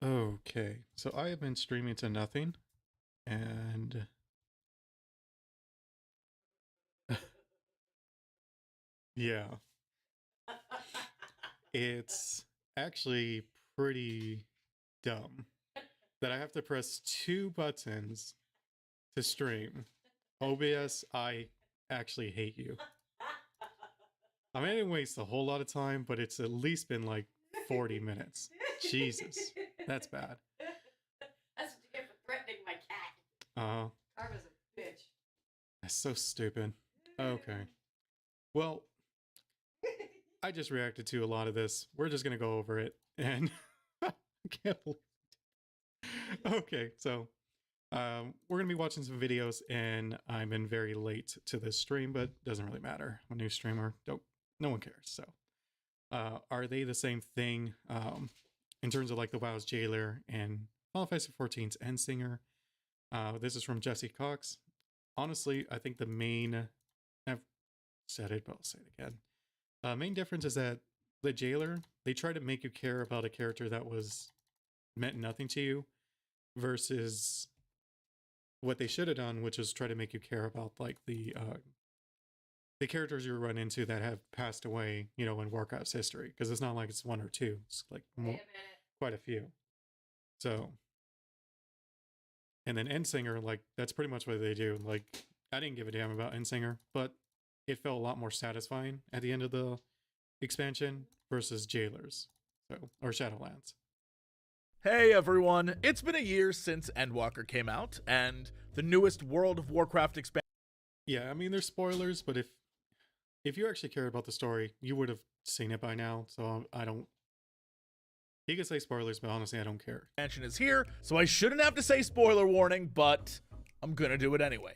Okay, so I have been streaming to nothing, and yeah, it's actually pretty dumb that I have to press two buttons to stream. OBS, I actually hate you. I mean, I didn't waste a whole lot of time, but it's at least been like 40 minutes. Jesus, that's bad. That's what you get for threatening my cat. Karma's a bitch. That's so stupid. Okay. Well, I just reacted to a lot of this. We're just gonna go over it, and I can't believe. Okay, so we're gonna be watching some videos, and I'm in very late to this stream, but doesn't really matter. I'm a new streamer. Don't no one cares. So, are they the same thing? In terms of like the WoW's jailer and Final Fantasy 14's end singer. This is from Jesse Cox. Honestly, I think the main, I've said it, but I'll say it again. Main difference is that the jailer, they try to make you care about a character that was meant nothing to you, versus what they should have done, which is try to make you care about like the characters you run into that have passed away, you know, in Warcraft's history. Because it's not like it's one or two; it's like quite a few. So, and then Endsinger, like that's pretty much what they do. Like I didn't give a damn about Endsinger, but it felt a lot more satisfying at the end of the expansion versus Jailers, so or Shadowlands. Hey everyone, it's been a year since Endwalker came out, and the newest World of Warcraft expansion. Yeah, I mean there's spoilers, but if you actually care about the story, you would have seen it by now. So I don't. You can say spoilers, but honestly, I don't care. Is here, so I shouldn't have to say spoiler warning, but I'm gonna do it anyway.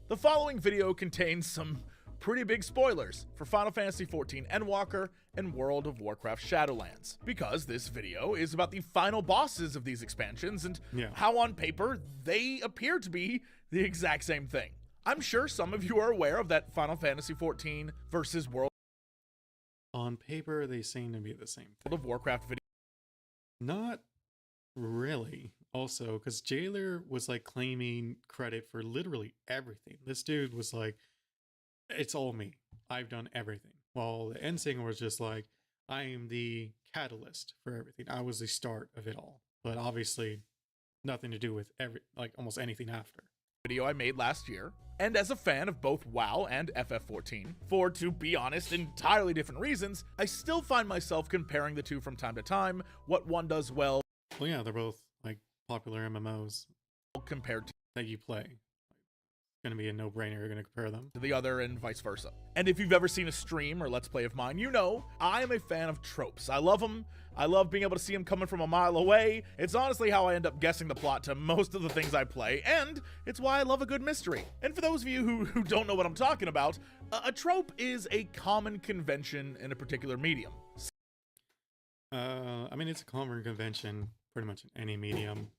The following video contains some pretty big spoilers for Final Fantasy XIV Endwalker and World of Warcraft Shadowlands, because this video is about the final bosses of these expansions and how on paper they appear to be the exact same thing. I'm sure some of you are aware of that Final Fantasy XIV versus World On paper, they seem to be the same thing. of Warcraft video. Not really. Also, because Jailer was like claiming credit for literally everything. This dude was like, it's all me. I've done everything. While the Endsinger was just like, I am the catalyst for everything. I was the start of it all. But obviously, nothing to do with almost anything after. Video I made last year, and as a fan of both WoW and FF14, for, to be honest, entirely different reasons, I still find myself comparing the two from time to time, what one does well. Well, yeah, they're both like popular MMOs compared to that you play. Going to be a no-brainer. You're going to compare them to the other and vice versa. And if you've ever seen a stream or let's play of mine, you know I am a fan of tropes. I love them. I love being able to see them coming from a mile away. It's honestly how I end up guessing the plot to most of the things I play, and it's why I love a good mystery. And for those of you who don't know what I'm talking about, a trope is a common convention in a particular medium. I mean, it's a common convention pretty much in any medium,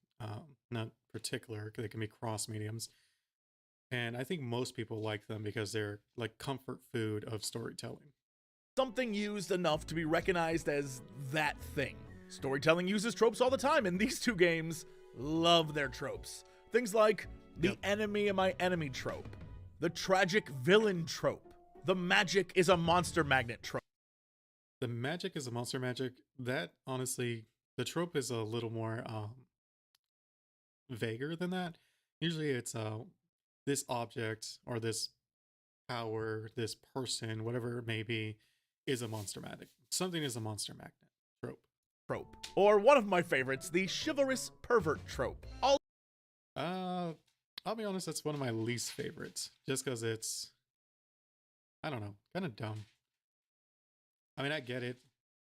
not particular, because it can be cross mediums. And I think most people like them because they're like comfort food of storytelling. Something used enough to be recognized as that thing. Storytelling uses tropes all the time, and these two games love their tropes. Things like the enemy of my enemy trope, the tragic villain trope, the magic is a monster magnet trope. The magic is a monster magic. That, honestly, the trope is a little more vaguer than that. Usually it's this object or this power, this person, whatever it may be, is a monster magnet. Something is a monster magnet trope. Or one of my favorites, the chivalrous pervert trope. I'll be honest, that's one of my least favorites. Just because it's, I don't know, kind of dumb. I mean, I get it,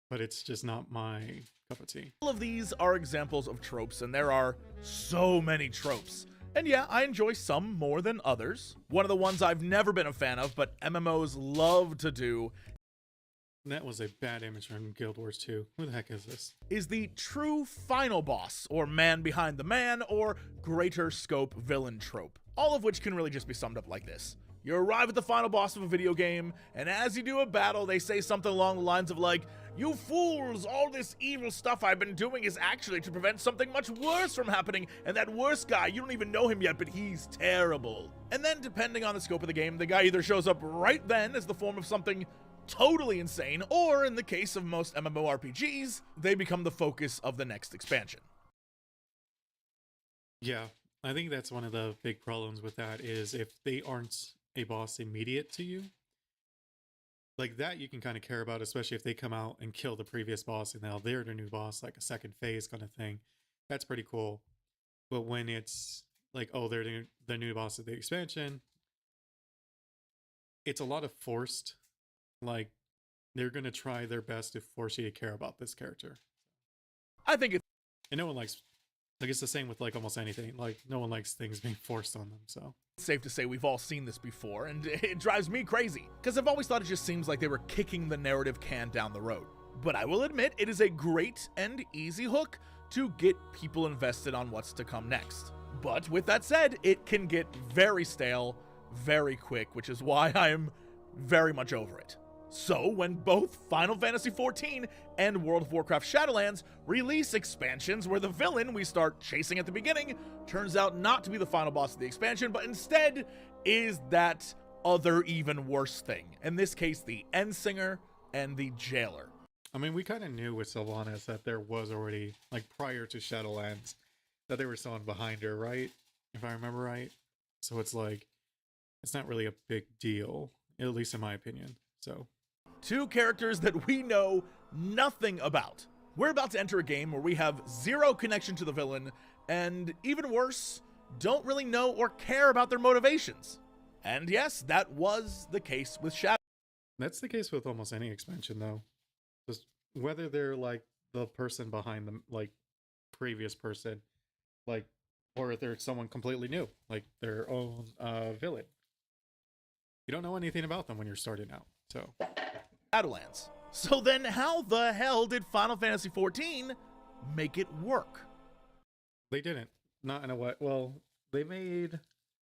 but it's just not my cup of tea. All of these are examples of tropes, and there are so many tropes. And yeah, I enjoy some more than others. One of the ones I've never been a fan of, but MMOs love to do, that was a bad image from Guild Wars 2. Who the heck is this? Is the true final boss, or man behind the man, or greater scope villain trope. All of which can really just be summed up like this. You arrive at the final boss of a video game, and as you do a battle, they say something along the lines of like, "You fools! All this evil stuff I've been doing is actually to prevent something much worse from happening, and that worse guy, you don't even know him yet, but he's terrible." And then, depending on the scope of the game, the guy either shows up right then as the form of something totally insane, or in the case of most MMORPGs, they become the focus of the next expansion. Yeah, I think that's one of the big problems with that is if they aren't a boss immediate to you, like that you can kind of care about, especially if they come out and kill the previous boss and now they're the new boss, like a second phase kind of thing. That's pretty cool. But when it's like, oh, they're the new boss of the expansion, it's a lot of forced, like they're going to try their best to force you to care about this character. I think it's And no one likes, like it's the same with like almost anything. Like no one likes things being forced on them, so. safe to say we've all seen this before, and it drives me crazy, because I've always thought it just seems like they were kicking the narrative can down the road. But I will admit, it is a great and easy hook to get people invested on what's to come next. But with that said, it can get very stale very quick, which is why I am very much over it. So when both Final Fantasy XIV and World of Warcraft Shadowlands release expansions where the villain we start chasing at the beginning turns out not to be the final boss of the expansion, but instead is that other even worse thing. In this case, the Endsinger and the Jailer. I mean, we kind of knew with Sylvanas that there was already, like prior to Shadowlands, that there was someone behind her, right? If I remember right. So it's like, it's not really a big deal, at least in my opinion. So, two characters that we know nothing about. We're about to enter a game where we have zero connection to the villain, and even worse, don't really know or care about their motivations. And yes, that was the case with Shadow. that's the case with almost any expansion, though. Just whether they're like the person behind them, like previous person, like, or if they're someone completely new, like their own villain. You don't know anything about them when you're starting out, so. Shadowlands. So then how the hell did Final Fantasy XIV make it work? They didn't. Not in a way. Well, they made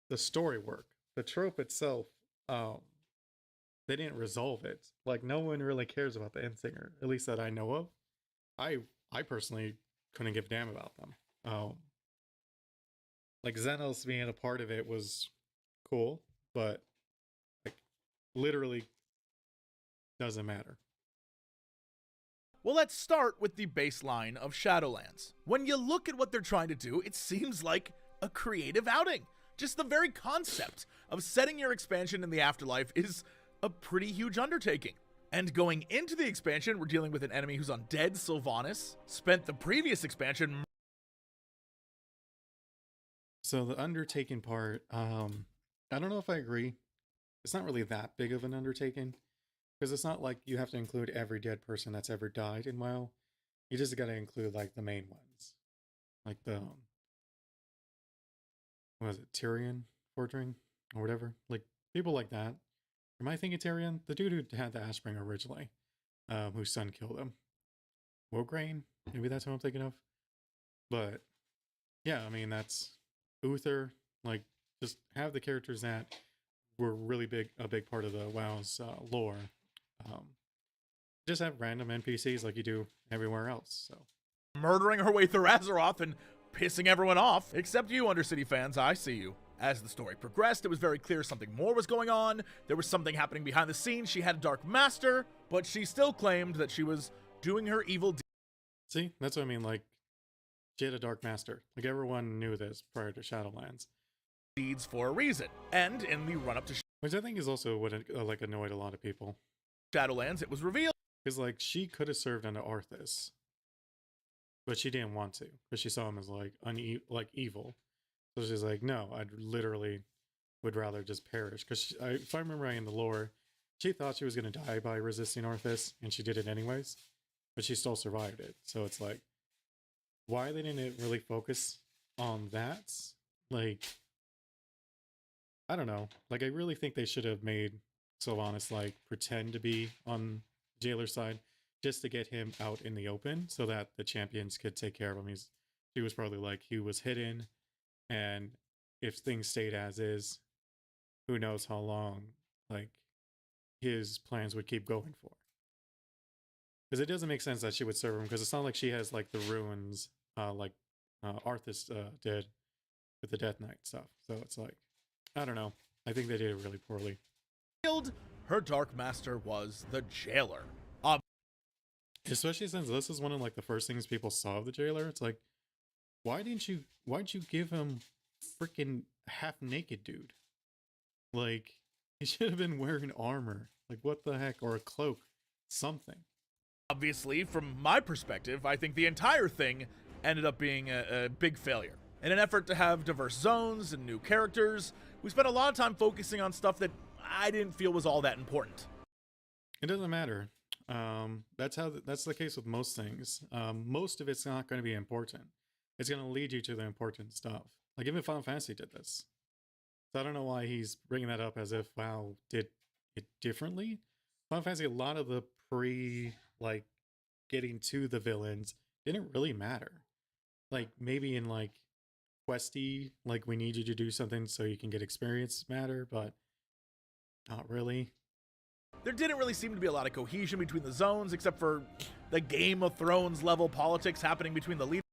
the story work. The trope itself, they didn't resolve it. Like, no one really cares about the Endsinger, at least that I know of. I personally couldn't give a damn about them. Like, Xenos being a part of it was cool, but, like, literally doesn't matter. Well, let's start with the baseline of Shadowlands. When you look at what they're trying to do, it seems like a creative outing. Just the very concept of setting your expansion in the afterlife is a pretty huge undertaking. And going into the expansion, we're dealing with an enemy who's undead, Sylvanas, spent the previous expansion. So the undertaking part, I don't know if I agree. It's not really that big of an undertaking. Because it's not like you have to include every dead person that's ever died in WoW. You just gotta include, like, the main ones. Like the, what was it, Tyrion Fordring? Or whatever. Like, people like that. Am I thinking Tyrion? The dude who had the Ashbringer originally. Whose son killed him. Wograin? Maybe that's what I'm thinking of. But, yeah, I mean, that's Uther. Like, just have the characters that were really a big part of the WoW's lore. Just have random NPCs like you do everywhere else. So Murdering her way through Azeroth and pissing everyone off, except you Undercity fans, I see you. As the story progressed, it was very clear something more was going on. There was something happening behind the scenes. She had a dark master, but she still claimed that she was doing her evil deeds. see, that's what I mean. Like, she had a dark master. Like, everyone knew this prior to Shadowlands. For a reason. And in the run-up to Which I think is also what like annoyed a lot of people. Shadowlands, it was revealed Because, like, she could have served under Arthas. But she didn't want to. Because she saw him as, like, evil. So she's like, no, I literally would rather just perish. Because if I remember right in the lore, she thought she was going to die by resisting Arthas. And she did it anyways. But she still survived it. So it's like, why they didn't really focus on that? Like, I don't know. Like, I really think they should have made Sylvanas, like, pretend to be on Jailer's side just to get him out in the open so that the champions could take care of him. He was probably like, he was hidden, and if things stayed as is, who knows how long, like, his plans would keep going for. Because it doesn't make sense that she would serve him, because it's not like she has like the ruins like Arthas did with the Death Knight stuff. So it's like, I don't know. I think they did it really poorly. Her Dark Master was the Jailer. Especially since this is one of like the first things people saw of the Jailer. It's like, why'd you give him freaking half naked dude? Like, he should have been wearing armor. Like, what the heck? Or a cloak. Something. Obviously, from my perspective, I think the entire thing ended up being a big failure. In an effort to have diverse zones and new characters, we spent a lot of time focusing on stuff that I didn't feel was all that important. It doesn't matter. That's the case with most things. Most of it's not going to be important. It's going to lead you to the important stuff. Like, even Final Fantasy did this. So I don't know why he's bringing that up as if WoW did it differently. Final Fantasy, a lot of the like getting to the villains didn't really matter. Like, maybe in like questy, like we need you to do something so you can get experience matter, but not really. There didn't really seem to be a lot of cohesion between the zones, except for the Game of Thrones level politics happening between the leaders.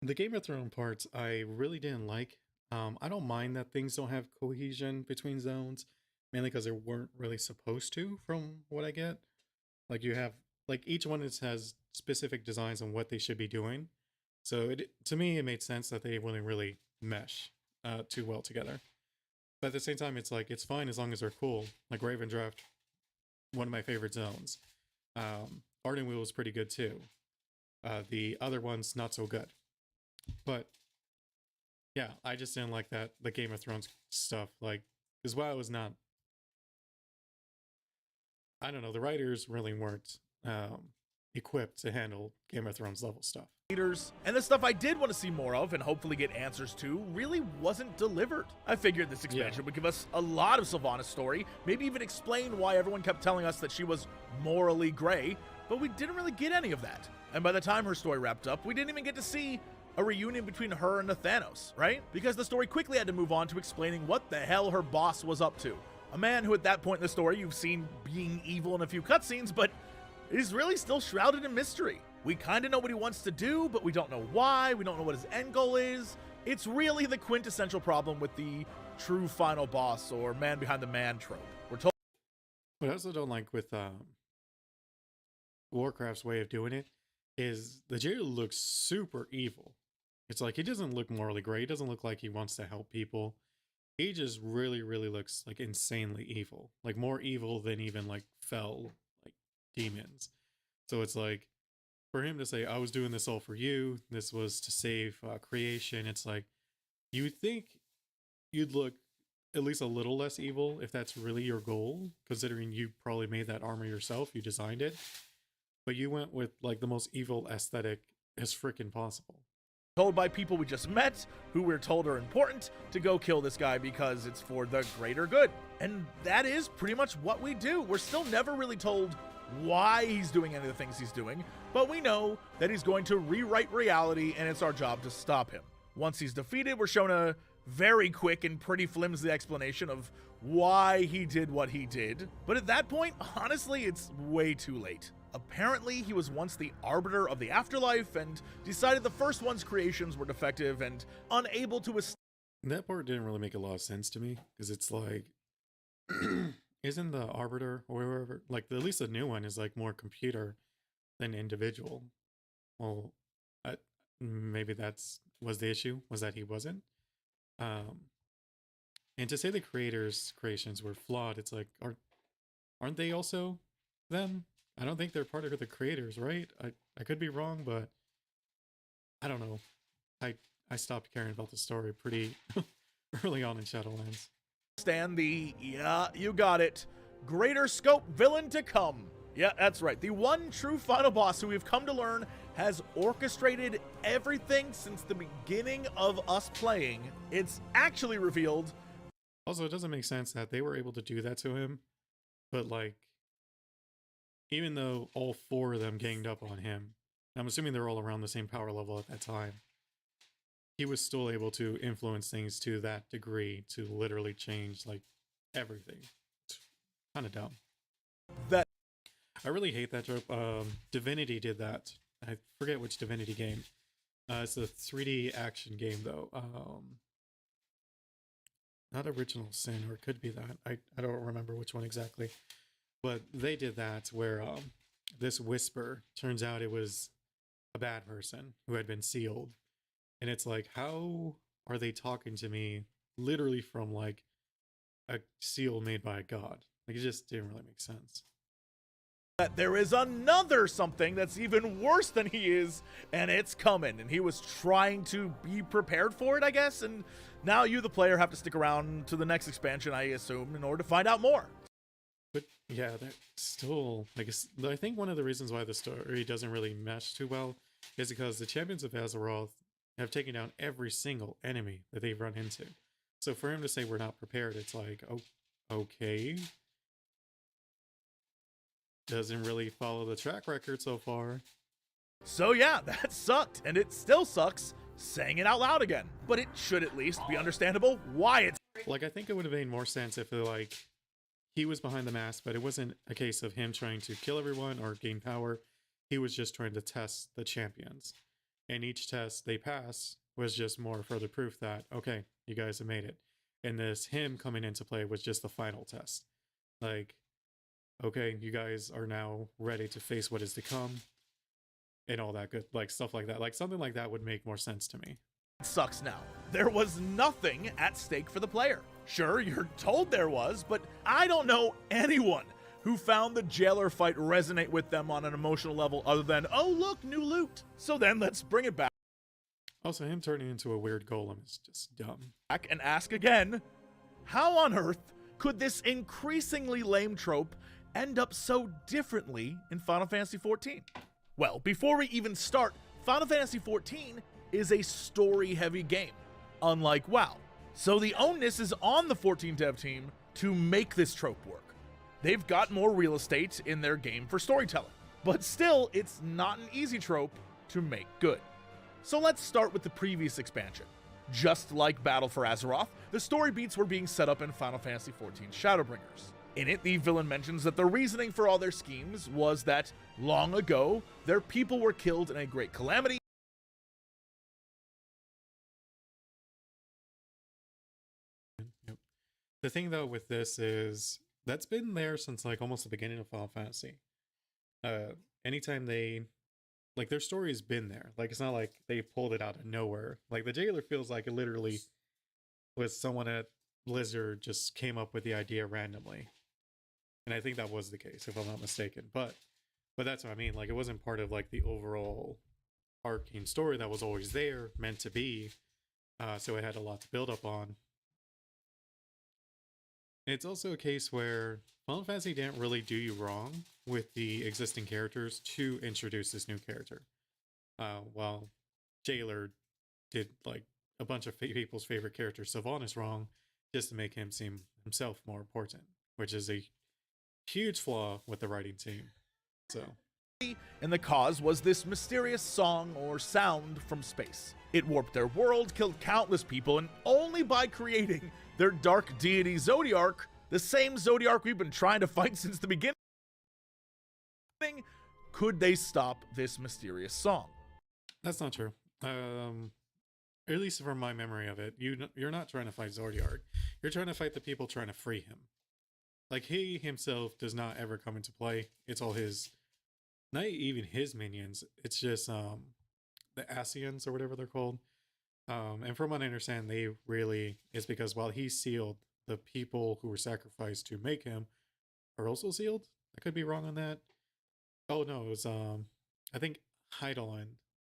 The Game of Thrones parts I really didn't like. I don't mind that things don't have cohesion between zones, mainly because they weren't really supposed to, from what I get. Like, you have, like, each one has specific designs on what they should be doing. So to me, it made sense that they wouldn't really mesh too well together. But at the same time, it's like, it's fine as long as they're cool. Like Raven Draft, one of my favorite zones. Ardenweald was pretty good too. The other ones, not so good. But yeah, I just didn't like that, the Game of Thrones stuff. Like, because WoW was not, I don't know, the writers really weren't equipped to handle Game of Thrones level stuff. And the stuff I did want to see more of and hopefully get answers to really wasn't delivered. I figured this expansion would give us a lot of Sylvanas' story, maybe even explain why everyone kept telling us that she was morally gray, but we didn't really get any of that. And by the time her story wrapped up, we didn't even get to see a reunion between her and Nathanos, right? Because the story quickly had to move on to explaining what the hell her boss was up to. A man who at that point in the story you've seen being evil in a few cutscenes, but is really still shrouded in mystery. We kind of know what he wants to do, but we don't know why. We don't know what his end goal is. It's really the quintessential problem with the true final boss or man behind the man trope. We're told. What I also don't like with Warcraft's way of doing it is the jailer looks super evil. It's like, he doesn't look morally gray. He doesn't look like he wants to help people. He just really, really looks like insanely evil. Like, more evil than even like fell like demons. So it's like, for him to say, I was doing this all for you, this was to save creation, it's like, you would think you'd look at least a little less evil if that's really your goal, considering you probably made that armor yourself, you designed it. But you went with like the most evil aesthetic as freaking possible. Told by people we just met, who we're told are important, to go kill this guy because it's for the greater good. And that is pretty much what we do. We're still never really told why he's doing any of the things he's doing, but we know that he's going to rewrite reality, and it's our job to stop him. Once he's defeated, we're shown a very quick and pretty flimsy explanation of why he did what he did. But at that point, honestly, it's way too late. Apparently, he was once the arbiter of the afterlife and decided the first one's creations were defective and unable to... That part didn't really make a lot of sense to me, because it's like... Isn't the arbiter or whoever, like, at least the new one is like more computer than individual? Well, maybe was the issue, was that he wasn't. And to say the creators' creations were flawed, it's like, aren't they also them? I don't think they're part of the creators, right? I could be wrong, but I don't know. I stopped caring about the story pretty early on in Shadowlands. Stand the, yeah, you got it, greater scope villain to come. Yeah, that's right. The one true final boss who we've come to learn has orchestrated everything since the beginning of us playing. It's actually revealed. Also, it doesn't make sense that they were able to do that to him, but like, even though all four of them ganged up on him, I'm assuming they're all around the same power level at that time, he was still able to influence things to that degree to literally change like everything. It's kind of dumb. That I I really hate that trope. Divinity did that. I forget which Divinity game. It's a 3D action game though. Not Original Sin, or it could be that. I don't remember which one exactly. But they did that where this whisper, turns out it was a bad person who had been sealed. And it's like, how are they talking to me literally from like a seal made by a god? Like, it just didn't really make sense. That there is another something that's even worse than he is, and it's coming. And he was trying to be prepared for it, I guess. And now you, the player, have to stick around to the next expansion, I assume, in order to find out more. But yeah, that still, I think one of the reasons why the story doesn't really mesh too well is because the champions of Azeroth have taken down every single enemy that they've run into. So for him to say we're not prepared, it's like, oh, okay. Doesn't really follow the track record so far. So yeah, that sucked, and it still sucks saying it out loud again. But it should at least be understandable why it's... Like, I think it would have made more sense if like he was behind the mask, but it wasn't a case of him trying to kill everyone or gain power. He was just trying to test the champions. And each test they pass was just more further proof that, okay, you guys have made it. And this him coming into play was just the final test. Like, okay, you guys are now ready to face what is to come. And all that good, like, stuff like that. Like, something like that would make more sense to me. It sucks now. There was nothing at stake for the player. Sure, you're told there was, but I don't know anyone who found the jailer fight resonate with them on an emotional level other than, oh look, new loot. So then let's bring it back. Also, him turning into a weird golem is just dumb. Back and ask again, how on earth could this increasingly lame trope end up so differently in Final Fantasy XIV? Well, before we even start, Final Fantasy XIV is a story-heavy game, unlike WoW. So the onus is on the 14 dev team to make this trope work. They've got more real estate in their game for storytelling, but still, it's not an easy trope to make good. So let's start with the previous expansion. Just like Battle for Azeroth, the story beats were being set up in Final Fantasy XIV Shadowbringers. In it, the villain mentions that the reasoning for all their schemes was that, long ago, their people were killed in a great calamity. Yep. The thing, though, with this is, that's been there since, like, almost the beginning of Final Fantasy. Anytime they... Like, their story's been there. Like, it's not like they pulled it out of nowhere. Like, the jailer feels like it literally was someone at Blizzard just came up with the idea randomly. And I think that was the case, if I'm not mistaken. But that's what I mean. Like, it wasn't part of, like, the overall arcane story that was always there, meant to be. So it had a lot to build up on. And it's also a case where Final Fantasy didn't really do you wrong with the existing characters to introduce this new character. While Jailer did, like, a bunch of people's favorite characters, Sylvanas, wrong, just to make him seem himself more important, which is a huge flaw with the writing team. So, And the cause was this mysterious song or sound from space. It warped their world, killed countless people, and only by creating their dark deity Zodiark, the same Zodiark we've been trying to fight since the beginning, could they stop this mysterious song. that's not true. At least from my memory of it, you're not trying to fight Zodiark. You're trying to fight the people trying to free him. Like, he himself does not ever come into play. It's all his, not even his minions. It's just the Asians or whatever they're called. And from what I understand, they really, it's because while he's sealed, the people who were sacrificed to make him are also sealed. I could be wrong on that. Oh no, it was I think Heidelin,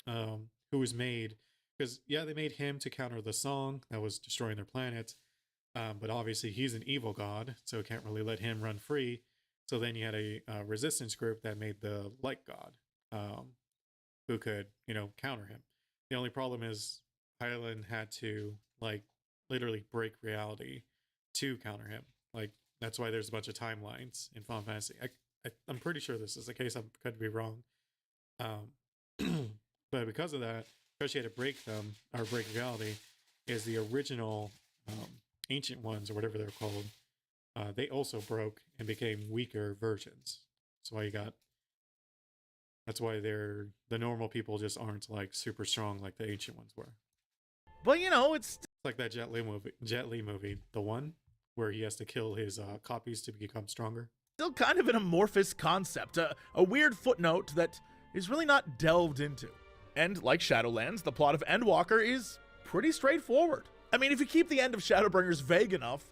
who was made, because yeah, they made him to counter the song that was destroying their planet. But obviously he's an evil god, so can't really let him run free. So then you had a resistance group that made the light god, who could, counter him. The only problem is Hyland had to, like, literally break reality to counter him. Like, that's why there's a bunch of timelines in Final Fantasy. I'm pretty sure this is the case. I could be wrong. But because of that, because she had to break them, or break reality, is the original ancient ones, or whatever they're called, they also broke and became weaker versions. That's why you got That's why the normal people just aren't like super strong like the ancient ones were. But you know, it's like that Jet Li movie, the one where he has to kill his copies to become stronger. still kind of an amorphous concept, a weird footnote that is really not delved into. And like Shadowlands, the plot of Endwalker is pretty straightforward. I mean, if you keep the end of Shadowbringers vague enough,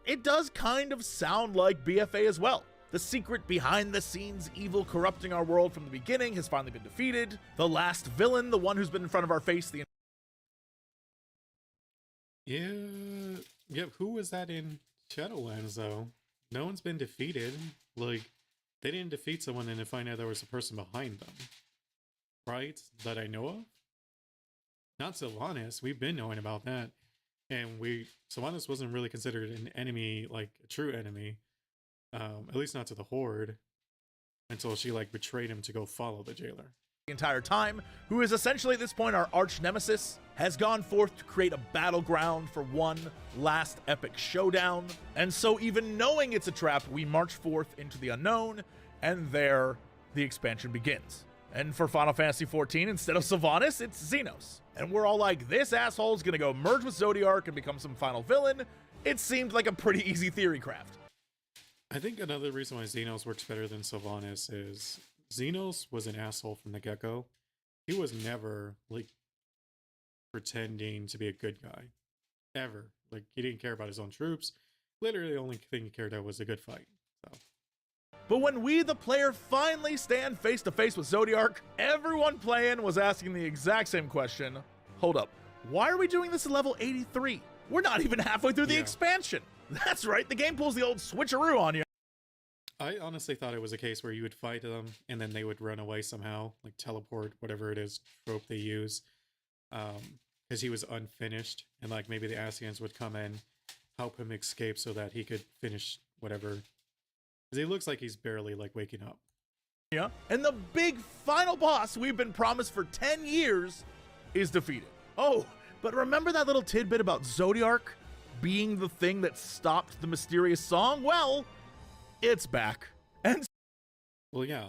it does kind of sound like BFA as well. The secret behind-the-scenes evil corrupting our world from the beginning has finally been defeated. The last villain, the one who's been in front of our face the Yeah, who was that in Shadowlands, though? No one's been defeated. Like, they didn't defeat someone and then find out there was a person behind them. Right? That I know of? Not Sylvanas. We've been knowing about that. And Sylvanas wasn't really considered an enemy, like a true enemy. At least not to the Horde. Until she, like, betrayed him to go follow the jailer. The entire time, who is essentially at this point our arch nemesis, has gone forth to create a battleground for one last epic showdown. And so even knowing it's a trap, we march forth into the unknown, and there the expansion begins. And for Final Fantasy XIV, instead of Sylvanas, it's Xenos. And we're all like, this asshole's gonna go merge with Zodiark and become some final villain. It seemed like a pretty easy theory craft. I think another reason why Xenos works better than Sylvanas is Xenos was an asshole from the get-go. He was never, like, pretending to be a good guy. Ever. Like, he didn't care about his own troops. Literally, the only thing he cared about was a good fight. So. But when we, the player, finally stand face to face with Zodiark, everyone playing was asking the exact same question. Hold up, why are we doing this at level 83? We're not even halfway through the expansion. That's right, the game pulls the old switcheroo on you. I honestly thought it was a case where you would fight them and then they would run away somehow, like teleport, whatever it is, trope they use. Because he was unfinished, and like maybe the Asians would come in, help him escape so that he could finish whatever. Because he looks like he's barely like waking up. Yeah, and the big final boss we've been promised for 10 years is defeated. Oh, but remember that little tidbit about Zodiark being the thing that stopped the mysterious song? Well, it's back. And well, yeah,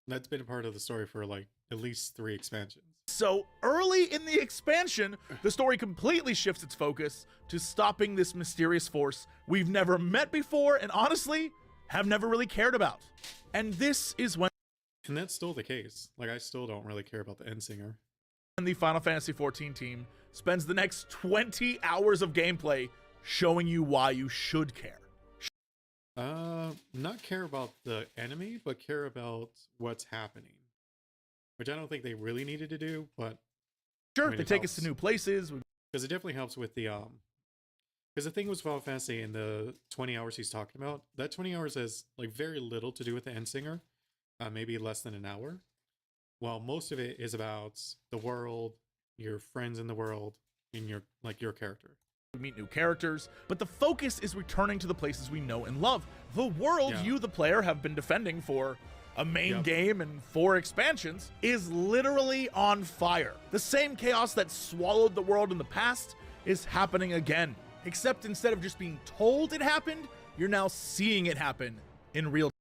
that's been a part of the story for like at least 3 expansions. So early in the expansion, the story completely shifts its focus to stopping this mysterious force we've never met before and honestly have never really cared about. And this is when and that's still the case. Like, I still don't really care about the end singer. And the Final Fantasy XIV team spends the next 20 hours of gameplay showing you why you should care. Not care about the enemy, but care about what's happening. Which I don't think they really needed to do, but Sure, I mean, they take us to new places. Because it definitely helps with the because the thing with Final Fantasy in the 20 hours he's talking about, that 20 hours has like very little to do with the end singer, maybe less than an hour. While most of it is about the world, your friends in the world, and your character. We meet new characters, but the focus is returning to the places we know and love. The world you, the player, have been defending for a main game and 4 expansions is literally on fire. The same chaos that swallowed the world in the past is happening again. Except instead of just being told it happened, you're now seeing it happen in real time.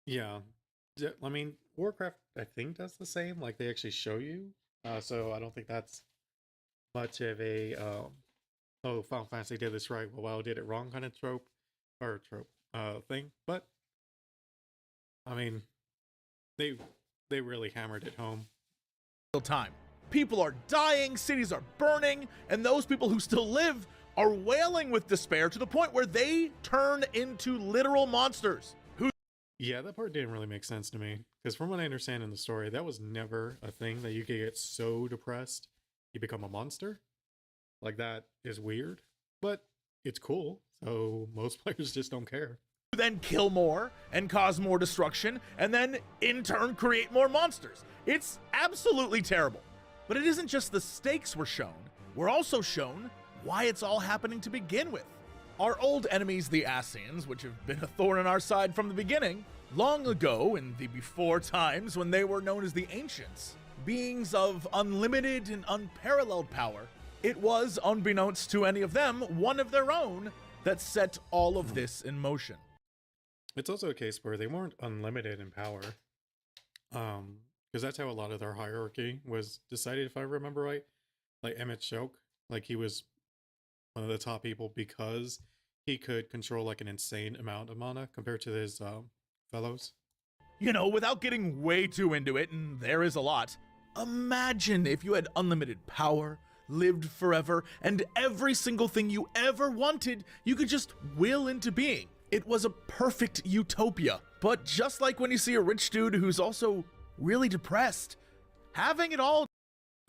Yeah. I mean, Warcraft, I think, does the same. Like, they actually show you. So I don't think that's much of a, oh, Final Fantasy did this right, well, WoW did it wrong kind of thing. But I mean, they really hammered it home. Real time. People are dying, cities are burning, and those people who still live are wailing with despair to the point where they turn into literal monsters. Yeah, that part didn't really make sense to me. Because from what I understand in the story, that was never a thing that you could get so depressed you become a monster. Like, that is weird, but it's cool. So most players just don't care. Then kill more and cause more destruction and then in turn create more monsters. It's absolutely terrible. But it isn't just the stakes we're shown. We're also shown why it's all happening to begin with. Our old enemies, the Ascians, which have been a thorn in our side from the beginning, long ago in the before times when they were known as the Ancients, beings of unlimited and unparalleled power, it was, unbeknownst to any of them, one of their own that set all of this in motion. It's also a case where they weren't unlimited in power. because that's how a lot of their hierarchy was decided, if I remember right. Like Emmett Choke, like he was one of the top people because he could control like an insane amount of mana compared to his fellows. You know, without getting way too into it, and there is a lot, imagine if you had unlimited power, lived forever, and every single thing you ever wanted, you could just will into being. It was a perfect utopia. But just like when you see a rich dude who's also really depressed, having it all.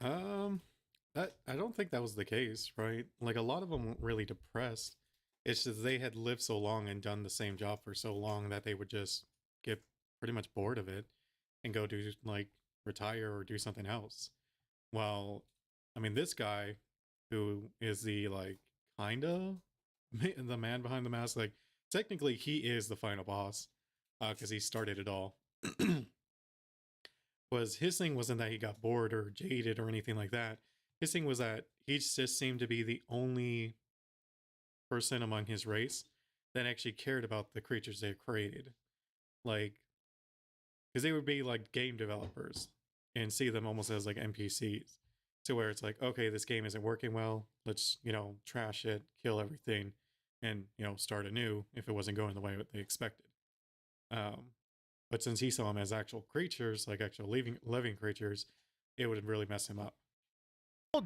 I don't think that was the case, right? Like a lot of them weren't really depressed. It's just they had lived so long and done the same job for so long that they would just get pretty much bored of it and go do like retire or do something else. Well, I mean, this guy who is the like kind of the man behind the mask, like technically he is the final boss because he started it all. Was his thing wasn't that he got bored or jaded or anything like that. His thing was that he just seemed to be the only person among his race that actually cared about the creatures they created. Like, because they would be like game developers and see them almost as like NPCs, to where it's like, okay, this game isn't working well. Let's, trash it, kill everything, and, start anew if it wasn't going the way that they expected. But since he saw them as actual creatures, like actual living creatures, it would really mess him up.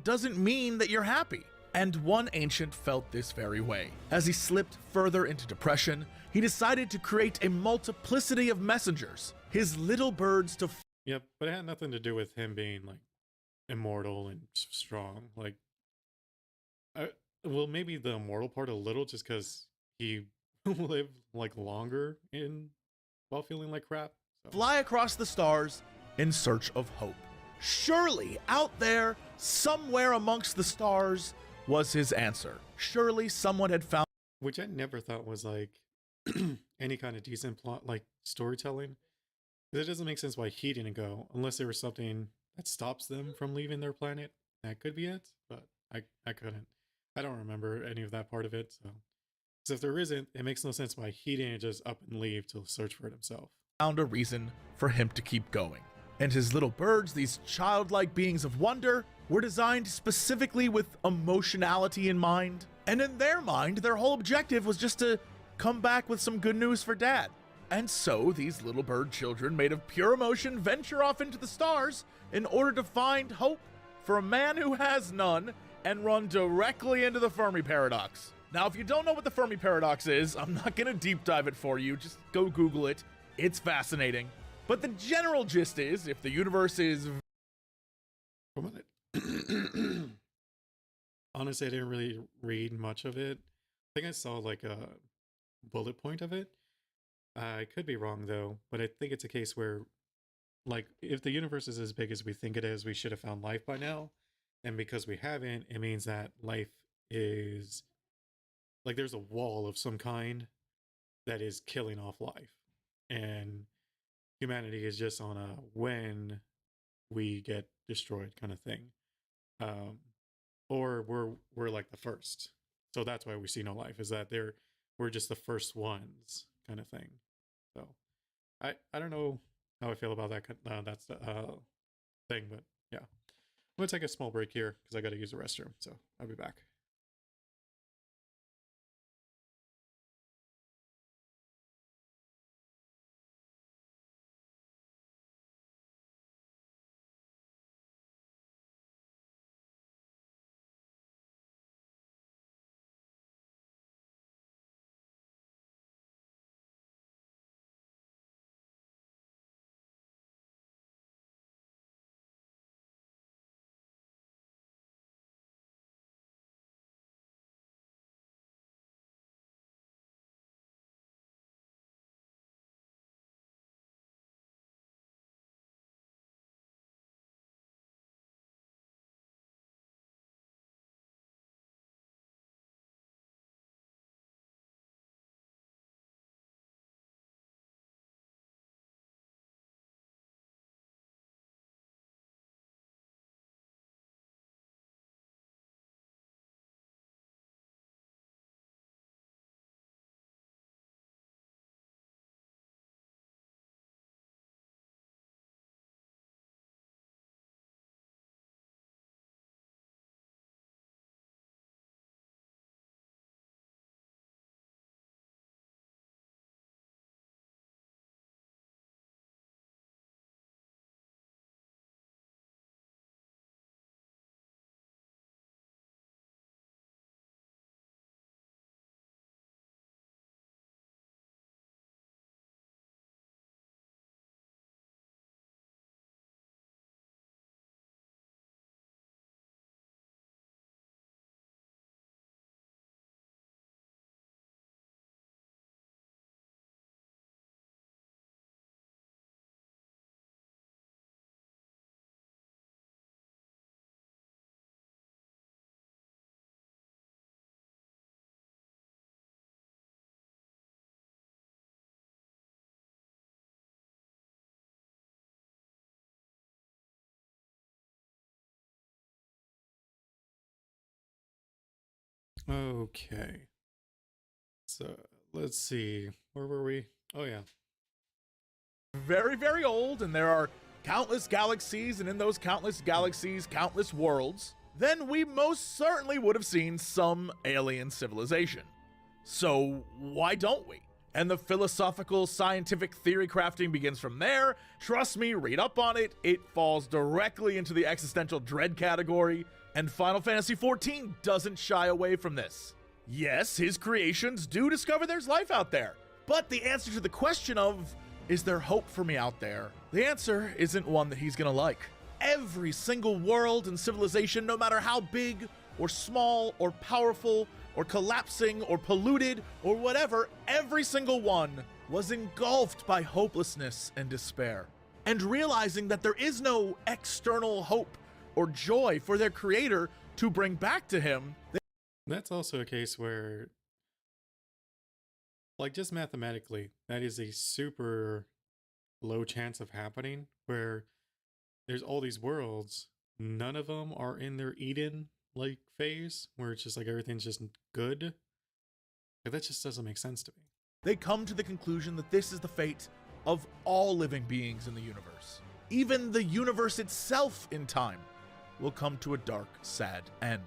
Doesn't mean that you're happy. And one ancient felt this very way. As he slipped further into depression, he decided to create a multiplicity of messengers, his little birds to. Yep, but it had nothing to do with him being like immortal and strong. Like, well, maybe the immortal part a little, just because he lived like longer while feeling like crap. So. Fly across the stars in search of hope. Surely out there, somewhere amongst the stars, was his answer. Surely someone had found. Which I never thought was like any kind of decent plot, like storytelling. Because it doesn't make sense why he didn't go, unless there was something that stops them from leaving their planet. That could be it, but I couldn't. I don't remember any of that part of it, so. Because if there isn't, it makes no sense why he didn't just up and leave to search for it himself. Found a reason for him to keep going. And his little birds, these childlike beings of wonder, were designed specifically with emotionality in mind. And in their mind, their whole objective was just to come back with some good news for Dad. And so these little bird children, made of pure emotion, venture off into the stars in order to find hope for a man who has none and run directly into the Fermi paradox. Now, if you don't know what the Fermi paradox is, I'm not going to deep dive it for you. Just go Google it. It's fascinating. But the general gist is, if the universe is... Honestly, I didn't really read much of it. I think I saw like a bullet point of it. I could be wrong though, but I think it's a case where, like, if the universe is as big as we think it is, we should have found life by now. And because we haven't, it means that life is... like, there's a wall of some kind that is killing off life. And humanity is just on a when we get destroyed kind of thing. Or we're like the first. So that's why we see no life, is that we're just the first ones kind of thing. So I don't know how I feel about that. That's the thing, but yeah. I'm gonna take a small break here because I got to use the restroom. So I'll be back. Okay. So let's see. Where were we? Oh, yeah. Very, very old, and there are countless galaxies, and in those countless galaxies, countless worlds, then we most certainly would have seen some alien civilization. So why don't we? And the philosophical, scientific theory crafting begins from there. Trust me, read up on it. It falls directly into the existential dread category, and Final Fantasy XIV doesn't shy away from this. Yes, his creations do discover there's life out there, but the answer to the question of, is there hope for me out there? The answer isn't one that he's gonna like. Every single world and civilization, no matter how big or small or powerful or collapsing or polluted or whatever, every single one was engulfed by hopelessness and despair. And realizing that there is no external hope or joy for their creator to bring back to him. That's also a case where, like, just mathematically, that is a super low chance of happening, where there's all these worlds, none of them are in their Eden like phase, where it's just like everything's just good. Like, that just doesn't make sense to me. They come to the conclusion that this is the fate of all living beings in the universe. Even the universe itself in time will come to a dark, sad end.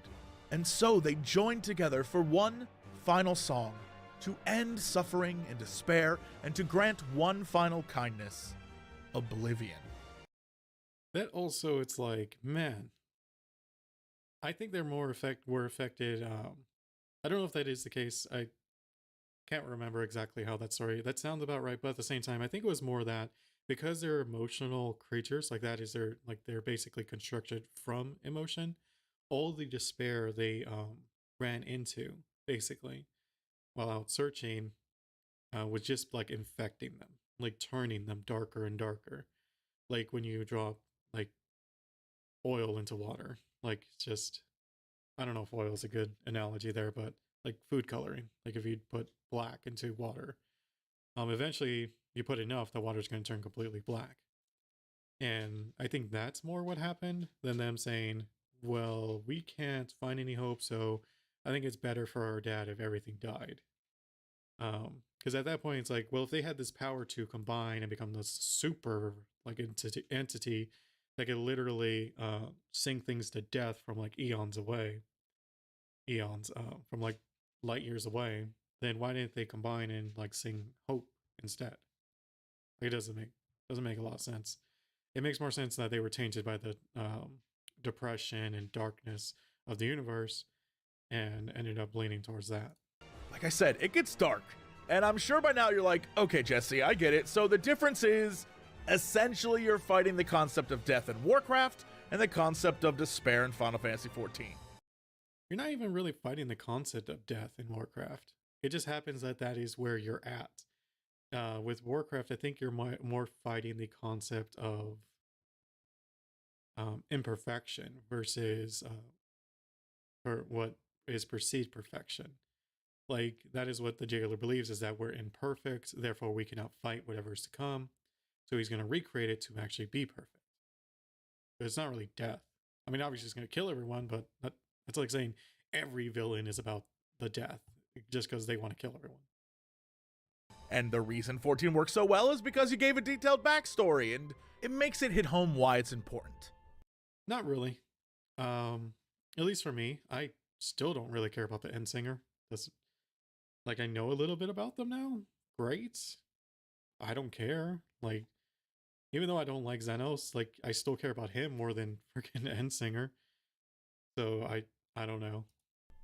And so they join together for one final song to end suffering and despair and to grant one final kindness, oblivion. That also, it's like, man, I think they're were affected. I don't know if that is the case. I can't remember exactly how that sounds about right, but at the same time, I think it was more that because they're emotional creatures, like that is they're basically constructed from emotion. All the despair they ran into, basically, while out searching, was just like infecting them, like turning them darker and darker. Like when you drop like oil into water, like just, I don't know if oil is a good analogy there, but like food coloring. Like if you put black into water, eventually you put enough, the water's going to turn completely black. And I think that's more what happened than them saying, well, we can't find any hope, so I think it's better for our dad if everything died. Because at that point, it's like, well, if they had this power to combine and become this super like entity that could literally sing things to death from like eons from like light years away, then why didn't they combine and like sing hope instead? Like, it doesn't make a lot of sense. It makes more sense that they were tainted by the depression and darkness of the universe and ended up leaning towards that. Like I said, it gets dark. And I'm sure by now you're like, okay, Jesse, I get it. So the difference is essentially you're fighting the concept of death in Warcraft and the concept of despair in Final Fantasy XIV. You're not even really fighting the concept of death in Warcraft. It just happens that that is where you're at. With Warcraft, I think you're more fighting the concept of imperfection versus or what is perceived perfection. Like, that is what the jailer believes, is that we're imperfect, therefore we cannot fight whatever's to come. So he's going to recreate it to actually be perfect. But it's not really death. I mean, obviously it's going to kill everyone, but that's like saying every villain is about the death just because they want to kill everyone. And the reason 14 works so well is because you gave a detailed backstory, and it makes it hit home why it's important. Not really. At least for me, I still don't really care about the end singer. Like, I know a little bit about them now. Great. I don't care. Like, even though I don't like Xenos, like, I still care about him more than freaking end singer. So I don't know.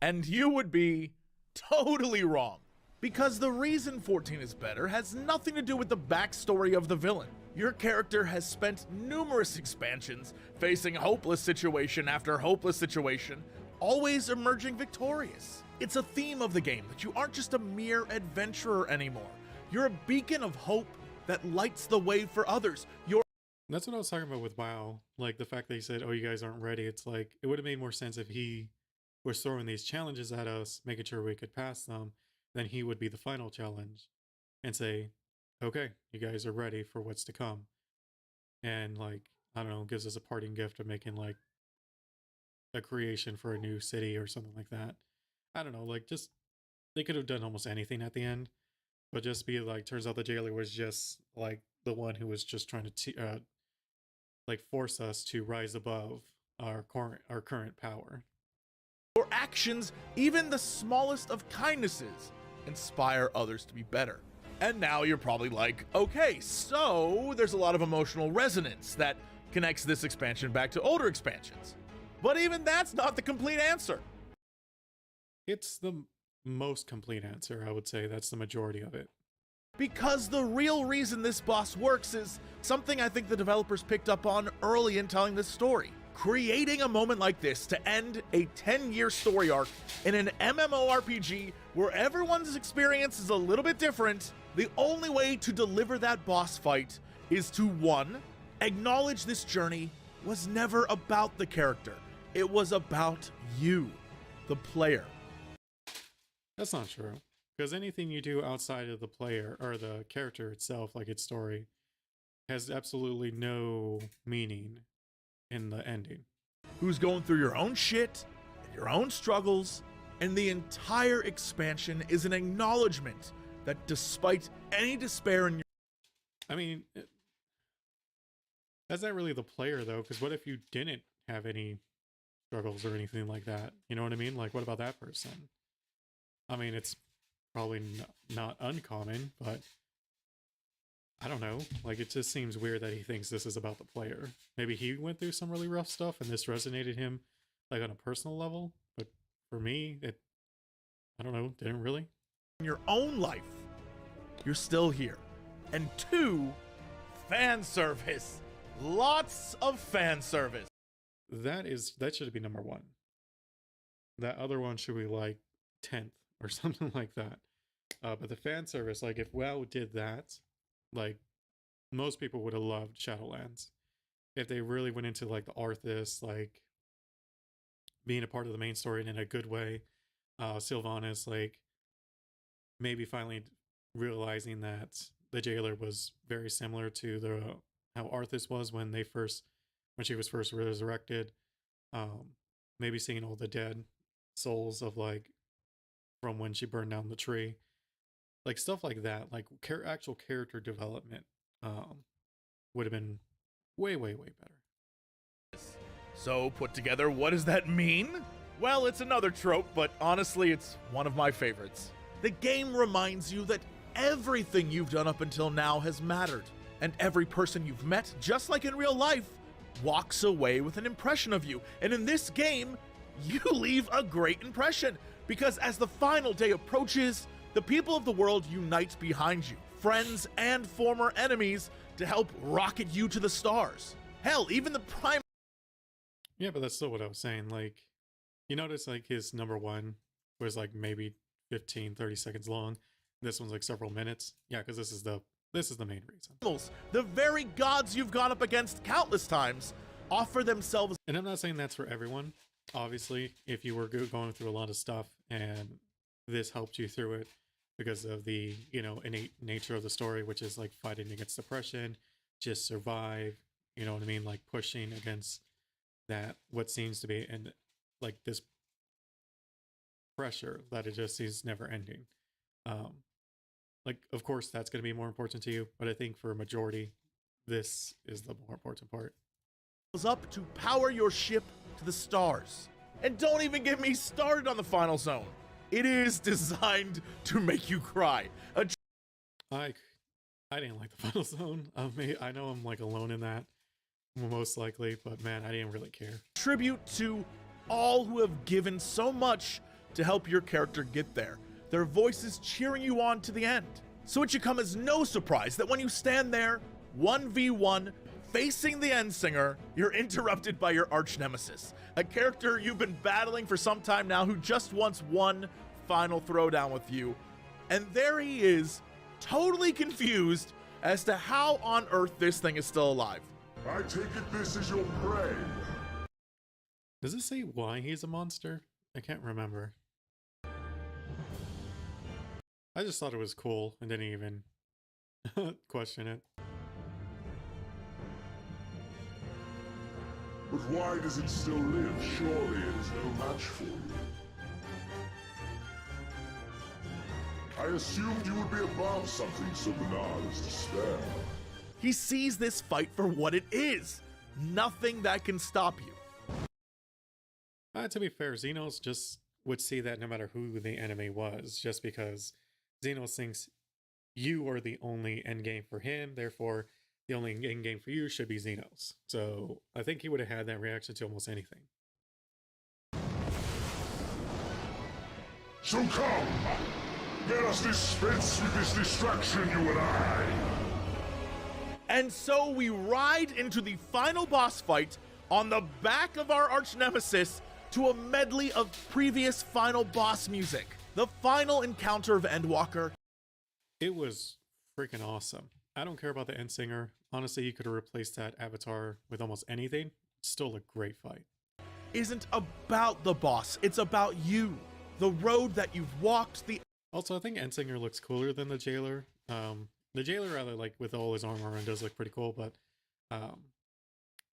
And you would be totally wrong. Because the reason 14 is better has nothing to do with the backstory of the villain. Your character has spent numerous expansions facing hopeless situation after hopeless situation, always emerging victorious. It's a theme of the game that you aren't just a mere adventurer anymore. You're a beacon of hope that lights the way for others. That's what I was talking about with WoW. Like, the fact that he said, oh, you guys aren't ready. It's like, it would have made more sense if he was throwing these challenges at us, making sure we could pass them. Then he would be the final challenge and say, okay, you guys are ready for what's to come. And, like, I don't know, gives us a parting gift of making like a creation for a new city or something like that. I don't know, like just they could have done almost anything at the end, but just be like, turns out the jailer was just like the one who was just trying to like force us to rise above our current power. Your actions, even the smallest of kindnesses, inspire others to be better. And now you're probably like, okay, so there's a lot of emotional resonance that connects this expansion back to older expansions. But even that's not the complete answer. It's the most complete answer, I would say. That's the majority of it. Because the real reason this boss works is something I think the developers picked up on early in telling this story. Creating a moment like this to end a 10-year story arc in an MMORPG where everyone's experience is a little bit different, the only way to deliver that boss fight is to 1. Acknowledge this journey was never about the character. It was about you, the player. That's not true. Because anything you do outside of the player or the character itself, like its story, has absolutely no meaning in the ending. Who's going through your own shit, and your own struggles, and the entire expansion is an acknowledgement that despite any despair in your... I mean, that's not really the player though, because what if you didn't have any struggles or anything like that? You know what I mean? Like, what about that person? I mean, it's probably not uncommon, but I don't know. Like, it just seems weird that he thinks this is about the player. Maybe he went through some really rough stuff and this resonated him, like, on a personal level. But for me, I don't know, didn't really. In your own life, you're still here. And 2, fan service. Lots of fan service. That should be number 1. That other one should be like 10th or something like that. But the fan service, like if WoW did that, like most people would have loved Shadowlands. If they really went into like the Arthas, like being a part of the main story and in a good way. Sylvanas, like maybe finally realizing that the jailer was very similar to how Arthas was when she was first resurrected. Maybe seeing all the dead souls of like from when she burned down the tree, like stuff like that, like actual character development would have been way better. So put together, what does that mean? Well, it's another trope, but honestly, it's one of my favorites. The game reminds you that everything you've done up until now has mattered, and every person you've met, just like in real life, walks away with an impression of you. And in this game, you leave a great impression, because as the final day approaches, the people of the world unite behind you, friends and former enemies, to help rocket you to the stars. Hell, even the prime... Yeah, but that's still what I was saying. Like, you notice like his number 1 was like maybe 15-30 seconds long. This one's like several minutes. Yeah, because this is the main reason. The very gods you've gone up against countless times offer themselves... And I'm not saying that's for everyone. Obviously, if you were going through a lot of stuff and this helped you through it because of the, innate nature of the story, which is like fighting against depression, just survive, you know what I mean? Like pushing against that, what seems to be, and like this pressure that it just is never ending. Like, of course, that's going to be more important to you, but I think for a majority, this is the more important part. Up to power your ship to the stars. And don't even get me started on the final zone. It is designed to make you cry. I didn't like the final zone. I know I'm like alone in that, most likely, but man, I didn't really care. Tribute to all who have given so much to help your character get there. Their voices cheering you on to the end. So it should come as no surprise that when you stand there, 1v1, facing the end singer, you're interrupted by your arch nemesis, a character you've been battling for some time now who just wants one final throwdown with you. And there he is, totally confused as to how on earth this thing is still alive. I take it this is your prey. Does it say why he's a monster? I can't remember. I just thought it was cool and didn't even question it. But why does it still live? Surely it is no match for you. assumed you would be above something so banal as despair. He sees this fight for what it is. Nothing that can stop you. To be fair, Xenos just would see that no matter who the enemy was, just because Xenos thinks you are the only endgame for him, therefore the only endgame for you should be Xenos. So I think he would have had that reaction to almost anything. So come, let us dispense with this distraction, you and I. And so we ride into the final boss fight on the back of our arch nemesis to a medley of previous final boss music. The final encounter of Endwalker. It was freaking awesome. I don't care about the end singer. Honestly, you could have replaced that avatar with almost anything. Still a great fight. Isn't about the boss, it's about you. The road that you've walked, the... Also, I think Endsinger looks cooler than the Jailer. The Jailer, rather, like, with all his armor on, does look pretty cool, but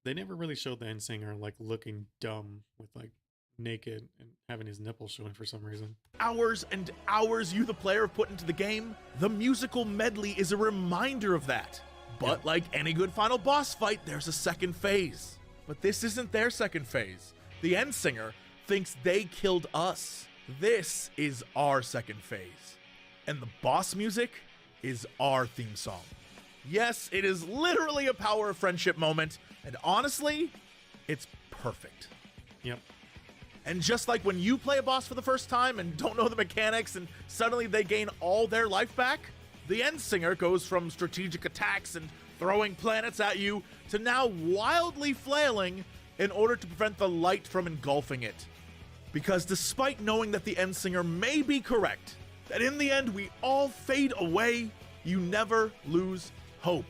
they never really showed the Endsinger, like, looking dumb with, like, naked and having his nipples showing for some reason. Hours and hours you, the player, have put into the game. The musical medley is a reminder of that. But like any good final boss fight, there's a second phase. But this isn't their second phase. The Endsinger thinks they killed us. This is our second phase. And the boss music is our theme song. Yes, it is literally a power of friendship moment, and honestly, it's perfect. Yep. And just like when you play a boss for the first time and don't know the mechanics and suddenly they gain all their life back, the Endsinger goes from strategic attacks and throwing planets at you to now wildly flailing in order to prevent the light from engulfing it. Because despite knowing that the Endsinger may be correct, that in the end we all fade away, you never lose hope.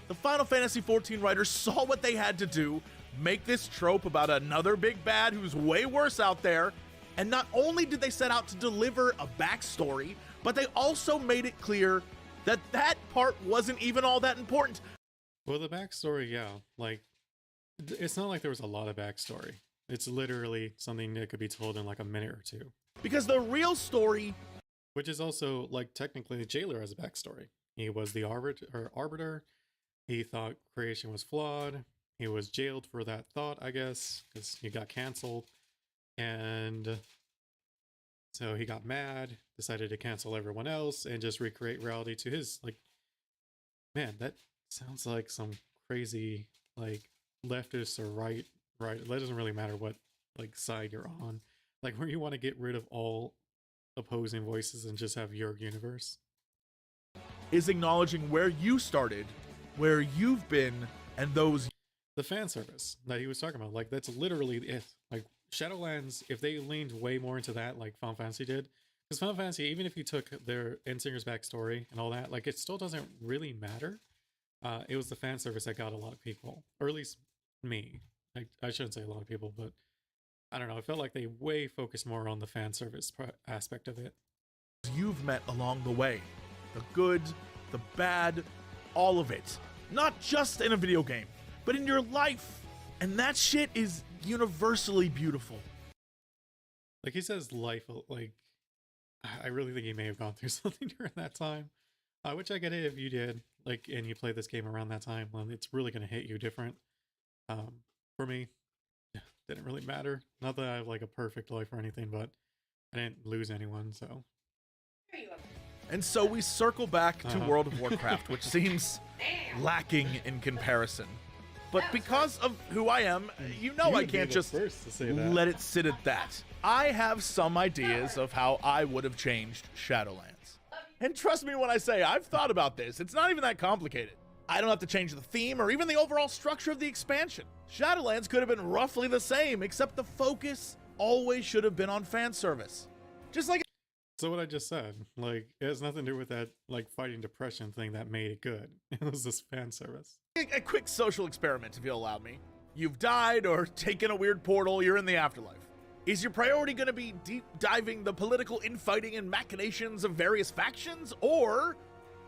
The Final Fantasy XIV writers saw what they had to do, make this trope about another big bad who's way worse out there, and not only did they set out to deliver a backstory, but they also made it clear that that part wasn't even all that important. Well, the backstory, yeah, like, it's not like there was a lot of backstory. It's literally something that could be told in like a minute or two. Because the real story... Which is also, like, technically the Jailer has a backstory. He was the arbiter. He thought creation was flawed. He was jailed for that thought, I guess, because he got canceled. And so he got mad, decided to cancel everyone else, and just recreate reality to his, like... Man, that sounds like some crazy, like, leftist or right, that doesn't really matter what, like, side you're on. Like, where you want to get rid of all opposing voices and just have your universe. Is acknowledging where you started, where you've been, and those... The fan service that he was talking about, like, that's literally it. Like, Shadowlands, if they leaned way more into that, like Final Fantasy did, because Final Fantasy, even if you took their Endsinger's backstory and all that, like, it still doesn't really matter. It was the fan service that got a lot of people, or at least me. I shouldn't say a lot of people, but I don't know. I felt like they way focused more on the fan service aspect of it. You've met along the way. The good, the bad, all of it. Not just in a video game, but in your life. And that shit is universally beautiful. Like he says life, like, I really think he may have gone through something during that time. Which I get it if you did, like, and you play this game around that time, well, it's really going to hit you different. For me, didn't really matter. Not that I have like a perfect life or anything, but I didn't lose anyone, so. There you are. And so we circle back to World of Warcraft, which seems lacking in comparison. But because of who I am, you know, I can't just let it sit at that. I have some ideas of how I would have changed Shadowlands. And trust me when I say I've thought about this. It's not even that complicated. I don't have to change the theme or even the overall structure of the expansion. Shadowlands could have been roughly the same, except the focus always should have been on fan service. Just like... So what I just said, like, it has nothing to do with that, like, fighting depression thing that made it good. It was this fan service. A quick social experiment, if you'll allow me. You've died or taken a weird portal, you're in the afterlife. Is your priority going to be deep diving the political infighting and machinations of various factions? Or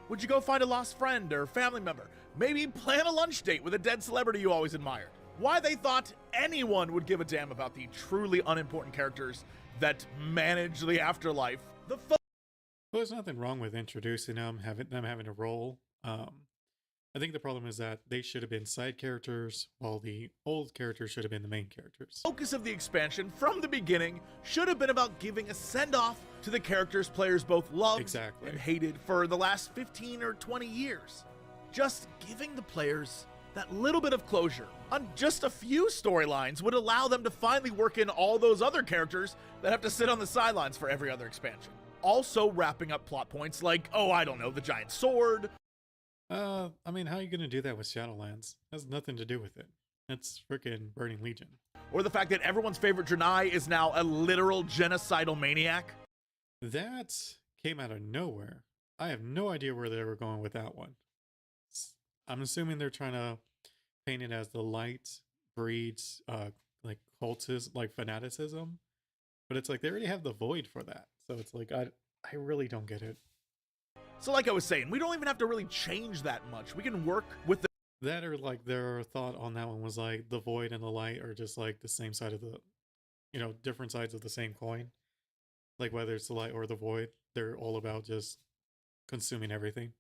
would you go find a lost friend or family member? Maybe plan a lunch date with a dead celebrity you always admired? Why they thought anyone would give a damn about the truly unimportant characters that manage the afterlife. The Well, there's nothing wrong with introducing them, having a role. I think the problem is that they should have been side characters, while the old characters should have been the main characters. Focus of the expansion from the beginning should have been about giving a send-off to the characters players both loved and hated for the last 15 or 20 years. Just giving the players that little bit of closure on just a few storylines would allow them to finally work in all those other characters that have to sit on the sidelines for every other expansion. Also wrapping up plot points like, oh, I don't know, the giant sword. I mean, how are you going to do that with Shadowlands? It has nothing to do with it. It's freaking Burning Legion. Or the fact that everyone's favorite Draenei is now a literal genocidal maniac. That came out of nowhere. I have no idea where they were going with that one. I'm assuming they're trying to paint it as the light breeds like cultism, like fanaticism. But it's like they already have the void for that. So it's like I really don't get it. So like I was saying, we don't even have to really change that much. We can work with the that, or like their thought on that one was like the void and the light are just like the same side of the, different sides of the same coin. Like whether it's the light or the void, they're all about just consuming everything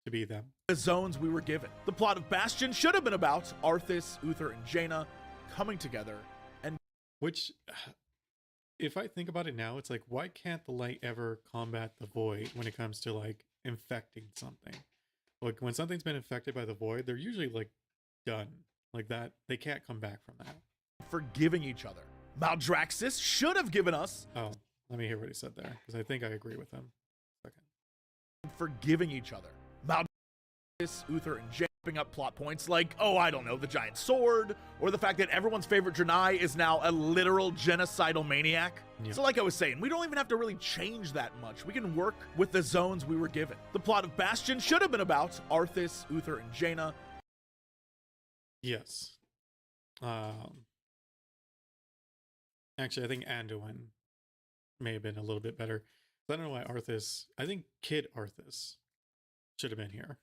to be them. The zones we were given. The plot of Bastion should have been about Arthas, Uther, and Jaina coming together and which, if I think about it now, it's like, why can't the light ever combat the void when it comes to like infecting something? Like when something's been infected by the void, they're usually like done like that. They can't come back from that. Forgiving each other. Maldraxxus should have given us. Oh, let me hear what he said there, because I think I agree with him. Second. Forgiving each other. Maldraxxus, Uther, and Jaina up plot points like, oh, I don't know, the giant sword, or the fact that everyone's favorite Draenei is now a literal genocidal maniac. Yep. So like I was saying, we don't even have to really change that much. We can work with the zones we were given. The plot of Bastion should have been about Arthas, Uther, and Jaina. Yes. Actually, I think Anduin may have been a little bit better. I don't know why Arthas, I think Kid Arthas should have been here.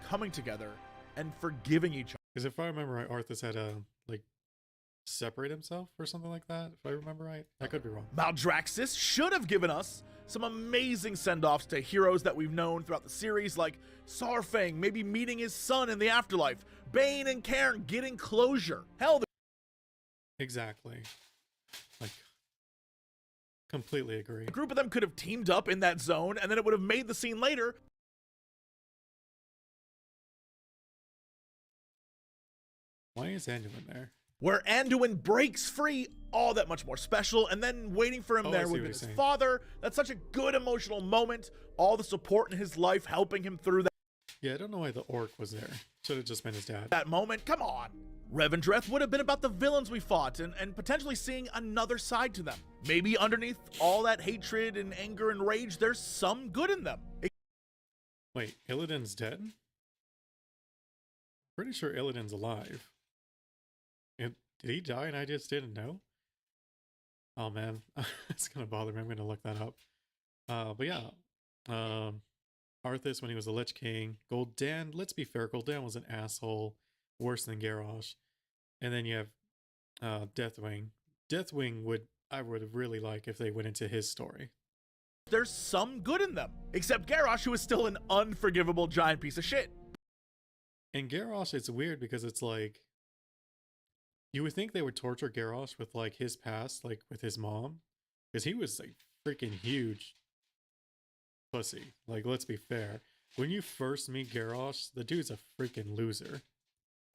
Coming together and forgiving each other. Because if I remember right, Arthas had to like separate himself or something like that. If I remember right, I could be wrong. Maldraxxus should have given us some amazing send-offs to heroes that we've known throughout the series, like Saurfang maybe meeting his son in the afterlife, Bane and Cairn getting closure. Hell, exactly. Like, completely agree. a group of them could have teamed up in that zone, and then it would have made the scene later. Why is Anduin there? Where Anduin breaks free, all that much more special, and then waiting for him there would be his father. That's such a good emotional moment. All the support in his life helping him through that. Yeah, I don't know why the orc was there. Should have just been his dad. That moment, come on. Revendreth would have been about the villains we fought and potentially seeing another side to them. Maybe underneath all that hatred and anger and rage, there's some good in them. Wait, Illidan's dead? Pretty sure Illidan's alive. Did he die and I just didn't know? Oh man, it's gonna bother me. I'm gonna look that up. But yeah, Arthas when he was the Lich King. Gul'dan, let's be fair, Gul'dan was an asshole, worse than Garrosh. And then you have Deathwing. Deathwing I would really like if they went into his story. There's some good in them, except Garrosh, who is still an unforgivable giant piece of shit. And Garrosh, it's weird because it's like, you would think they would torture Garrosh with like his past, like with his mom, because he was like freaking huge pussy. Like, let's be fair. When you first meet Garrosh, the dude's a freaking loser.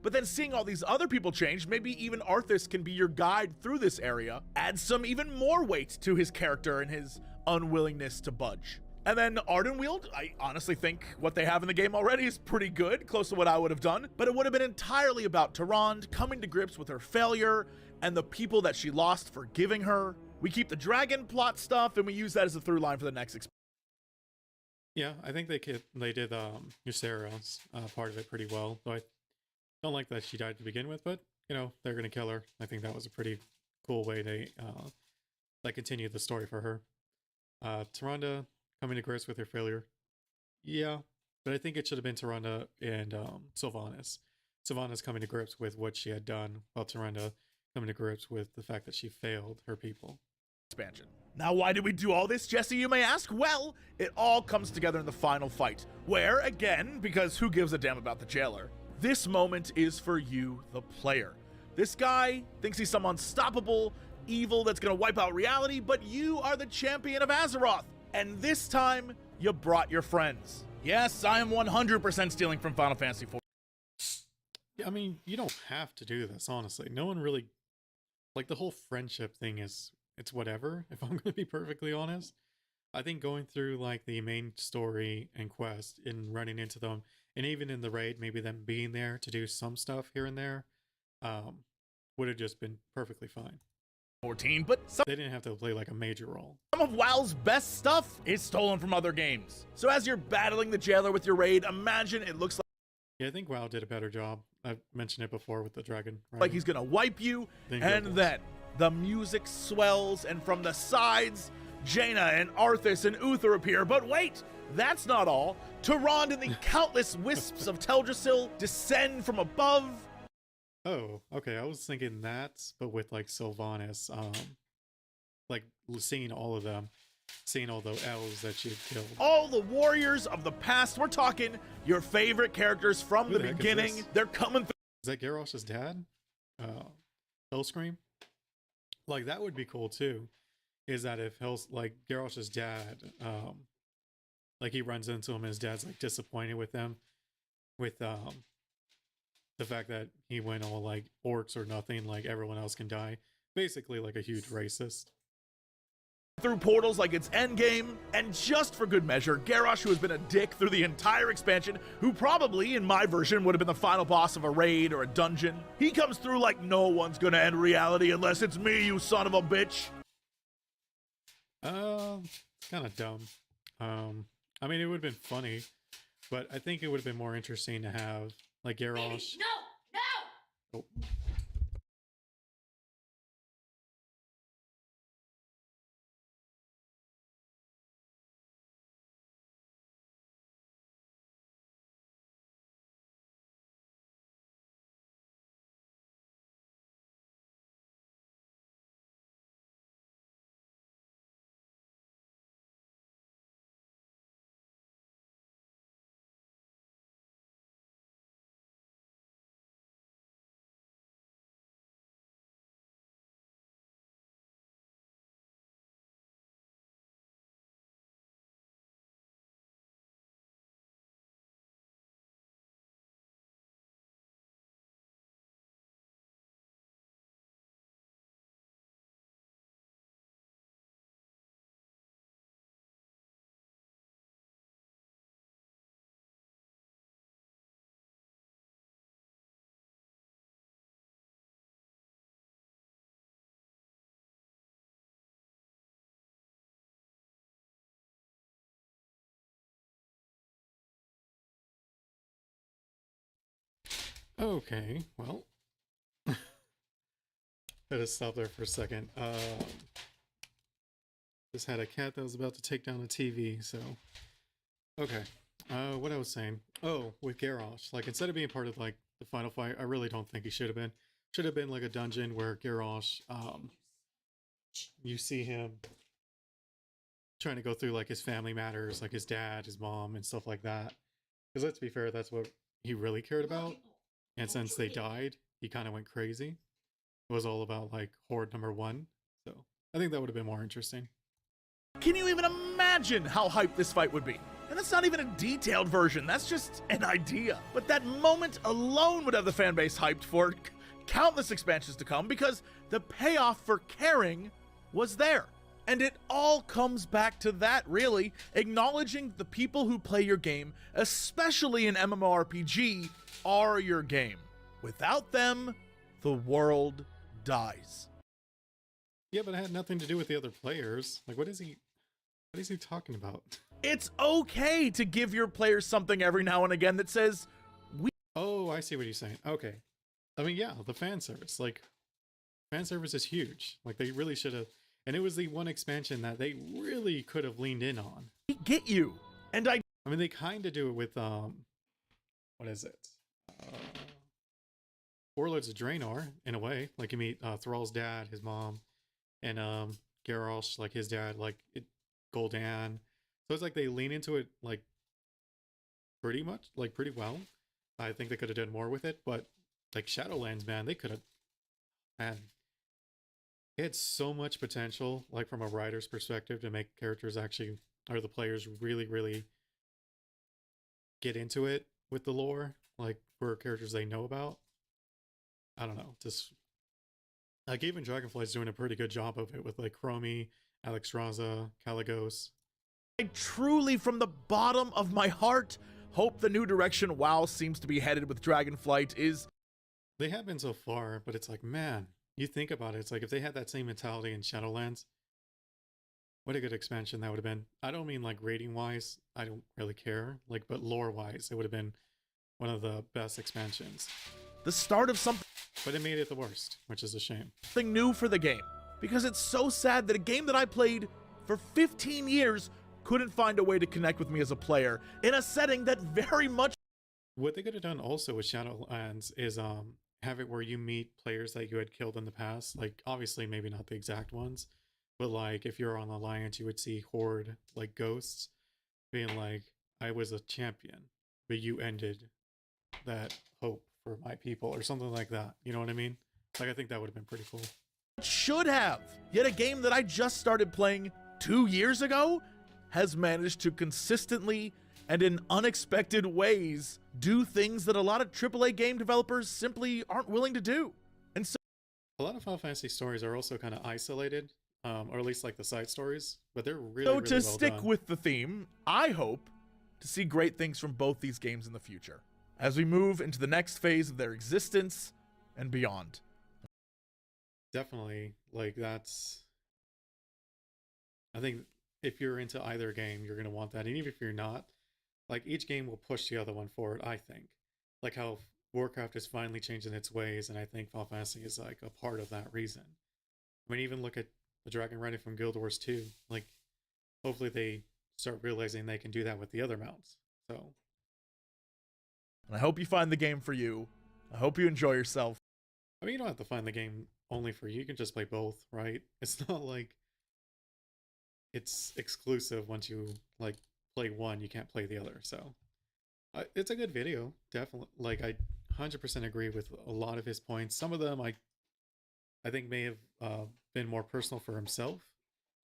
But then seeing all these other people change, maybe even Arthas can be your guide through this area, add some even more weight to his character and his unwillingness to budge. And then Ardenweald, I honestly think what they have in the game already is pretty good, close to what I would have done, but it would have been entirely about Tyrande coming to grips with her failure and the people that she lost forgiving her. We keep the dragon plot stuff and we use that as a through line for the next expansion. Yeah, I think they did Ysera's part of it pretty well. Though I don't like that she died to begin with, but they're gonna kill her. I think that was a pretty cool way they continue the story for her. Tyrande coming to grips with her failure. Yeah, but I think it should have been Tyrande and Sylvanas. Sylvanas coming to grips with what she had done, while Tyrande coming to grips with the fact that she failed her people. expansion. Now, why did we do all this, Jesse, you may ask? Well, it all comes together in the final fight, where, again, because who gives a damn about the jailer, this moment is for you, the player. This guy thinks he's some unstoppable evil that's gonna wipe out reality, but you are the champion of Azeroth, and this time, you brought your friends. Yes, I am 100% stealing from Final Fantasy IV. Yeah, I mean, you don't have to do this, honestly. No one really, like, the whole friendship thing is, it's whatever, if I'm going to be perfectly honest. I think going through, like, the main story and quest and running into them, and even in the raid, maybe them being there to do some stuff here and there, would have just been perfectly fine. 14, but some They didn't have to play, like, a major role. of WoW's best stuff is stolen from other games. So as you're battling the jailer with your raid, imagine it looks Yeah, I think WoW did a better job. I've mentioned it before with the dragon. like he's gonna wipe you, and then the music swells, and from the sides, Jaina and Arthas and Uther appear. But wait, that's not all. Tyrande and the countless wisps of Teldrassil descend from above. Oh, okay. I was thinking that, but with like Sylvanas, like seeing all of them, seeing all the elves that she had killed. All the warriors of the past, we're talking your favorite characters from Who the the heck is beginning. this? They're coming through. Is that Garrosh's dad? Hellscream? Like that would be cool too. Is that if like Garrosh's dad, like he runs into him and his dad's like disappointed with them, with the fact that he went all like orcs or nothing, like everyone else can die. Basically like a huge racist. Through portals like it's endgame, and just for good measure, Garrosh, who has been a dick through the entire expansion, who probably, in my version, would have been the final boss of a raid or a dungeon, he comes through like no one's gonna end reality unless it's me, you son of a bitch. It's kind of dumb. I mean, it would have been funny, but I think it would have been more interesting to have like Garrosh. No! Oh. Okay, well, gotta stop there for a second. Just had a cat that was about to take down a TV, so okay. What I was saying. Oh, with Garrosh, like instead of being part of like the final fight, I really don't think he should have been. Should have been like a dungeon where Garrosh, you see him trying to go through like his family matters, like his dad, his mom, and stuff like that. Because let's be fair, that's what he really cared about. And since they died, he kind of went crazy. It was all about like Horde number 1. So I think that would have been more interesting. Can you even imagine how hyped this fight would be? And that's not even a detailed version, that's just an idea. But that moment alone would have the fanbase hyped for countless expansions to come, because the payoff for caring was there. And it all comes back to that, really, acknowledging the people who play your game, especially in MMORPG, are your game. Without them, the world dies. Yeah, but it had nothing to do with the other players. Like, what is he talking about? It's okay to give your players something every now and again that says, Oh, I see what he's saying. Okay. I mean, yeah, the fan service. Like, fan service is huge. Like, they really should have. And it was the one expansion that they really could have leaned in on. we get you. And I mean, they kind of do it with, what is it? Warlords of Draenor, in a way. Like, you meet Thrall's dad, his mom, and Garrosh, like his dad, like Gul'dan. So it's like they lean into it like pretty much, like pretty well. I think they could have done more with it, but like Shadowlands, man, they could have, man, it had so much potential, like from a writer's perspective, to make characters actually, or the players really, really get into it with the lore, like for characters they know about. I don't know, just like even Dragonflight's doing a pretty good job of it with like Chromie, Alex Raza, Caligos. I truly, from the bottom of my heart, hope the new direction WoW seems to be headed with Dragonflight is... They have been so far, but it's like, man, you think about it, it's like if they had that same mentality in Shadowlands, what a good expansion that would have been. I don't mean like rating wise, I don't really care, like, but lore wise, it would have been one of the best expansions. the start of something But it made it the worst, which is a shame. new for the game. Because it's so sad that a game that I played for 15 years couldn't find a way to connect with me as a player in a setting that very much... What they could have done also with Shadowlands is have it where you meet players that you had killed in the past. Like obviously maybe not the exact ones, but like if you're on the Alliance, you would see Horde like ghosts being like, I was a champion, but you ended that hope for my people or something like that. You know what I mean? Like I think that would have been pretty cool. should have. Yet a game that I just started playing 2 years ago has managed to consistently and in unexpected ways do things that a lot of AAA game developers simply aren't willing to do. And so A lot of Final Fantasy stories are also kind of isolated, or at least like the side stories, but they're really, to really well stick done. with the theme, I hope to see great things from both these games in the future as we move into the next phase of their existence and beyond. Definitely, like that's, I think if you're into either game, you're going to want that. And even if you're not, like each game will push the other one forward, I think. Like how Warcraft is finally changing its ways, and I think Final Fantasy is like a part of that reason. I mean, even look at the Dragon Riding from Guild Wars 2. Like, hopefully they start realizing they can do that with the other mounts. So, And I hope you find the game for you. I hope you enjoy yourself. I mean, you don't have to find the game only for you. You can just play both, right? It's not like it's exclusive. Once you like play one, you can't play the other. So it's a good video, definitely. Like I 100% agree with a lot of his points. Some of them I think may have been more personal for himself,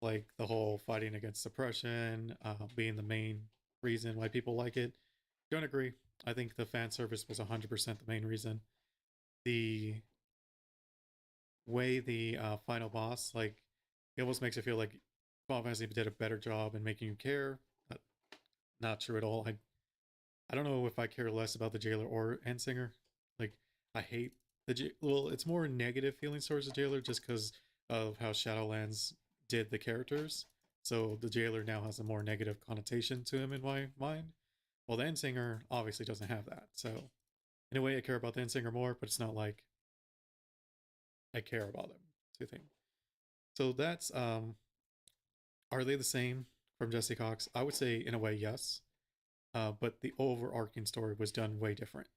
like the whole fighting against suppression being the main reason why people like it. Don't agree. I think the fan service was 100% the main reason. The way the final boss, like, it almost makes it feel like Final Fantasy did a better job in making you care. Not true at all. I don't know if I care less about the jailer or Endsinger. Like, I hate well, it's more negative feelings towards the jailer just because of how Shadowlands did the characters. So the jailer now has a more negative connotation to him in my mind. Well, the Endsinger obviously doesn't have that. So in a way, I care about the Endsinger more, but it's not like I care about them. Two things. So that's are they the same from Jesse Cox? I would say in a way yes, but the overarching story was done way different,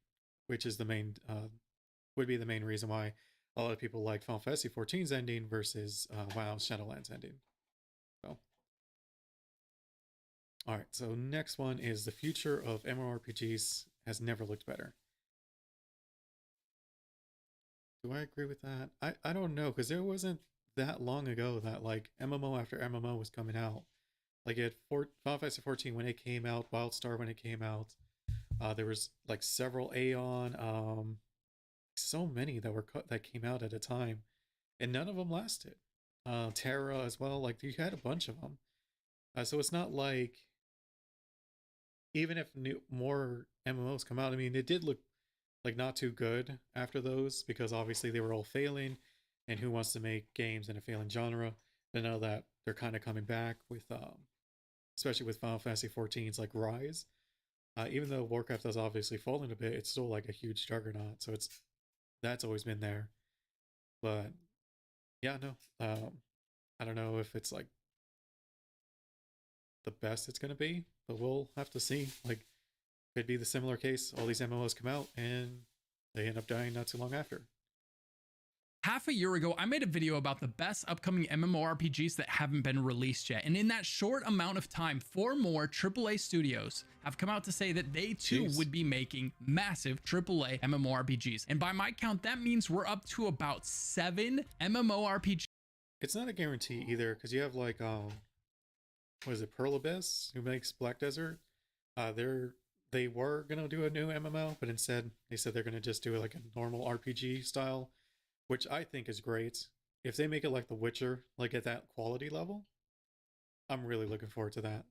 which is the main would be the main reason why a lot of people like Final Fantasy 14's ending versus WoW's Shadowlands ending. So, all right. So next one is the future of MMORPGs has never looked better. Do I agree with that? I don't know, because there wasn't that long ago that like MMO after MMO was coming out. Like at Final Fantasy 14 when it came out, Wildstar when it came out, there was like several Aeon, so many that were that came out at a time, and none of them lasted. Terra as well, like you had a bunch of them. So it's not like even if more MMOs come out, I mean, it did look like not too good after those because obviously they were all failing, and who wants to make games in a failing genre? I know that they're kind of coming back with, especially with Final Fantasy 14's like Rise. Even though Warcraft has obviously fallen a bit, it's still like a huge juggernaut. So that's always been there. But yeah, no, I don't know if it's like the best it's gonna be, but we'll have to see. Like, could be the similar case. All these MMOs come out and they end up dying not too long after. Half a year ago, I made a video about the best upcoming MMORPGs that haven't been released yet. And in that short amount of time, 4 more AAA studios have come out to say that they too would be making massive AAA MMORPGs. And by my count, that means we're up to about 7 MMORPGs. It's not a guarantee either, because you have like, what is it, Pearl Abyss, who makes Black Desert. They were gonna do a new MMO, but instead they said they're gonna just do like a normal RPG style, which I think is great. If they make it like The Witcher, like at that quality level, I'm really looking forward to that.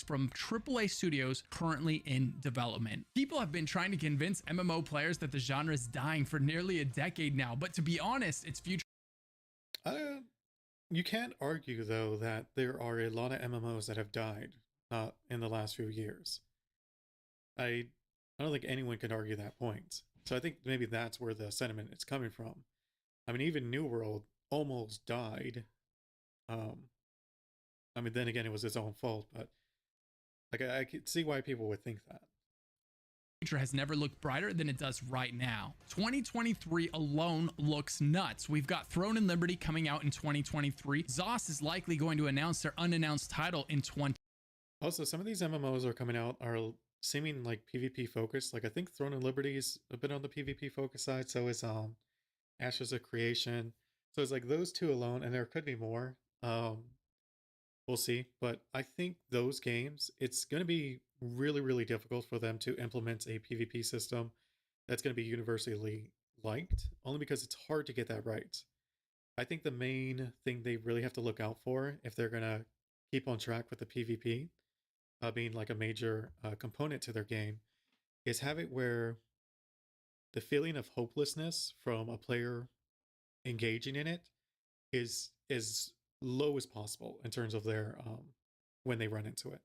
From AAA studios currently in development. People have been trying to convince MMO players that the genre is dying for nearly a decade now, but to be honest, its future... You can't argue, though, that there are a lot of MMOs that have died in the last few years. I don't think anyone can argue that point. So I think maybe that's where the sentiment is coming from. I mean, even New World almost died. I mean, then again, it was its own fault, but like I could see why people would think that. Future has never looked brighter than it does right now. 2023 alone looks nuts. We've got Throne and Liberty coming out in 2023. ZOS is likely going to announce their unannounced title in 20. Also, some of these MMOs are coming out are seeming like PvP focused. Like I think Throne and Liberty's a bit on the PvP focus side. So is Ashes of Creation. So it's like those two alone, and there could be more. We'll see. But I think those games, it's going to be really, really difficult for them to implement a PvP system that's going to be universally liked, only because it's hard to get that right. I think the main thing they really have to look out for, if they're going to keep on track with the PvP, being like a major component to their game, is have it where the feeling of hopelessness from a player engaging in it is as low as possible in terms of their when they run into it.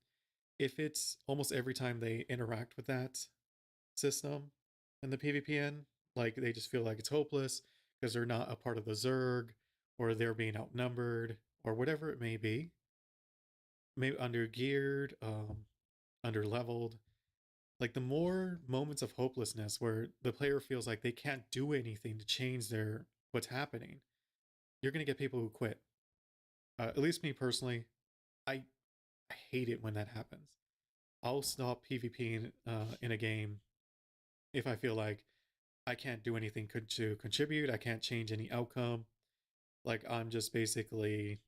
If it's almost every time they interact with that system in the PvP end, like they just feel like it's hopeless because they're not a part of the Zerg, or they're being outnumbered, or whatever it may be, maybe under-geared, under-leveled. Like the more moments of hopelessness where the player feels like they can't do anything to change what's happening, you're going to get people who quit. At least me personally, I hate it when that happens. I'll stop PvPing in a game if I feel like I can't do anything to contribute. I can't change any outcome. Like I'm just basically,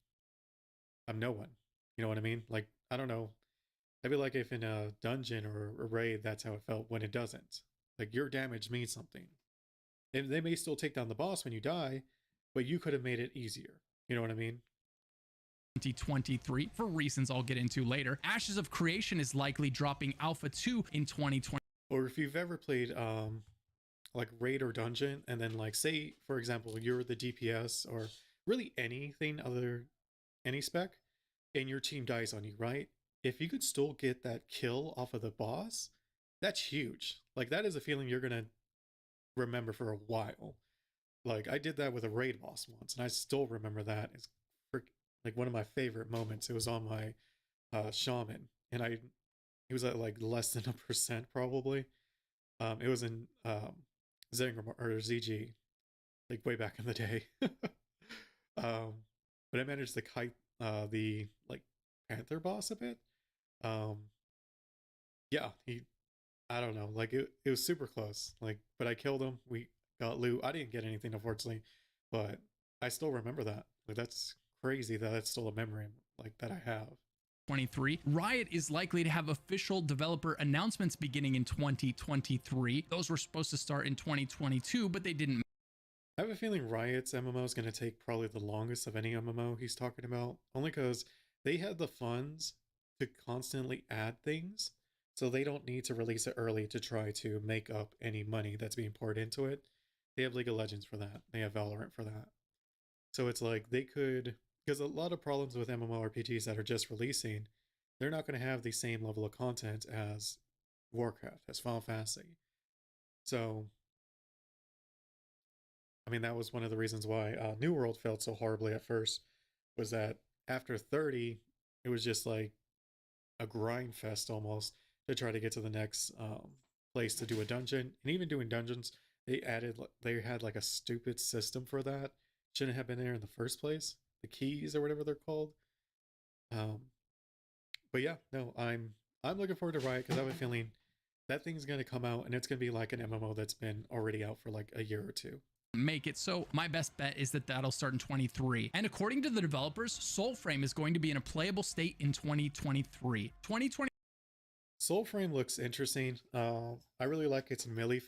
I'm no one. You know what I mean? Like, I don't know. I'd be like if in a dungeon or a raid, that's how it felt when it doesn't. Like your damage means something. And they may still take down the boss when you die, but you could have made it easier. You know what I mean? 2023 for reasons I'll get into later. Ashes of Creation is likely dropping Alpha 2 in 2020. Or if you've ever played like raid or dungeon, and then like say for example you're the DPS or really anything other, any spec, and your team dies on you, right? If you could still get that kill off of the boss, that's huge. Like that is a feeling you're gonna remember for a while. Like I did that with a raid boss once, and I still remember that. It's like one of my favorite moments. It was on my shaman, and he was at like less than 1% probably. It was in Zengrim or ZG, like way back in the day. But I managed to kite the like Panther boss a bit. Yeah, I don't know, like it was super close, like, but I killed him. We got loot. I didn't get anything, unfortunately, but I still remember that. Like that's crazy that that's still a memory like that I have. 2023. Riot is likely to have official developer announcements beginning in 2023. Those were supposed to start in 2022, but they didn't. I have a feeling Riot's MMO is going to take probably the longest of any MMO he's talking about, only because they had the funds to constantly add things, so they don't need to release it early to try to make up any money that's being poured into it. They have League of Legends for that. They have Valorant for that. So it's like they could, because a lot of problems with MMORPGs that are just releasing, they're not going to have the same level of content as Warcraft, as Final Fantasy. So, I mean, that was one of the reasons why New World failed so horribly at first, was that after 30, it was just like a grind fest almost to try to get to the next place to do a dungeon. And even doing dungeons, they had like a stupid system for that. Shouldn't have been there in the first place. The keys or whatever they're called. Um, but yeah, no, I'm looking forward to Riot because I have a feeling that thing's gonna come out and it's gonna be like an MMO that's been already out for like a year or two. Make it. So my best bet is that that'll start in 23. And according to the developers, Soulframe is going to be in a playable state in 2023. 2020 Soulframe looks interesting. I really like its melee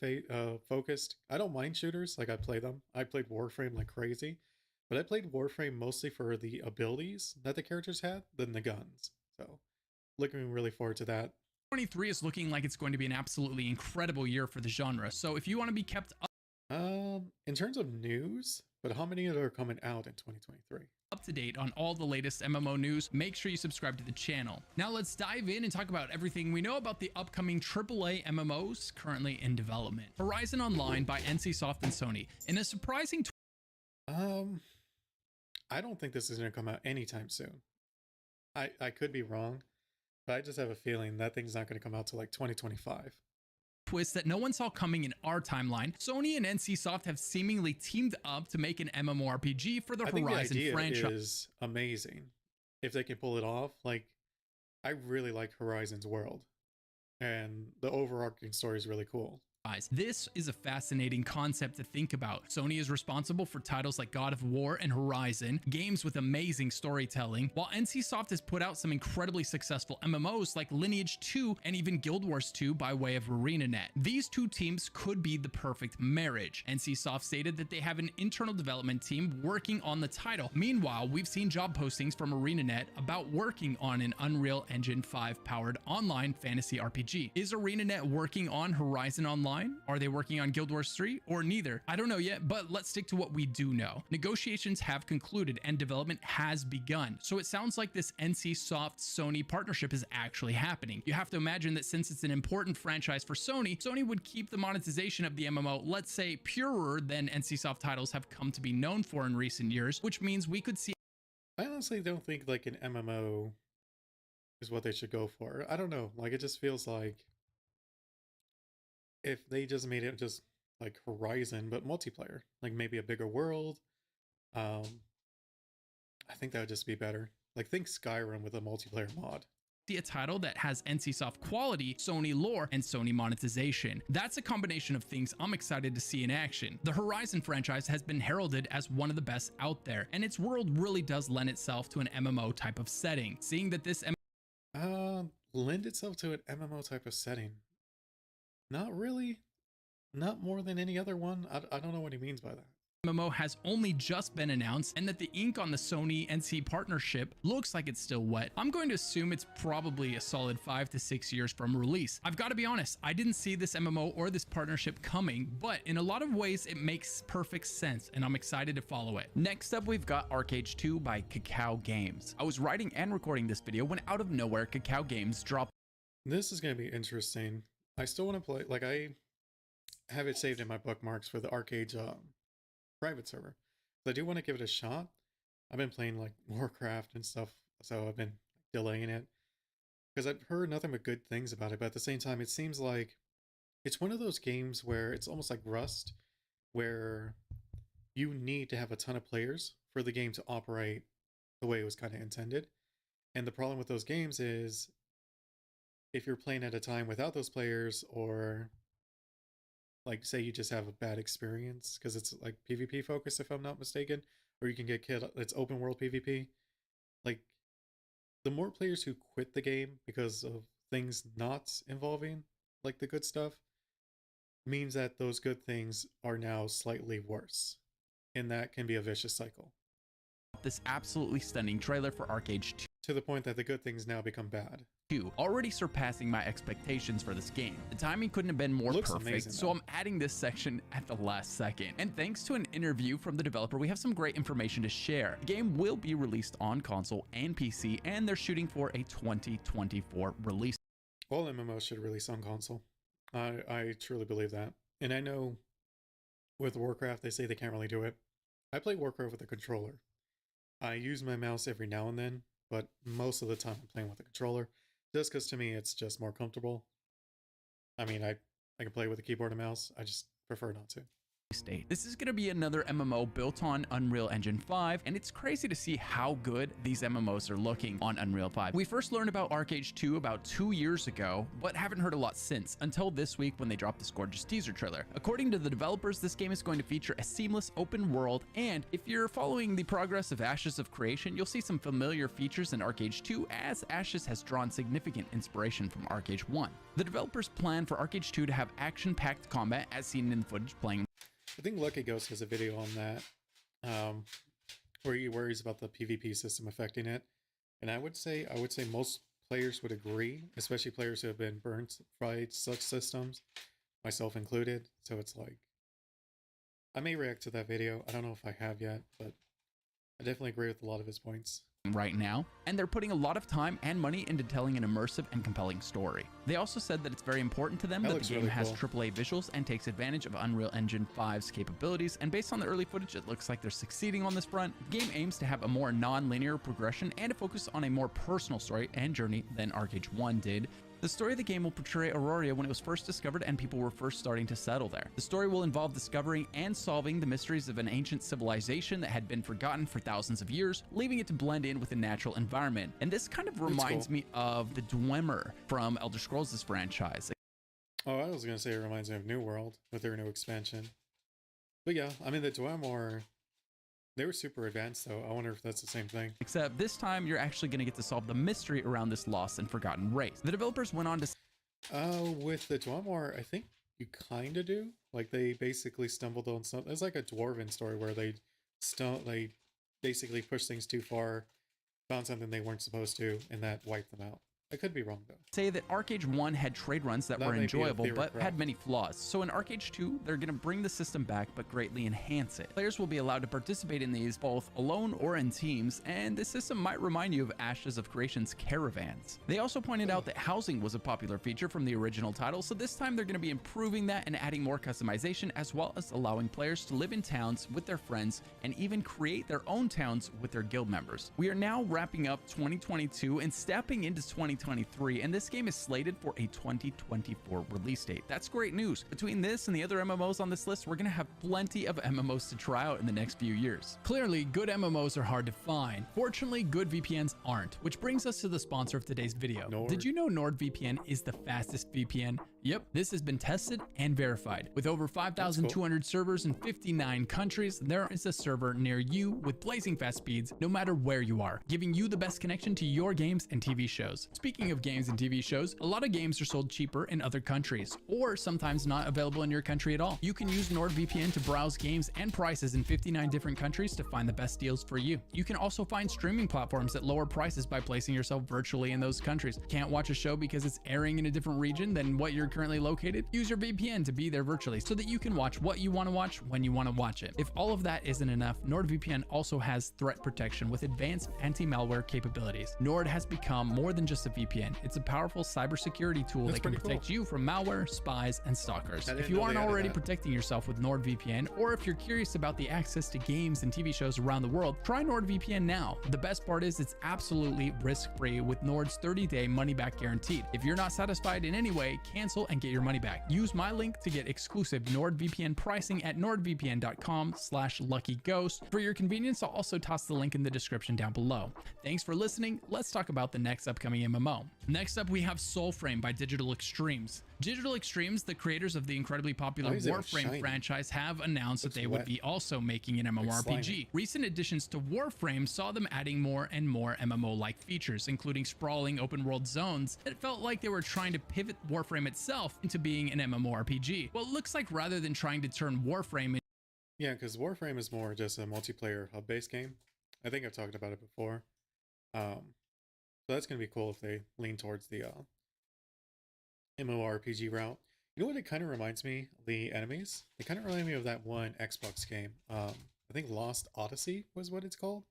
focused. I don't mind shooters, like I play them. I played Warframe like crazy, but I played Warframe mostly for the abilities that the characters had than the guns. So looking really forward to that. 23 is looking like it's going to be an absolutely incredible year for the genre. So if you want to be kept In terms of news, but how many are coming out in 2023? up to date on all the latest MMO news, make sure you subscribe to the channel. Now let's dive in and talk about everything we know about the upcoming AAA MMOs currently in development. Horizon Online by NCSoft and Sony. In a surprising I don't think this is going to come out anytime soon. I could be wrong, but I just have a feeling that thing's not going to come out till like 2025. twist that no one saw coming in our timeline, Sony and NCSoft have seemingly teamed up to make an MMORPG for the Horizon franchise. The idea is amazing if they can pull it off. Like, I really like Horizon's world, and the overarching story is really cool. This is a fascinating concept to think about. Sony is responsible for titles like God of War and Horizon, games with amazing storytelling, while NCSoft has put out some incredibly successful MMOs like Lineage 2 and even Guild Wars 2 by way of ArenaNet. These two teams could be the perfect marriage. NCSoft stated that they have an internal development team working on the title. Meanwhile, we've seen job postings from ArenaNet about working on an Unreal Engine 5 powered online fantasy RPG. Is ArenaNet working on Horizon Online? Are they working on Guild Wars 3 or neither? I don't know yet, but let's stick to what we do know. Negotiations have concluded and development has begun. So it sounds like this NCSoft Sony partnership is actually happening. You have to imagine that since it's an important franchise for Sony, Sony would keep the monetization of the MMO, let's say, purer than NCSoft titles have come to be known for in recent years, which means we could see. I honestly don't think like an MMO is what they should go for. I don't know. Like, it just feels like if they just made it just like Horizon but multiplayer, like maybe a bigger world, I think that would just be better. Like, think Skyrim with a multiplayer mod. A title that has NCSoft quality, Sony lore, and Sony monetization. That's a combination of things I'm excited to see in action. The Horizon franchise has been heralded as one of the best out there, and its world really does lend itself to an MMO type of setting. Seeing that this lend itself to an MMO type of setting. Not really. Not more than any other one. I don't know what he means by that. MMO has only just been announced, and that the ink on the Sony NC partnership looks like it's still wet. I'm going to assume it's probably a solid 5 to 6 years from release. I've got to be honest, I didn't see this MMO or this partnership coming, but in a lot of ways it makes perfect sense, and I'm excited to follow it. Next up, we've got Arcade 2 by Cacao Games. I was writing and recording this video when out of nowhere Cacao Games dropped. This is going to be interesting. I still want to play, like, I have it saved in my bookmarks for the Arcade private server. So I do want to give it a shot. I've been playing like Warcraft and stuff, so I've been delaying it because I've heard nothing but good things about it. But at the same time, it seems like it's one of those games where it's almost like Rust, where you need to have a ton of players for the game to operate the way it was kind of intended. And the problem with those games is if you're playing at a time without those players, or like say you just have a bad experience because it's like PvP focused, if I'm not mistaken, or you can get killed. It's open world PvP. Like, the more players who quit the game because of things not involving like the good stuff means that those good things are now slightly worse, and that can be a vicious cycle. This absolutely stunning trailer for Arcade 2. To the point that the good things now become bad. Already surpassing my expectations for this game. The timing couldn't have been more perfect, amazing, so I'm adding this section at the last second. And thanks to an interview from the developer, we have some great information to share. The game will be released on console and PC, and they're shooting for a 2024 release. All MMOs should release on console. I truly believe that. And I know with Warcraft, they say they can't really do it. I play Warcraft with a controller. I use my mouse every now and then, but most of the time I'm playing with a controller, just because to me it's just more comfortable. I mean, I can play with a keyboard and mouse. I just prefer not to. State. This is going to be another MMO built on Unreal Engine 5, and it's crazy to see how good these MMOs are looking on Unreal 5. We first learned about ArcAge 2 about 2 years ago, but haven't heard a lot since, until this week when they dropped this gorgeous teaser trailer. According to the developers, this game is going to feature a seamless open world, and if you're following the progress of Ashes of Creation, you'll see some familiar features in ArcAge 2, as Ashes has drawn significant inspiration from ArcAge 1. The developers plan for ArcAge 2 to have action-packed combat, as seen in the footage playing. I think Lucky Ghost has a video on that, where he worries about the PvP system affecting it, and I would say most players would agree, especially players who have been burnt by such systems, myself included. So it's like, I may react to that video. I don't know if I have yet, but I definitely agree with a lot of his points Right now, and they're putting a lot of time and money into telling an immersive and compelling story. They also said that it's very important to them that the game really has cool. AAA visuals and takes advantage of Unreal Engine 5's capabilities, and based on the early footage, it looks like they're succeeding on this front. The game aims to have a more non-linear progression and a focus on a more personal story and journey than ArcAge 1 did. The story of the game will portray Aurora when it was first discovered and people were first starting to settle there. The story will involve discovering and solving the mysteries of an ancient civilization that had been forgotten for thousands of years, leaving it to blend in with the natural environment. And this kind of reminds me of the Dwemer from Elder Scrolls' franchise. Oh, I was gonna say it reminds me of New World with their new expansion. But yeah, I mean the Dwemer, they were super advanced though. I wonder if that's the same thing. Except this time you're actually going to get to solve the mystery around this lost and forgotten race. The developers went on to With the Dwemer, I think you kind of do. Like they basically stumbled on something. It's like a dwarven story where they basically pushed things too far, found something they weren't supposed to, and that wiped them out. I could be wrong though. say that ArcAge 1 had trade runs that were may be a enjoyable theory, but correct. had many flaws. So in ArcAge 2, they're going to bring the system back but greatly enhance it. Players will be allowed to participate in these both alone or in teams, and this system might remind you of Ashes of Creation's caravans. They also pointed out that housing was a popular feature from the original title, so this time they're going to be improving that and adding more customization, as well as allowing players to live in towns with their friends and even create their own towns with their guild members. We are now wrapping up 2022 and stepping into 2023, and this game is slated for a 2024 release date. That's great news. Between this and the other MMOs on this list, we're going to have plenty of MMOs to try out in the next few years. Clearly, good MMOs are hard to find. Fortunately, good VPNs aren't, which brings us to the sponsor of today's video. Nord. Did you know NordVPN is the fastest VPN? Yep, this has been tested and verified. With over 5,200 servers in 59 countries, there is a server near you with blazing fast speeds no matter where you are, giving you the best connection to your games and TV shows. Speaking of games and TV shows, a lot of games are sold cheaper in other countries, or sometimes not available in your country at all. You can use NordVPN to browse games and prices in 59 different countries to find the best deals for you. You can also find streaming platforms at lower prices by placing yourself virtually in those countries. Can't watch a show because it's airing in a different region than what you're currently located? Use your VPN to be there virtually so that you can watch what you want to watch when you want to watch it. If all of that isn't enough, NordVPN also has threat protection with advanced anti-malware capabilities. Nord has become more than just a VPN. It's a powerful cybersecurity tool that can protect you from malware, spies, and stalkers. If you aren't already protecting yourself with NordVPN, or if you're curious about the access to games and TV shows around the world, try NordVPN now. The best part is it's absolutely risk-free with Nord's 30-day money-back guaranteed. If you're not satisfied in any way, cancel and get your money back. Use my link to get exclusive NordVPN pricing at nordvpn.com/luckyghost. For your convenience, I'll also toss the link in the description down below. Thanks for listening. Let's talk about the next upcoming MMO. Next up, we have Soulframe by Digital Extremes. Digital Extremes, the creators of the incredibly popular Warframe franchise, have announced that they would be also making an MMORPG. Recent additions to Warframe saw them adding more and more MMO-like features, including sprawling open-world zones that felt like they were trying to pivot Warframe itself into being an MMORPG. Well, it looks like rather than trying to turn Warframe Yeah, because Warframe is more just a multiplayer hub-based game. I think I've talked about it before. So that's going to be cool if they lean towards the MMORPG route. You know what it kind of reminds me? The enemies? They kind of remind me of that one Xbox game. I think Lost Odyssey was what it's called.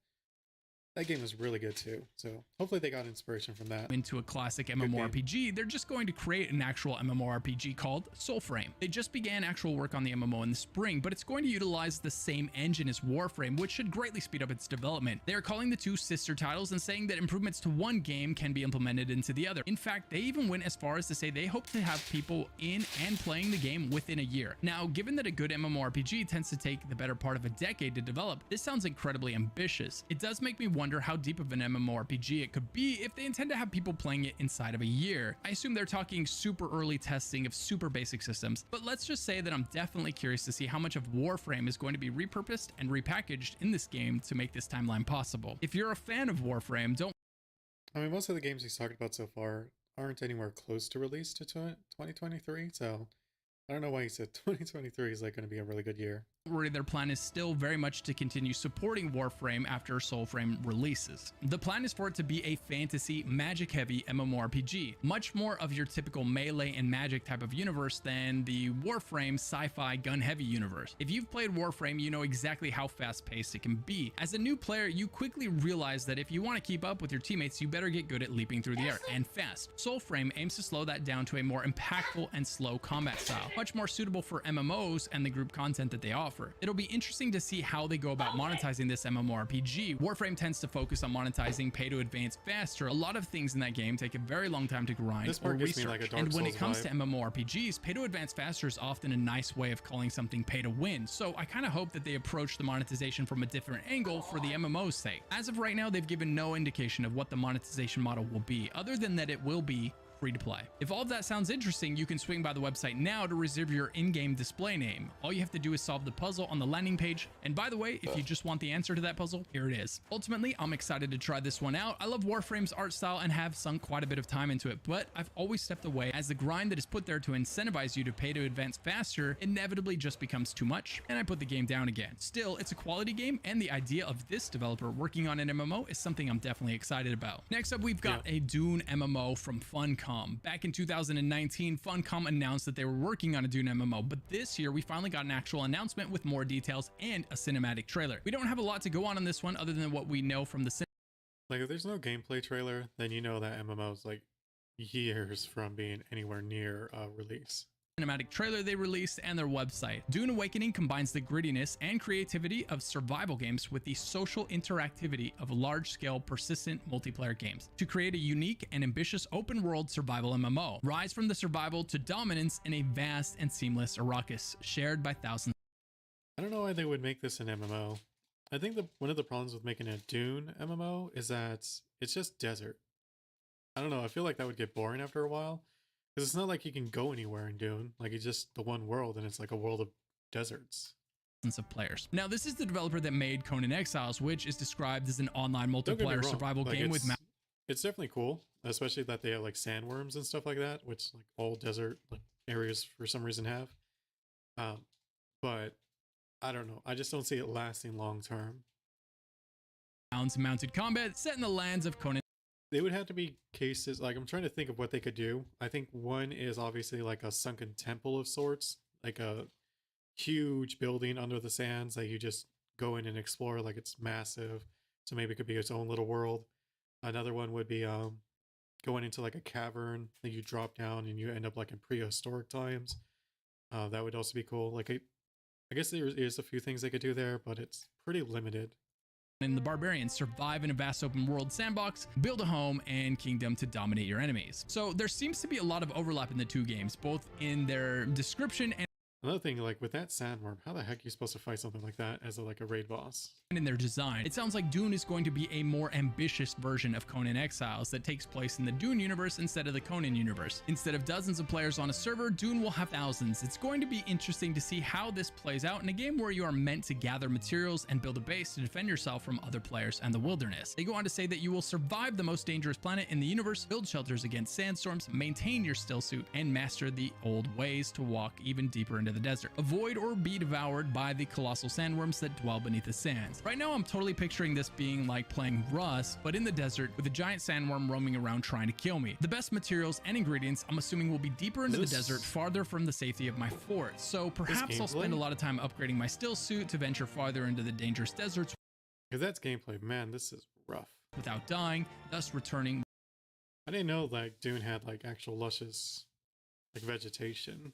that game was really good too. So hopefully they got inspiration from that. Into a classic MMORPG, they're just going to create an actual MMORPG called Soulframe. They just began actual work on the MMO in the spring, but it's going to utilize the same engine as Warframe, which should greatly speed up its development. They are calling the two sister titles and saying that improvements to one game can be implemented into the other. In fact, they even went as far as to say they hope to have people in and playing the game within a year. Now, given that a good MMORPG tends to take the better part of a decade to develop, this sounds incredibly ambitious. It does make me wonder how deep of an MMORPG it could be if they intend to have people playing it inside of a year. I assume they're talking super early testing of super basic systems, but let's just say that I'm definitely curious to see how much of Warframe is going to be repurposed and repackaged in this game to make this timeline possible. If you're a fan of Warframe, don't I mean, most of the games he's talked about so far aren't anywhere close to release to 2023, so I don't know why he said 2023 is like going to be a really good year. worry, their plan is still very much to continue supporting Warframe after Soulframe releases. The plan is for it to be a fantasy, magic-heavy MMORPG, much more of your typical melee and magic type of universe than the Warframe sci-fi gun-heavy universe. If you've played Warframe, you know exactly how fast-paced it can be. As a new player, you quickly realize that if you want to keep up with your teammates, you better get good at leaping through the air, and fast. Soulframe aims to slow that down to a more impactful and slow combat style, much more suitable for MMOs and the group content that they offer. It'll be interesting to see how they go about monetizing this MMORPG. Warframe tends to focus on monetizing pay to advance faster. A lot of things in that game take a very long time to grind This part or gives me research. like a Dark And when Souls it comes vibe. to MMORPGs, pay to advance faster is often a nice way of calling something pay to win. So I kind of hope that they approach the monetization from a different angle for the MMO's sake. As of right now, they've given no indication of what the monetization model will be, other than that it will be free to play. If all of that sounds interesting, you can swing by the website now to reserve your in-game display name. All you have to do is solve the puzzle on the landing page. And by the way, if you just want the answer to that puzzle, here it is. Ultimately, I'm excited to try this one out. I love Warframe's art style and have sunk quite a bit of time into it, but I've always stepped away as the grind that is put there to incentivize you to pay to advance faster inevitably just becomes too much, and I put the game down again. Still, it's a quality game, and the idea of this developer working on an MMO is something I'm definitely excited about. Next up, we've got a Dune MMO from Funcom. Back in 2019, Funcom announced that they were working on a Dune MMO, but this year we finally got an actual announcement with more details and a cinematic trailer. We don't have a lot to go on this one other than what we know from the Like, if there's no gameplay trailer, then you know that MMO is like years from being anywhere near release. cinematic trailer they released and their website. Dune Awakening combines the grittiness and creativity of survival games with the social interactivity of large-scale persistent multiplayer games to create a unique and ambitious open-world survival MMO. Rise from the survival to dominance in a vast and seamless Arrakis shared by thousands. I don't know why they would make this an MMO. I think one of the problems with making a Dune MMO is that it's just desert. I don't know, I feel like that would get boring after a while. Because it's not like you can go anywhere in Dune. Like, it's just the one world, and it's like a world of deserts. Of players. Now, this is the developer that made Conan Exiles, which is described as an online Don't get me multiplayer wrong, survival like, game with it's definitely cool, especially that they have like sandworms and stuff like that, which like all desert like areas for some reason have. But I don't know. I just don't see it lasting long term. mounted combat set in the lands of Conan. They would have to be cases like I'm trying to think of what they could do. I think one is obviously like a sunken temple of sorts, like a huge building under the sands that you just go in and explore. Like, it's massive, so maybe it could be its own little world. Another one would be going into like a cavern that you drop down and you end up like in prehistoric times. That would also be cool. Like, I guess there is a few things they could do there, but it's pretty limited. And the barbarians survive in a vast open world sandbox, build a home and kingdom to dominate your enemies. So there seems to be a lot of overlap in the two games, both in their description and Another thing, like with that sandworm, how the heck are you supposed to fight something like that as like a raid boss? in their design. It sounds like Dune is going to be a more ambitious version of Conan Exiles that takes place in the Dune universe instead of the Conan universe. Instead of dozens of players on a server, Dune will have thousands. It's going to be interesting to see how this plays out in a game where you are meant to gather materials and build a base to defend yourself from other players and the wilderness. They go on to say that you will survive the most dangerous planet in the universe, build shelters against sandstorms, maintain your still suit, and master the old ways to walk even deeper into the desert. Avoid or be devoured by the colossal sandworms that dwell beneath the sands. Right now, I'm totally picturing this being like playing Rust, but in the desert with a giant sandworm roaming around trying to kill me. The best materials and ingredients, I'm assuming, will be deeper into the desert, farther from the safety of my fort. So perhaps I'll spend a lot of time upgrading my still suit to venture farther into the dangerous deserts. If that's gameplay, man, this is rough. without dying, thus returning I didn't know like Dune had like actual luscious like vegetation.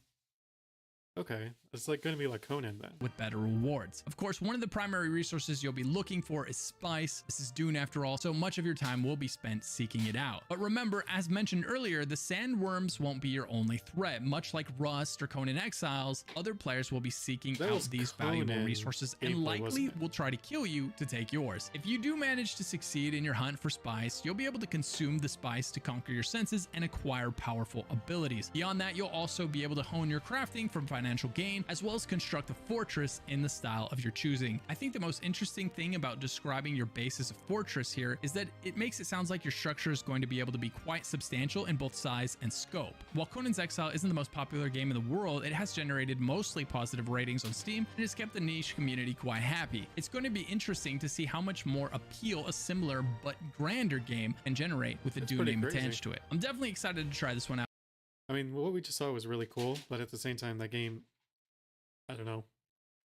Okay, it's like gonna be like Conan then. with better rewards. Of course, one of the primary resources you'll be looking for is spice. This is Dune after all, so much of your time will be spent seeking it out. But remember, as mentioned earlier, the sandworms won't be your only threat. Much like Rust or Conan Exiles, other players will be seeking out these valuable resources and likely will try to kill you to take yours. If you do manage to succeed in your hunt for spice, you'll be able to consume the spice to conquer your senses and acquire powerful abilities. Beyond that, you'll also be able to hone your crafting from financial gain, as well as construct a fortress in the style of your choosing. I think the most interesting thing about describing your base as a fortress here is that it makes it sound like your structure is going to be able to be quite substantial in both size and scope. While Conan's Exile isn't the most popular game in the world, it has generated mostly positive ratings on Steam and has kept the niche community quite happy. It's going to be interesting to see how much more appeal a similar but grander game can generate with a Dune name attached to it. I'm definitely excited to try this one out. I mean, what we just saw was really cool, but at the same time, that game, I don't know,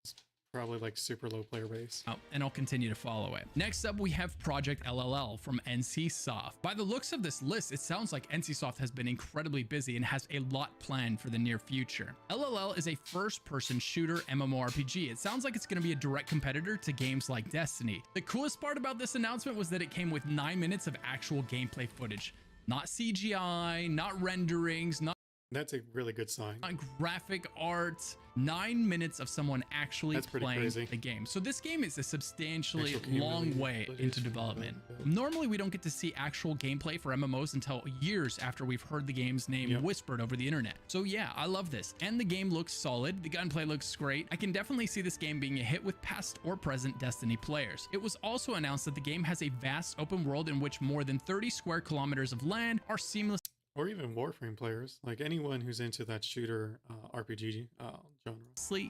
it's probably like super low player base. And I'll continue to follow it. Next up, we have Project LLL from NCSoft. By the looks of this list, it sounds like NCSoft has been incredibly busy and has a lot planned for the near future. LLL is a first-person shooter MMORPG. It sounds like it's going to be a direct competitor to games like Destiny. The coolest part about this announcement was that it came with 9 minutes of actual gameplay footage. Not CGI, not renderings, not That's a really good sign. graphic art. 9 minutes of someone actually playing the game. So this game is a substantially long way into development. Normally we don't get to see actual gameplay for MMOs until years after we've heard the game's name whispered over the internet. So yeah, I love this. And the game looks solid. The gunplay looks great. I can definitely see this game being a hit with past or present Destiny players. It was also announced that the game has a vast open world in which more than 30 square kilometers of land are seamless. Or even Warframe players, like anyone who's into that shooter RPG genre.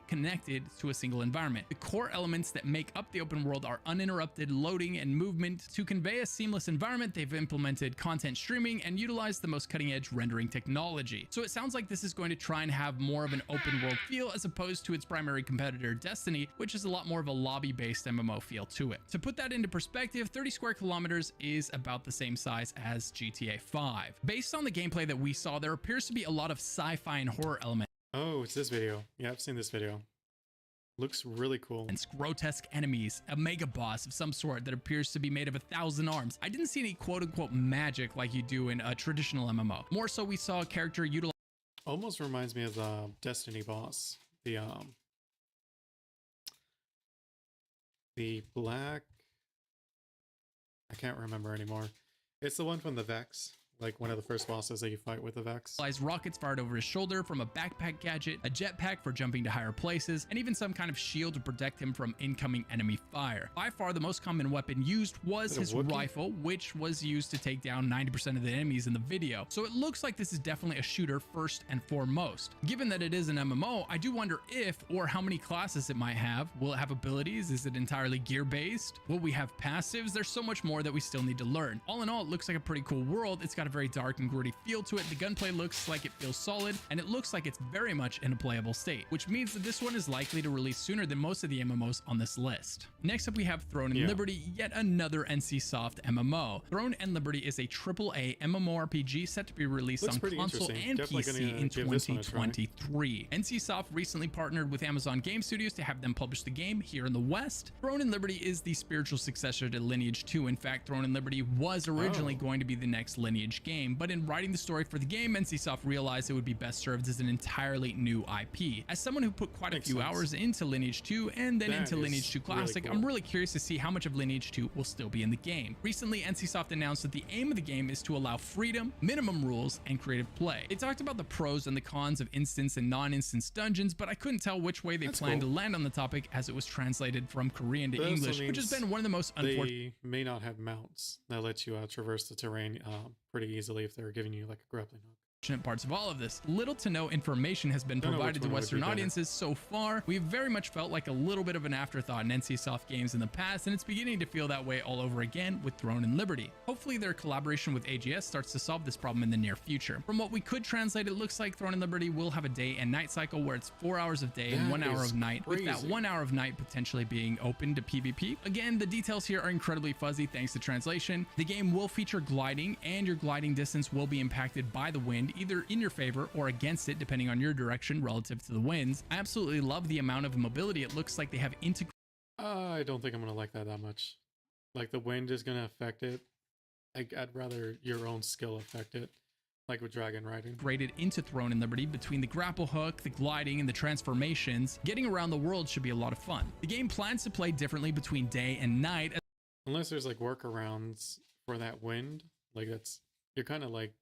Connected to a single environment. The core elements that make up the open world are uninterrupted loading and movement. To convey a seamless environment, they've implemented content streaming and utilized the most cutting-edge rendering technology. So it sounds like this is going to try and have more of an open world feel as opposed to its primary competitor Destiny, which is a lot more of a lobby-based MMO feel to it. To put that into perspective, 30 square kilometers is about the same size as GTA 5. Based on the gameplay that we saw, there appears to be a lot of sci-fi and horror elements. Oh, it's this video. Yeah, I've seen this video. Looks really cool. And grotesque enemies, a mega boss of some sort that appears to be made of 1,000 arms. I didn't see any quote-unquote magic like you do in a traditional MMO. More so, we saw a character utilize. Almost reminds me of the Destiny boss. The black. I can't remember anymore. It's the one from the Vex. Like one of the first bosses that you fight with the Vex. Rockets fired over his shoulder from a backpack gadget, a jetpack for jumping to higher places, and even some kind of shield to protect him from incoming enemy fire. By far, the most common weapon used was his rifle, which was used to take down 90% of the enemies in the video. So it looks like this is definitely a shooter first and foremost. Given that it is an MMO, I do wonder if or how many classes it might have. Will it have abilities? Is it entirely gear-based? Will we have passives? There's so much more that we still need to learn. All in all, it looks like a pretty cool world. It's got a very dark and gritty feel to it. The gunplay looks like it feels solid, and it looks like it's very much in a playable state, which means that this one is likely to release sooner than most of the MMOs on this list. Next up, we have Throne and Liberty, yet another NCSoft MMO. Throne and Liberty is a AAA MMORPG set to be released on console and PC in 2023. NCSoft recently partnered with Amazon Game Studios to have them publish the game here in the West. Throne and Liberty is the spiritual successor to Lineage 2. In fact, Throne and Liberty was originally going to be the next Lineage game, but in writing the story for the game, NCSoft realized it would be best served as an entirely new IP. As someone who put quite a few hours into Lineage 2 and then into Lineage 2 Classic, I'm really curious to see how much of Lineage 2 will still be in the game. Recently, NCSoft announced that the aim of the game is to allow freedom, minimum rules, and creative play. They talked about the pros and the cons of instance and non-instance dungeons, but I couldn't tell which way they planned to land on the topic as it was translated from Korean to English, which has been one of the most unfortunate. They may not have mounts that let you traverse the terrain pretty easily if they're giving you like a grappling hook. parts of all of this. Little to no information has been Don't know which provided to one would be Western better. audiences so far. We've very much felt like a little bit of an afterthought in NCSoft games in the past, and it's beginning to feel that way all over again with Throne and Liberty. Hopefully their collaboration with AGS starts to solve this problem in the near future. From what we could translate, it looks like Throne and Liberty will have a day and night cycle where it's 4 hours of day and That 1 hour is of night, with that crazy. 1 hour of night potentially being open to PvP. Again, the details here are incredibly fuzzy thanks to translation. The game will feature gliding, and your gliding distance will be impacted by the wind, either in your favor or against it, depending on your direction relative to the winds. I absolutely love the amount of mobility. It looks like they have integrated I don't think I'm gonna like that much. Like the wind is gonna affect it. I'd rather your own skill affect it, like with dragon riding. into Throne and Liberty. Between the grapple hook, the gliding, and the transformations, getting around the world should be a lot of fun. The game plans to play differently between day and night, Unless there's like workarounds for that wind, like you're kind of like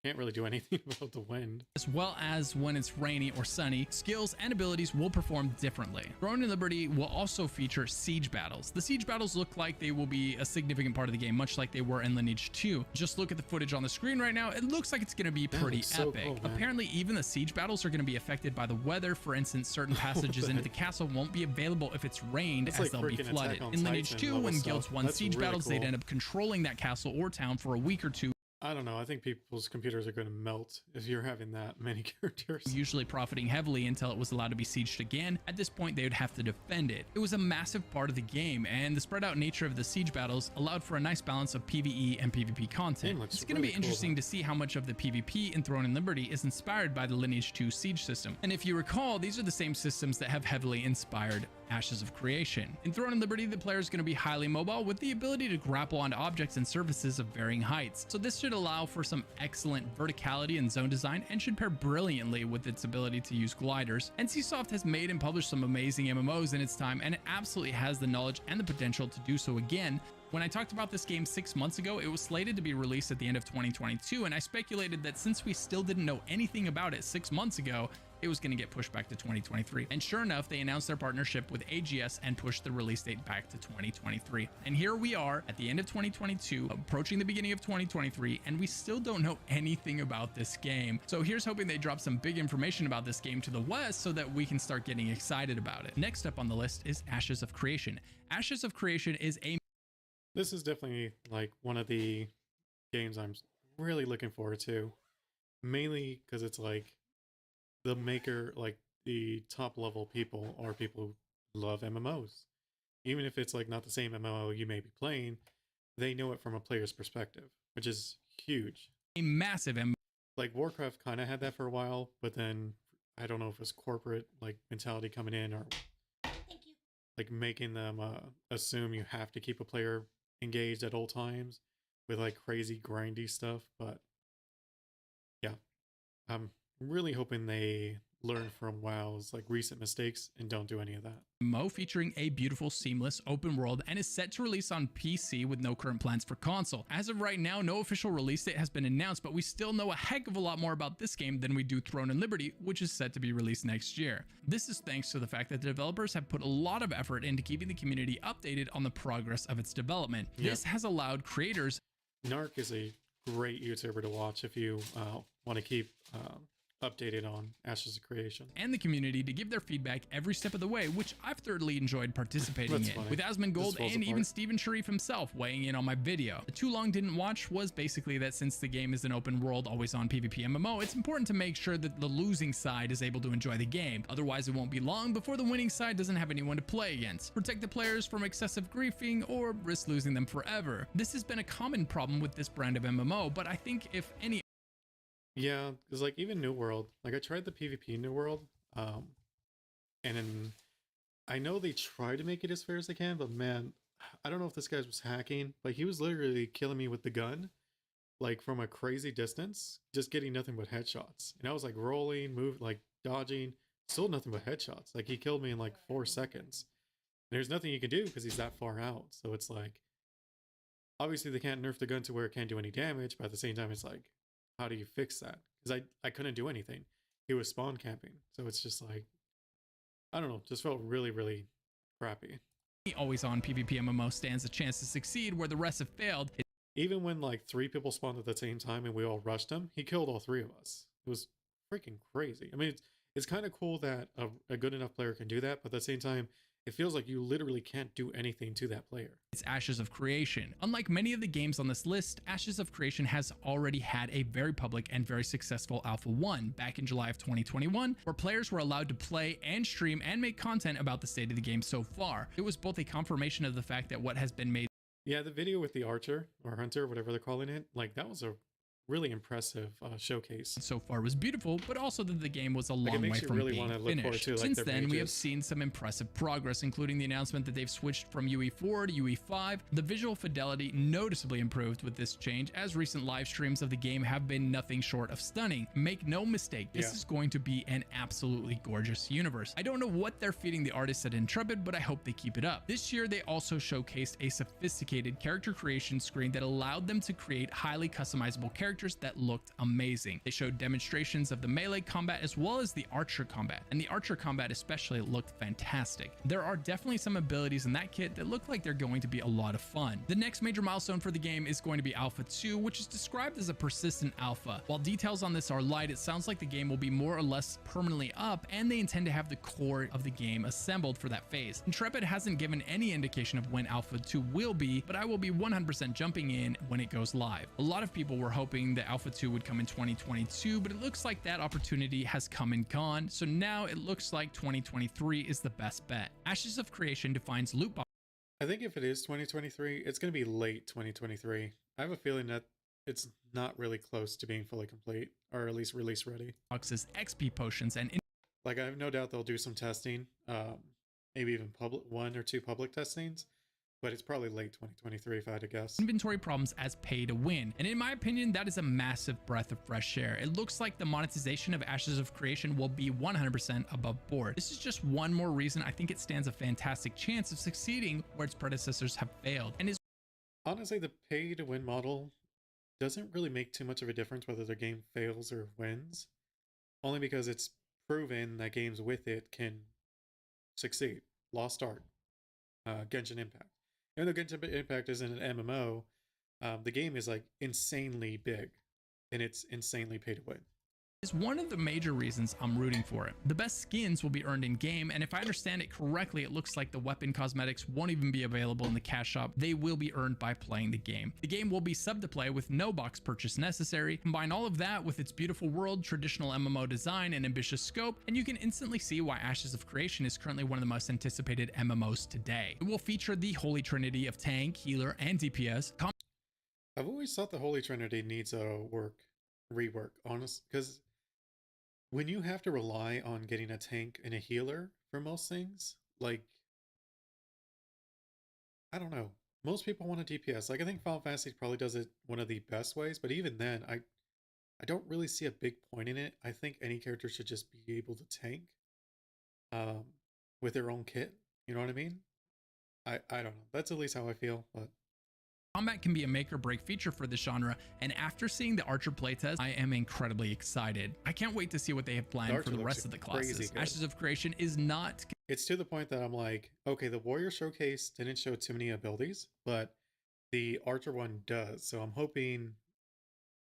can't really do anything about the wind. as well as when it's rainy or sunny. Skills and abilities will perform differently. Throne and Liberty will also feature siege battles. The siege battles look like they will be a significant part of the game, much like they were in Lineage 2. Just look at the footage on the screen right now. It looks like it's going to be That pretty looks so epic. cool, man. Apparently, even the siege battles are going to be affected by the weather. For instance, certain passages into the castle won't be available if it's rained, That's as like they'll be freaking flooded. Attack on In Lineage Titan 2, level when stuff. guilds won That's siege really battles, they'd cool. end up controlling that castle or town for a week or two, I don't know. I think people's computers are going to melt if you're having that many characters. usually profiting heavily until it was allowed to be sieged again. At this point, they would have to defend it. It was a massive part of the game, and the spread out nature of the siege battles allowed for a nice balance of PvE and PvP content. Game looks It's going to really be cool, interesting though. to see how much of the PvP in Throne and Liberty is inspired by the Lineage 2 siege system. And if you recall, these are the same systems that have heavily inspired Ashes of Creation. In Throne and Liberty, the player is going to be highly mobile with the ability to grapple onto objects and surfaces of varying heights. So this should allow for some excellent verticality and zone design, and should pair brilliantly with its ability to use gliders. NCSoft has made and published some amazing MMOs in its time, and it absolutely has the knowledge and the potential to do so again. When I talked about this game 6 months ago, it was slated to be released at the end of 2022, and I speculated that since we still didn't know anything about it 6 months ago, it was going to get pushed back to 2023. And sure enough, they announced their partnership with AGS and pushed the release date back to 2023. And here we are at the end of 2022, approaching the beginning of 2023, and we still don't know anything about this game. So here's hoping they drop some big information about this game to the west so that we can start getting excited about it. Next up on the list is Ashes of Creation. Ashes of Creation is a This is definitely like one of the games I'm really looking forward to, mainly because it's like the maker, like the top level people are people who love MMOs. Even if it's like not the same MMO you may be playing, they know it from a player's perspective, which is huge. massive Like Warcraft kind of had that for a while, but then I don't know if it's corporate like mentality coming in or Thank you. like making them assume you have to keep a player engaged at all times with like crazy grindy stuff. But yeah, I'm really hoping they learn from WoW's like recent mistakes and don't do any of that. MMO featuring a beautiful, seamless open world, and is set to release on PC with no current plans for console. As of right now, no official release date has been announced, but we still know a heck of a lot more about this game than we do Throne and Liberty, which is set to be released next year. This is thanks to the fact that the developers have put a lot of effort into keeping the community updated on the progress of its development. Yep. This has allowed creators Narc is a great YouTuber to watch if you want to keep updated on Ashes of Creation. and the community to give their feedback every step of the way, which I've thoroughly enjoyed participating That's in, funny. with Asmongold This falls and even apart. Steven Sharif himself weighing in on my video. The Too Long Didn't Watch was basically that since the game is an open world, always on PvP MMO, it's important to make sure that the losing side is able to enjoy the game. Otherwise, it won't be long before the winning side doesn't have anyone to play against. Protect the players from excessive griefing or risk losing them forever. This has been a common problem with this brand of MMO, but I think if any Yeah, because like even New World, like I tried the PvP New World, and then I know they try to make it as fair as they can, but man, I don't know if this guy was hacking, but he was literally killing me with the gun, like from a crazy distance, just getting nothing but headshots. And I was like rolling, like dodging, still nothing but headshots. Like he killed me in like 4 seconds. And there's nothing you can do because he's that far out. So it's like, obviously they can't nerf the gun to where it can't do any damage, but at the same time, it's like, how do you fix that? Because I couldn't do anything. He was spawn camping. So it's just like, I don't know, just felt really, really crappy. always on PvP MMO stands a chance to succeed where the rest have failed, even when like 3 people spawned at the same time and we all rushed him, he killed all 3 of us. It was freaking crazy. I mean, it's kind of cool that a good enough player can do that, but at the same time, it feels like you literally can't do anything to that player. It's Ashes of Creation. Unlike many of the games on this list, Ashes of Creation has already had a very public and very successful Alpha 1 back in July of 2021, where players were allowed to play and stream and make content about the state of the game so far. It was both a confirmation of the fact that what has been made. Yeah, the video with the archer or hunter, whatever they're calling it, like that was a really impressive showcase. So far was beautiful, but also that the game was a long way from really being finished. To, like, Since then, we have seen some impressive progress, including the announcement that they've switched from UE4 to UE5. The visual fidelity noticeably improved with this change, as recent live streams of the game have been nothing short of stunning. Make no mistake, this is going to be an absolutely gorgeous universe. I don't know what they're feeding the artists at Intrepid, but I hope they keep it up. This year, they also showcased a sophisticated character creation screen that allowed them to create highly customizable characters that looked amazing. They showed demonstrations of the melee combat as well as the archer combat, and the archer combat especially looked fantastic. There are definitely some abilities in that kit that look like they're going to be a lot of fun. The next major milestone for the game is going to be Alpha 2, which is described as a persistent alpha. While details on this are light, it sounds like the game will be more or less permanently up, and they intend to have the core of the game assembled for that phase. Intrepid hasn't given any indication of when Alpha 2 will be, but I will be 100% jumping in when it goes live. A lot of people were hoping that Alpha 2 would come in 2022, but it looks like that opportunity has come and gone, so now it looks like 2023 is the best bet. Ashes of Creation defines loot boxes. I think if it is 2023, it's going to be late 2023. I have a feeling that it's not really close to being fully complete, or at least release ready. Boxes, XP potions, and like I have no doubt they'll do some testing, maybe even 1 or 2 public testings. But it's probably late 2023 if I had to guess. Inventory problems as pay to win. And in my opinion, that is a massive breath of fresh air. It looks like the monetization of Ashes of Creation will be 100% above board. This is just one more reason I think it stands a fantastic chance of succeeding where its predecessors have failed. And is honestly, the pay to win model doesn't really make too much of a difference whether the game fails or wins. Only because it's proven that games with it can succeed. Lost Ark, Genshin Impact. Even though Genshin Impact isn't an MMO, the game is like insanely big and it's insanely pay to win. Is one of the major reasons I'm rooting for it. The best skins will be earned in game, and if I understand it correctly, it looks like the weapon cosmetics won't even be available in the cash shop. They will be earned by playing the game. The game will be sub to play with no box purchase necessary. Combine all of that with its beautiful world, traditional MMO design, and ambitious scope, and you can instantly see why Ashes of Creation is currently one of the most anticipated MMOs today. It will feature the holy trinity of tank, healer, and DPS. I've always thought the holy trinity needs a rework, honest, because when you have to rely on getting a tank and a healer for most things, like, I don't know. Most people want a DPS. Like, I think Final Fantasy probably does it one of the best ways, but even then, I don't really see a big point in it. I think any character should just be able to tank with their own kit. You know what I mean? I don't know. That's at least how I feel, but combat can be a make or break feature for this genre, and after seeing the Archer playtest, I am incredibly excited. I can't wait to see what they have planned for the rest of the classes. Ashes of Creation is not... It's to the point that I'm like, okay, the Warrior Showcase didn't show too many abilities, but the Archer one does. So I'm hoping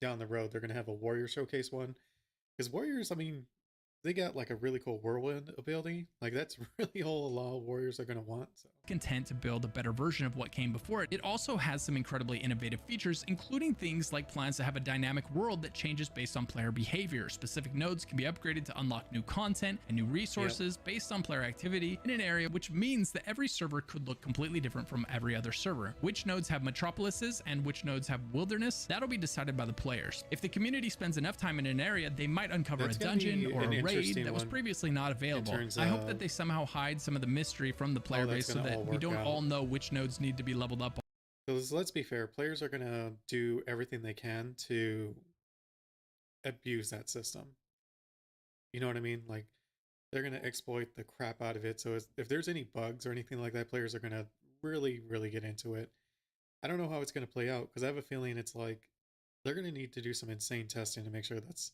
down the road they're going to have a Warrior Showcase one. Because Warriors, I mean, they got like a really cool whirlwind ability. Like that's really all a lot of warriors are going to want. So. Content to build a better version of what came before it. It also has some incredibly innovative features, including things like plans to have a dynamic world that changes based on player behavior. Specific nodes can be upgraded to unlock new content and new resources based on player activity in an area, which means that every server could look completely different from every other server. Which nodes have metropolises and which nodes have wilderness, that'll be decided by the players. If the community spends enough time in an area, they might uncover a dungeon or a raid that was previously not available. I hope that they somehow hide some of the mystery from the player base so that we don't all know which nodes need to be leveled up. Because let's be fair, players are going to do everything they can to abuse that system. You know what I mean? Like, they're going to exploit the crap out of it. So if there's any bugs or anything like that, players are going to really, really get into it. I don't know how it's going to play out because I have a feeling it's like they're going to need to do some insane testing to make sure that's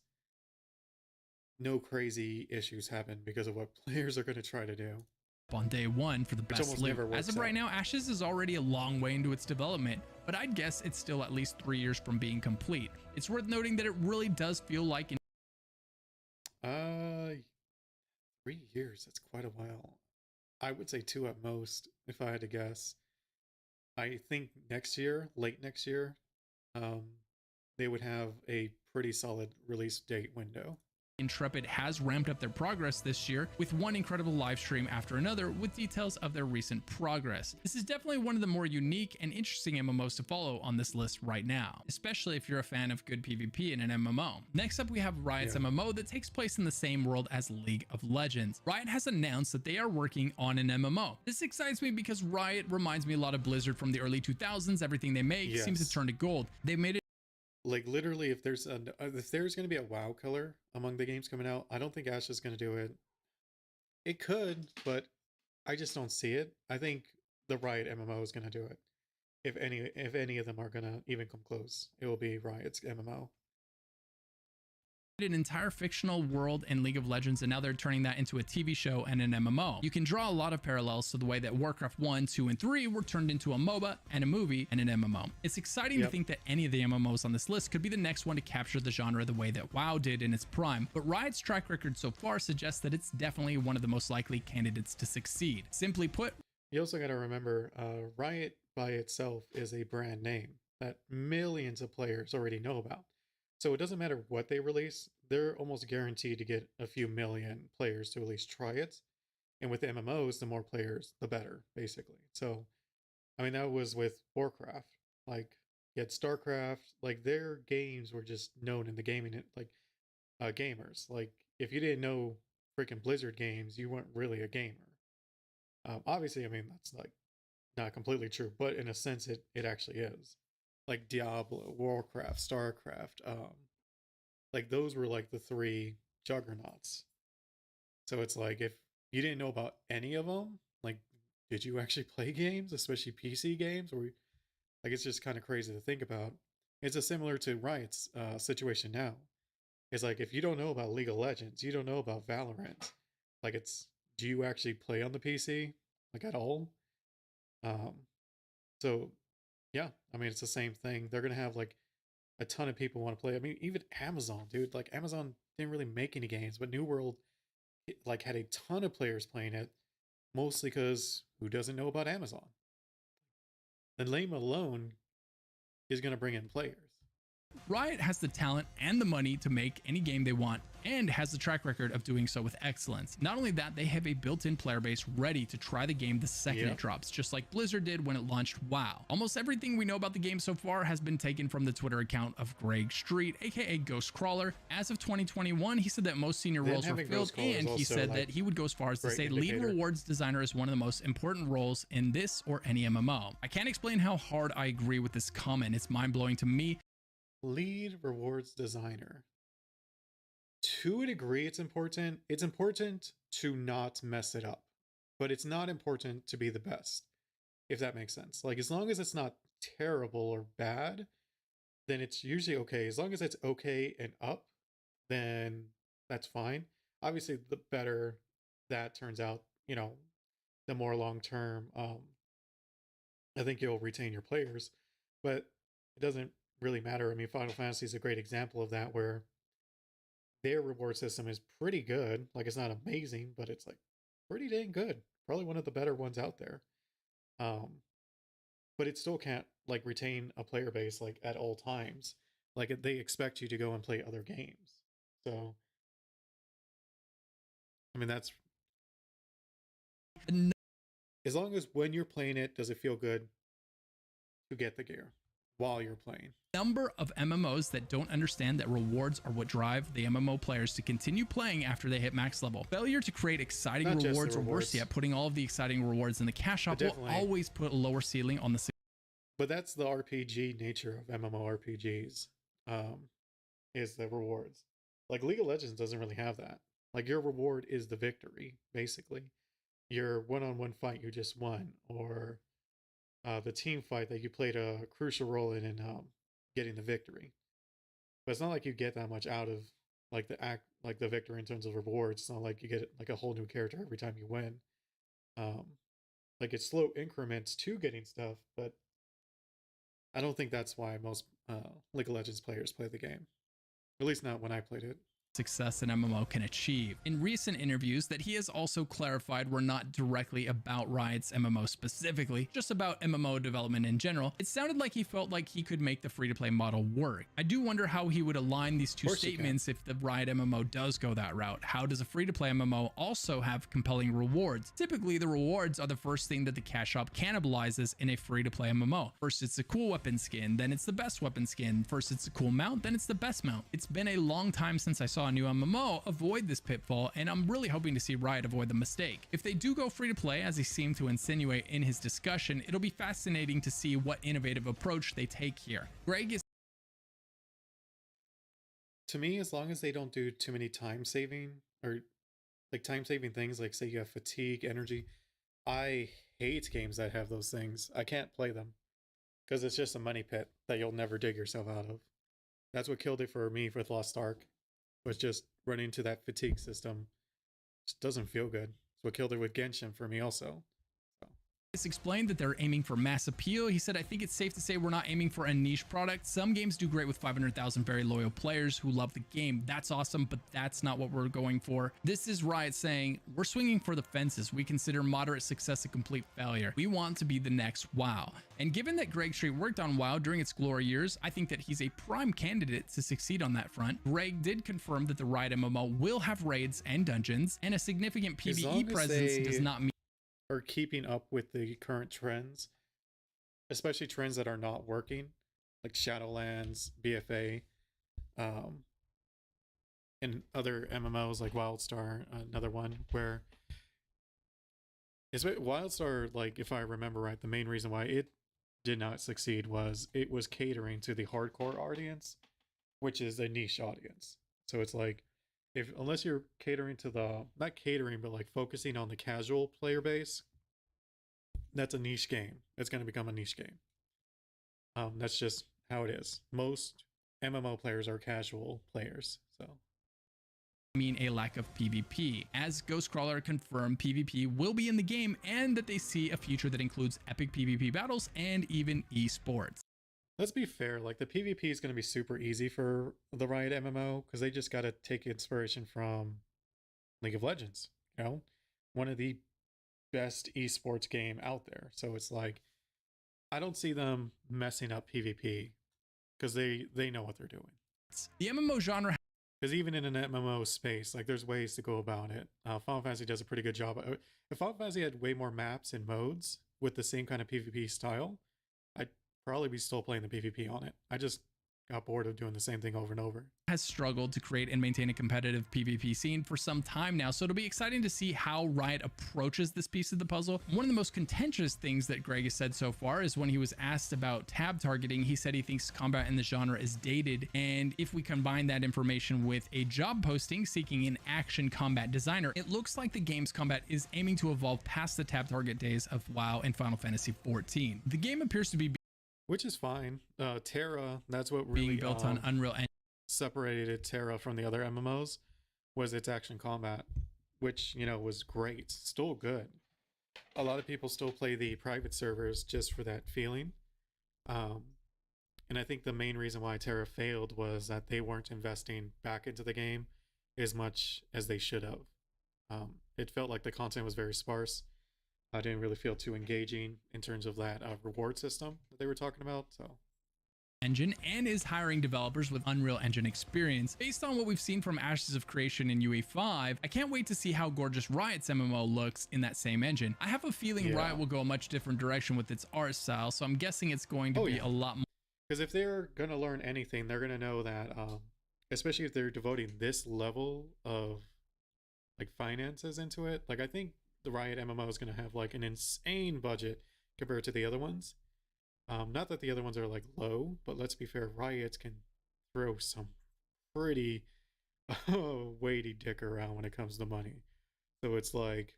no crazy issues happen because of what players are going to try to do on day one for the best loot. As of right now, Ashes is already a long way into its development, but I'd guess it's still at least 3 years from being complete. It's worth noting that it really does feel like 3 years. That's quite a while. I would say 2 at most, if I had to guess. I think next year, late next year, they would have a pretty solid release date window. Intrepid has ramped up their progress this year with one incredible live stream after another with details of their recent progress. This is definitely one of the more unique and interesting MMOs to follow on this list right now, especially if you're a fan of good PvP in an MMO. Next up, we have Riot's MMO that takes place in the same world as League of Legends. Riot has announced that they are working on an MMO. This excites me because Riot reminds me a lot of Blizzard from the early 2000s. Everything they make seems to turn to gold. They made it like literally, if there's going to be a WoW killer among the games coming out, I don't think Ash is going to do it. It could, but I just don't see it. I think the Riot MMO is going to do it. If any of them are going to even come close, it will be Riot's MMO. An entire fictional world in League of Legends, and now they're turning that into a TV show and an MMO. You can draw a lot of parallels to the way that Warcraft 1, 2, and 3 were turned into a MOBA and a movie and an MMO. It's exciting to think that any of the MMOs on this list could be the next one to capture the genre the way that WoW did in its prime, but Riot's track record so far suggests that it's definitely one of the most likely candidates to succeed. Simply put, you also got to remember, Riot by itself is a brand name that millions of players already know about. So it doesn't matter what they release, they're almost guaranteed to get a few million players to at least try it. And with MMOs, the more players, the better, basically. So, I mean, that was with Warcraft. Like, you had StarCraft, like, their games were just known in the gaming, like, gamers. Like, if you didn't know freaking Blizzard games, you weren't really a gamer. Obviously, I mean, that's, like, not completely true, but in a sense, it actually is. Like Diablo, Warcraft, StarCraft, like those were like the 3 juggernauts. So it's like, if you didn't know about any of them, like, did you actually play games, especially PC games? Or like, it's just kind of crazy to think about. It's a similar to Riot's situation now. It's like, if you don't know about League of Legends, you don't know about Valorant. Like, do you actually play on the PC, like, at all? So yeah, I mean, it's the same thing. They're gonna have like a ton of people want to play. I mean, even Amazon, dude. Like, Amazon didn't really make any games, but New World like had a ton of players playing it, mostly because who doesn't know about Amazon? The name alone is gonna bring in players. Riot has the talent and the money to make any game they want, and has the track record of doing so with excellence. Not only that, they have a built-in player base ready to try the game the second it drops, just like Blizzard did when it launched WoW. Almost everything we know about the game so far has been taken from the Twitter account of Greg Street, aka Ghostcrawler. As of 2021, he said that most senior roles were filled, and he said that he would go as far as to say lead rewards designer is one of the most important roles in this or any MMO. I can't explain how hard I agree with this comment. It's mind-blowing to me. Lead rewards designer. To a degree, it's important. It's important to not mess it up, but it's not important to be the best, if that makes sense. Like, as long as it's not terrible or bad, then it's usually okay. As long as it's okay and up, then that's fine. Obviously, the better that turns out, you know, the more long-term, I think you'll retain your players, but it doesn't really matter. I mean, Final Fantasy is a great example of that, where their reward system is pretty good. Like, it's not amazing, but it's like pretty dang good. Probably one of the better ones out there. But it still can't like retain a player base like at all times. Like, they expect you to go and play other games. So, I mean, that's as long as when you're playing it, does it feel good to get the gear while you're playing. Number of MMOs that don't understand that rewards are what drive the MMO players to continue playing after they hit max level. Failure to create exciting rewards, or worse yet, putting all of the exciting rewards in the cash shop will always put a lower ceiling on the. But that's the RPG nature of MMORPGs, is the rewards. Like, League of Legends doesn't really have that. Like, your reward is the victory, basically. Your one-on-one fight you just won, or the team fight that you played a crucial role in getting the victory. But it's not like you get that much out of like the victory in terms of rewards. It's not like you get like a whole new character every time you win. Like, it's slow increments to getting stuff, but I don't think that's why most League of Legends players play the game. At least not when I played it. Success an MMO can achieve. In recent interviews that he has also clarified were not directly about Riot's MMO specifically, just about MMO development in general, it sounded like he felt like he could make the free-to-play model work. I do wonder how he would align these two statements if the Riot MMO does go that route. How does a free-to-play MMO also have compelling rewards? Typically, the rewards are the first thing that the cash shop cannibalizes in a free-to-play MMO. First, it's a cool weapon skin, then it's the best weapon skin. First, it's a cool mount, then it's the best mount. It's been a long time since I saw a new MMO avoid this pitfall, and I'm really hoping to see Riot avoid the mistake. If they do go free to play, as he seemed to insinuate in his discussion, it'll be fascinating to see what innovative approach they take here. Greg is To me, as long as they don't do too many time saving or like time saving things, like say you have fatigue, energy. I hate games that have those things. I can't play them because it's just a money pit that you'll never dig yourself out of. That's what killed it for me with Lost Ark, was just running into that fatigue system. Just doesn't feel good. It's what killed it with Genshin for me also. explained that they're aiming for mass appeal. He said, I think it's safe to say we're not aiming for a niche product. Some games do great with 500,000 very loyal players who love the game. That's awesome, but that's not what we're going for. This is Riot saying, we're swinging for the fences. We consider moderate success a complete failure. We want to be the next WoW. And given that Greg Street worked on WoW during its glory years, I think that he's a prime candidate to succeed on that front. Greg did confirm that the Riot MMO will have raids and dungeons, and a significant PvE presence does not mean are keeping up with the current trends, especially trends that are not working, like Shadowlands, BFA, and other MMOs like WildStar, another one where is WildStar, like if I remember right, the main reason why it did not succeed was it was catering to the hardcore audience, which is a niche audience. So it's like, if unless you're catering to the, not catering, but like focusing on the casual player base, that's a niche game. It's going to become a niche game. That's just how it is. Most MMO players are casual players, so. Mean a lack of PvP, as Ghostcrawler confirmed PvP will be in the game and that they see a future that includes epic PvP battles and even esports. Let's be fair, like the PvP is going to be super easy for the Riot MMO because they just got to take inspiration from League of Legends, you know, one of the best esports game out there. So it's like, I don't see them messing up PvP because they know what they're doing. The MMO genre, because even in an MMO space, like there's ways to go about it. Final Fantasy does a pretty good job. If Final Fantasy had way more maps and modes with the same kind of PvP style, I'd probably be still playing the PvP on it. I just got bored of doing the same thing over and over. Has struggled to create and maintain a competitive PvP scene for some time now, so it'll be exciting to see how Riot approaches this piece of the puzzle. One of the most contentious things that Greg has said so far is when he was asked about tab targeting, he said he thinks combat in the genre is dated, and if we combine that information with a job posting seeking an action combat designer, it looks like the game's combat is aiming to evolve past the tab target days of WoW and Final Fantasy XIV. The game appears to be which is fine. Terra, that's what really being built on Unreal Engine. Separated Terra from the other MMOs was its action combat, which, you know, was great, still good. A lot of people still play the private servers just for that feeling. And I think the main reason why Terra failed was that they weren't investing back into the game as much as they should have. It felt like the content was very sparse. I didn't really feel too engaging in terms of that reward system that they were talking about. So, Engine and is hiring developers with Unreal Engine experience. Based on what we've seen from Ashes of Creation in UE5, I can't wait to see how gorgeous Riot's MMO looks in that same engine. I have a feeling Riot will go a much different direction with its art style, so I'm guessing it's going to be a lot more. Because if they're going to learn anything, they're going to know that, especially if they're devoting this level of like finances into it, like I think the Riot MMO is going to have like an insane budget compared to the other ones. Not that the other ones are like low, but let's be fair, Riot can throw some pretty weighty dick around when it comes to money. So it's like,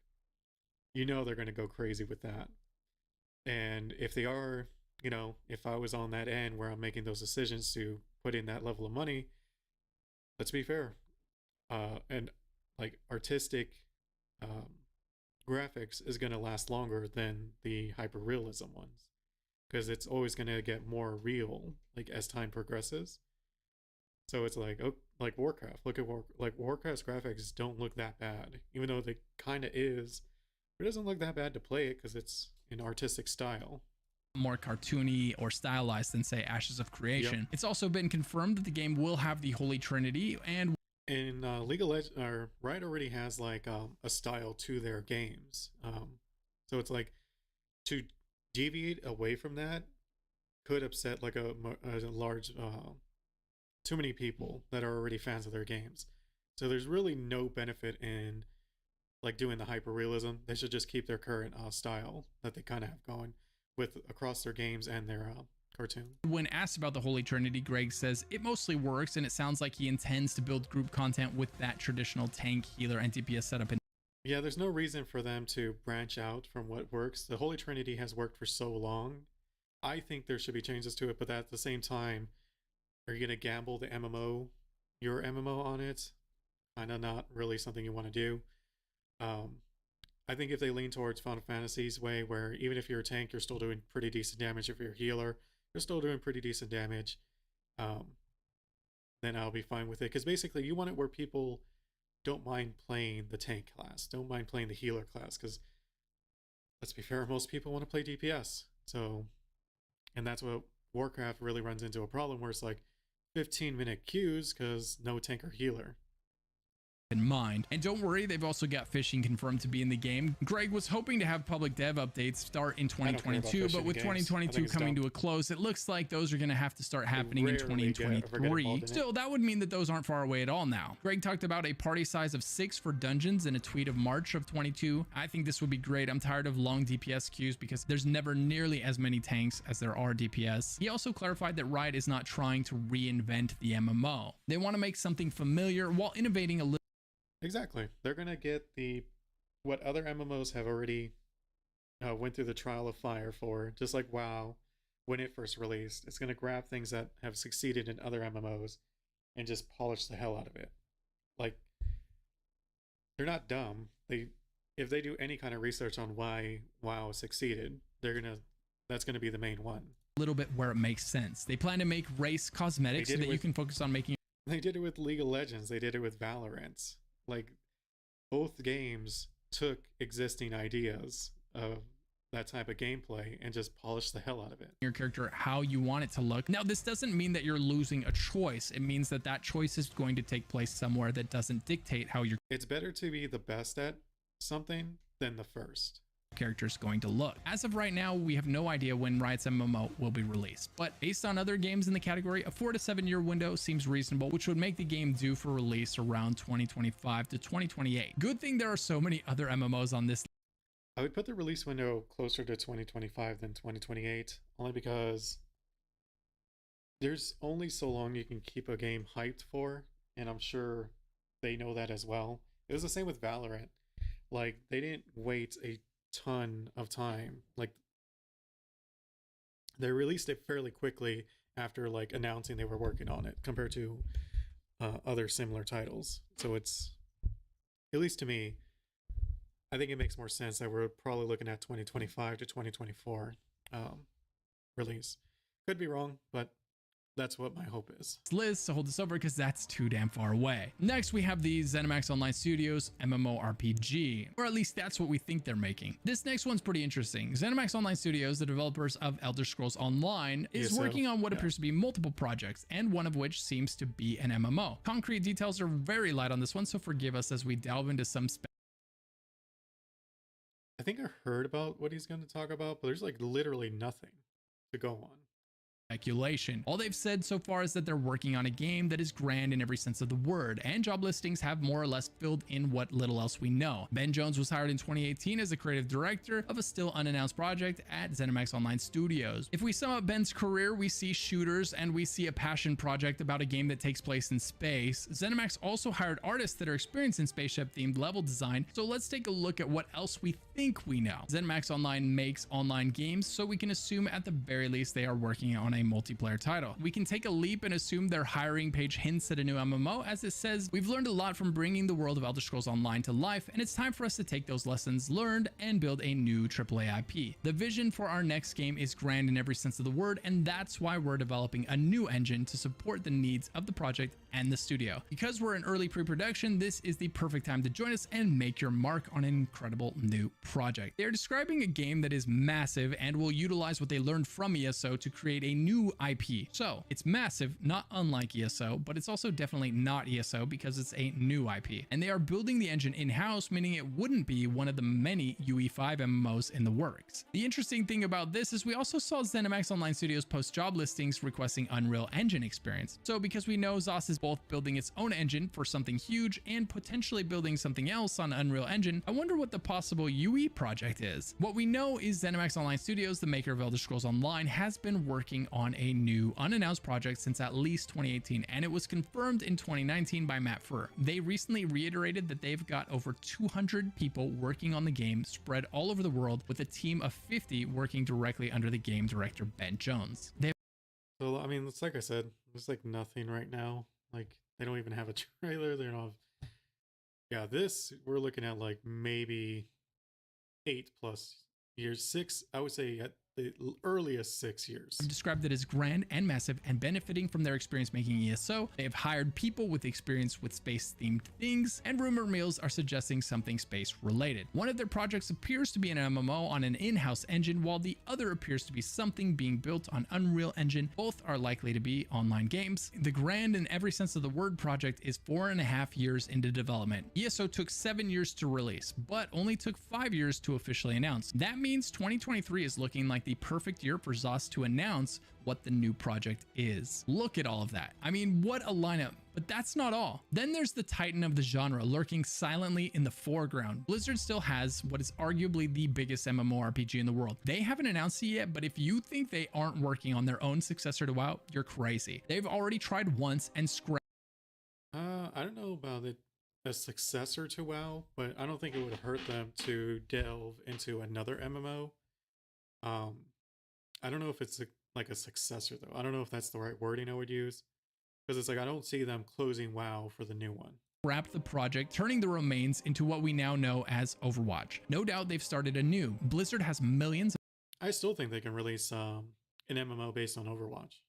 you know, they're going to go crazy with that. And if they are, you know, if I was on that end where I'm making those decisions to put in that level of money, let's be fair. And like artistic, graphics is going to last longer than the hyper-realism ones. because it's always going to get more real like as time progresses. So it's like, oh, like Warcraft. Look at Warcraft's graphics don't look that bad, even though they kind of is. It doesn't look that bad to play it because it's an artistic style. More cartoony or stylized than say Ashes of Creation. Yep. It's also been confirmed that the game will have the Holy Trinity, and in League of Legends, Riot already has like a style to their games. So it's like to deviate away from that could upset like a large too many people that are already fans of their games. So there's really no benefit in like doing the hyper realism. They should just keep their current style that they kind of have going with across their games and their cartoon. When asked about the Holy Trinity, Greg says it mostly works, and it sounds like he intends to build group content with that traditional tank, healer, and DPS setup. Yeah, there's no reason for them to branch out from what works. The Holy Trinity has worked for so long. I think there should be changes to it, but at the same time, are you going to gamble the MMO, your MMO on it? Kind of not really something you want to do. I think if they lean towards Final Fantasy's way, where even if you're a tank, you're still doing pretty decent damage. If you're a healer, you're still doing pretty decent damage. Then I'll be fine with it. Because basically, you want it where people don't mind playing the tank class, don't mind playing the healer class. Because let's be fair, most people want to play DPS. So, and that's what Warcraft really runs into a problem where it's like 15-minute queues because no tank or healer in mind. And don't worry, they've also got fishing confirmed to be in the game. Greg was hoping to have public dev updates start in 2022, but with 2022 coming to a close, it looks like those are going to have to start happening in 2023. Still, that would mean that those aren't far away at all now. Greg talked about a party size of 6 for dungeons in a tweet of March of 22. I think this would be great. I'm tired of long DPS queues because there's never nearly as many tanks as there are DPS. He also clarified that Riot is not trying to reinvent the MMO. They want to make something familiar while innovating a little. Exactly. They're going to get what other MMOs have already went through the trial of fire for, just like WoW when it first released. It's going to grab things that have succeeded in other MMOs and just polish the hell out of it. Like, they're not dumb. If they do any kind of research on why WoW succeeded, that's going to be the main one. A little bit where it makes sense. They plan to make race cosmetics so that you can focus on making. They did it with League of Legends. They did it with Valorant. Like, both games took existing ideas of that type of gameplay and just polished the hell out of it. Your character how you want it to look. Now, this doesn't mean that you're losing a choice. It means that that choice is going to take place somewhere that doesn't dictate how your It's better to be the best at something than the first. character is going to look. As of right now, we have no idea when Riot's MMO will be released, but based on other games in the category, a 4 to 7 year window seems reasonable, which would make the game due for release around 2025 to 2028. Good thing there are so many other MMOs on this. I would put the release window closer to 2025 than 2028, only because there's only so long you can keep a game hyped for, and I'm sure they know that as well. It was the same with Valorant. Like, they didn't wait a ton of time. Like, they released it fairly quickly after like announcing they were working on it compared to other similar titles. So it's, at least to me, I think it makes more sense that we're probably looking at 2025 to 2024 release. Could be wrong, but that's what my hope is. List to hold this over because that's too damn far away. Next, we have the ZeniMax Online Studios MMORPG, or at least that's what we think they're making. This next one's pretty interesting. ZeniMax Online Studios, the developers of Elder Scrolls Online, is working on what appears to be multiple projects, and one of which seems to be an MMO. Concrete details are very light on this one, so forgive us as we delve into some I think I heard about what he's going to talk about, but there's like literally nothing to go on. Speculation. All they've said so far is that they're working on a game that is grand in every sense of the word, and job listings have more or less filled in what little else we know. Ben Jones was hired in 2018 as a creative director of a still unannounced project at ZeniMax Online Studios. If we sum up Ben's career, we see shooters and we see a passion project about a game that takes place in space. ZeniMax also hired artists that are experienced in spaceship themed level design, so let's take a look at what else we think we know. ZeniMax Online makes online games, so we can assume at the very least they are working on a multiplayer title. We can take a leap and assume their hiring page hints at a new MMO, as it says, we've learned a lot from bringing the world of Elder Scrolls Online to life, and it's time for us to take those lessons learned and build a new AAA IP. The vision for our next game is grand in every sense of the word, and that's why we're developing a new engine to support the needs of the project and the studio. Because we're in early pre-production, this is the perfect time to join us and make your mark on an incredible new project. They're describing a game that is massive and will utilize what they learned from ESO to create a new IP. So it's massive, not unlike ESO, but it's also definitely not ESO because it's a new IP. And they are building the engine in-house, meaning it wouldn't be one of the many UE5 MMOs in the works. The interesting thing about this is we also saw ZeniMax Online Studios post job listings requesting Unreal Engine experience. So because we know ZOS is both building its own engine for something huge and potentially building something else on Unreal Engine, I wonder what the possible UE project is. What we know is ZeniMax Online Studios, the maker of Elder Scrolls Online, has been working on a new unannounced project since at least 2018, and it was confirmed in 2019 by Matt Furr. They recently reiterated that they've got over 200 people working on the game spread all over the world, with a team of 50 working directly under the game director Ben Jones. So, I mean, it's like I said, there's like nothing right now. Like, they don't even have a trailer. They don't have... Yeah, this, we're looking at like maybe 8+ years. 6, I would say at the earliest 6 years. Described it as grand and massive and benefiting from their experience making ESO. They have hired people with experience with space-themed things, and rumor mills are suggesting something space-related. One of their projects appears to be an MMO on an in-house engine, while the other appears to be something being built on Unreal Engine. Both are likely to be online games. The grand in every sense of the word project is 4.5 years into development. ESO took 7 years to release, but only took 5 years to officially announce. That means 2023 is looking like the perfect year for ZOS to announce what the new project is. Look at all of that. I mean, what a lineup. But that's not all. Then there's the titan of the genre lurking silently in the foreground. Blizzard still has what is arguably the biggest MMORPG in the world. They haven't announced it yet, but if you think they aren't working on their own successor to WoW, you're crazy. They've already tried once and scrapped. I don't know about it. A successor to WoW, but I don't think it would hurt them to delve into another MMO. I don't know if it's like a successor though. I don't know if that's the right wording I would use, because it's like I don't see them closing WoW for the new one. Wrap the project, turning the remains into what we now know as Overwatch. No doubt they've started anew. Blizzard has millions I still think they can release an MMO based on Overwatch.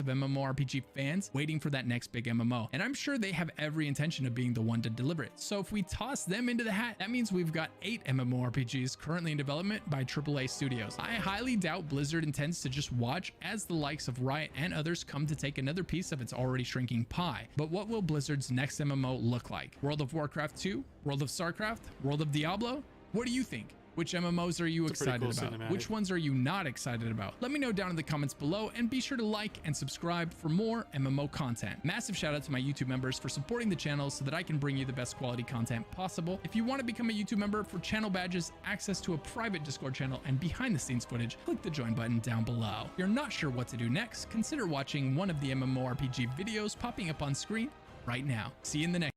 of MMORPG fans waiting for that next big MMO, and I'm sure they have every intention of being the one to deliver it. So if we toss them into the hat, that means we've got 8 MMORPGs currently in development by AAA studios. I highly doubt Blizzard intends to just watch as the likes of Riot and others come to take another piece of its already shrinking pie. But what will Blizzard's next MMO look like? World of Warcraft 2? World of StarCraft? World of Diablo? What do you think? Which MMOs are you excited about? Cinematic. Which ones are you not excited about? Let me know down in the comments below, and be sure to like and subscribe for more MMO content. Massive shout out to my YouTube members for supporting the channel so that I can bring you the best quality content possible. If you want to become a YouTube member for channel badges, access to a private Discord channel, and behind the scenes footage, click the join button down below. If you're not sure what to do next, consider watching one of the MMORPG videos popping up on screen right now. See you in the next.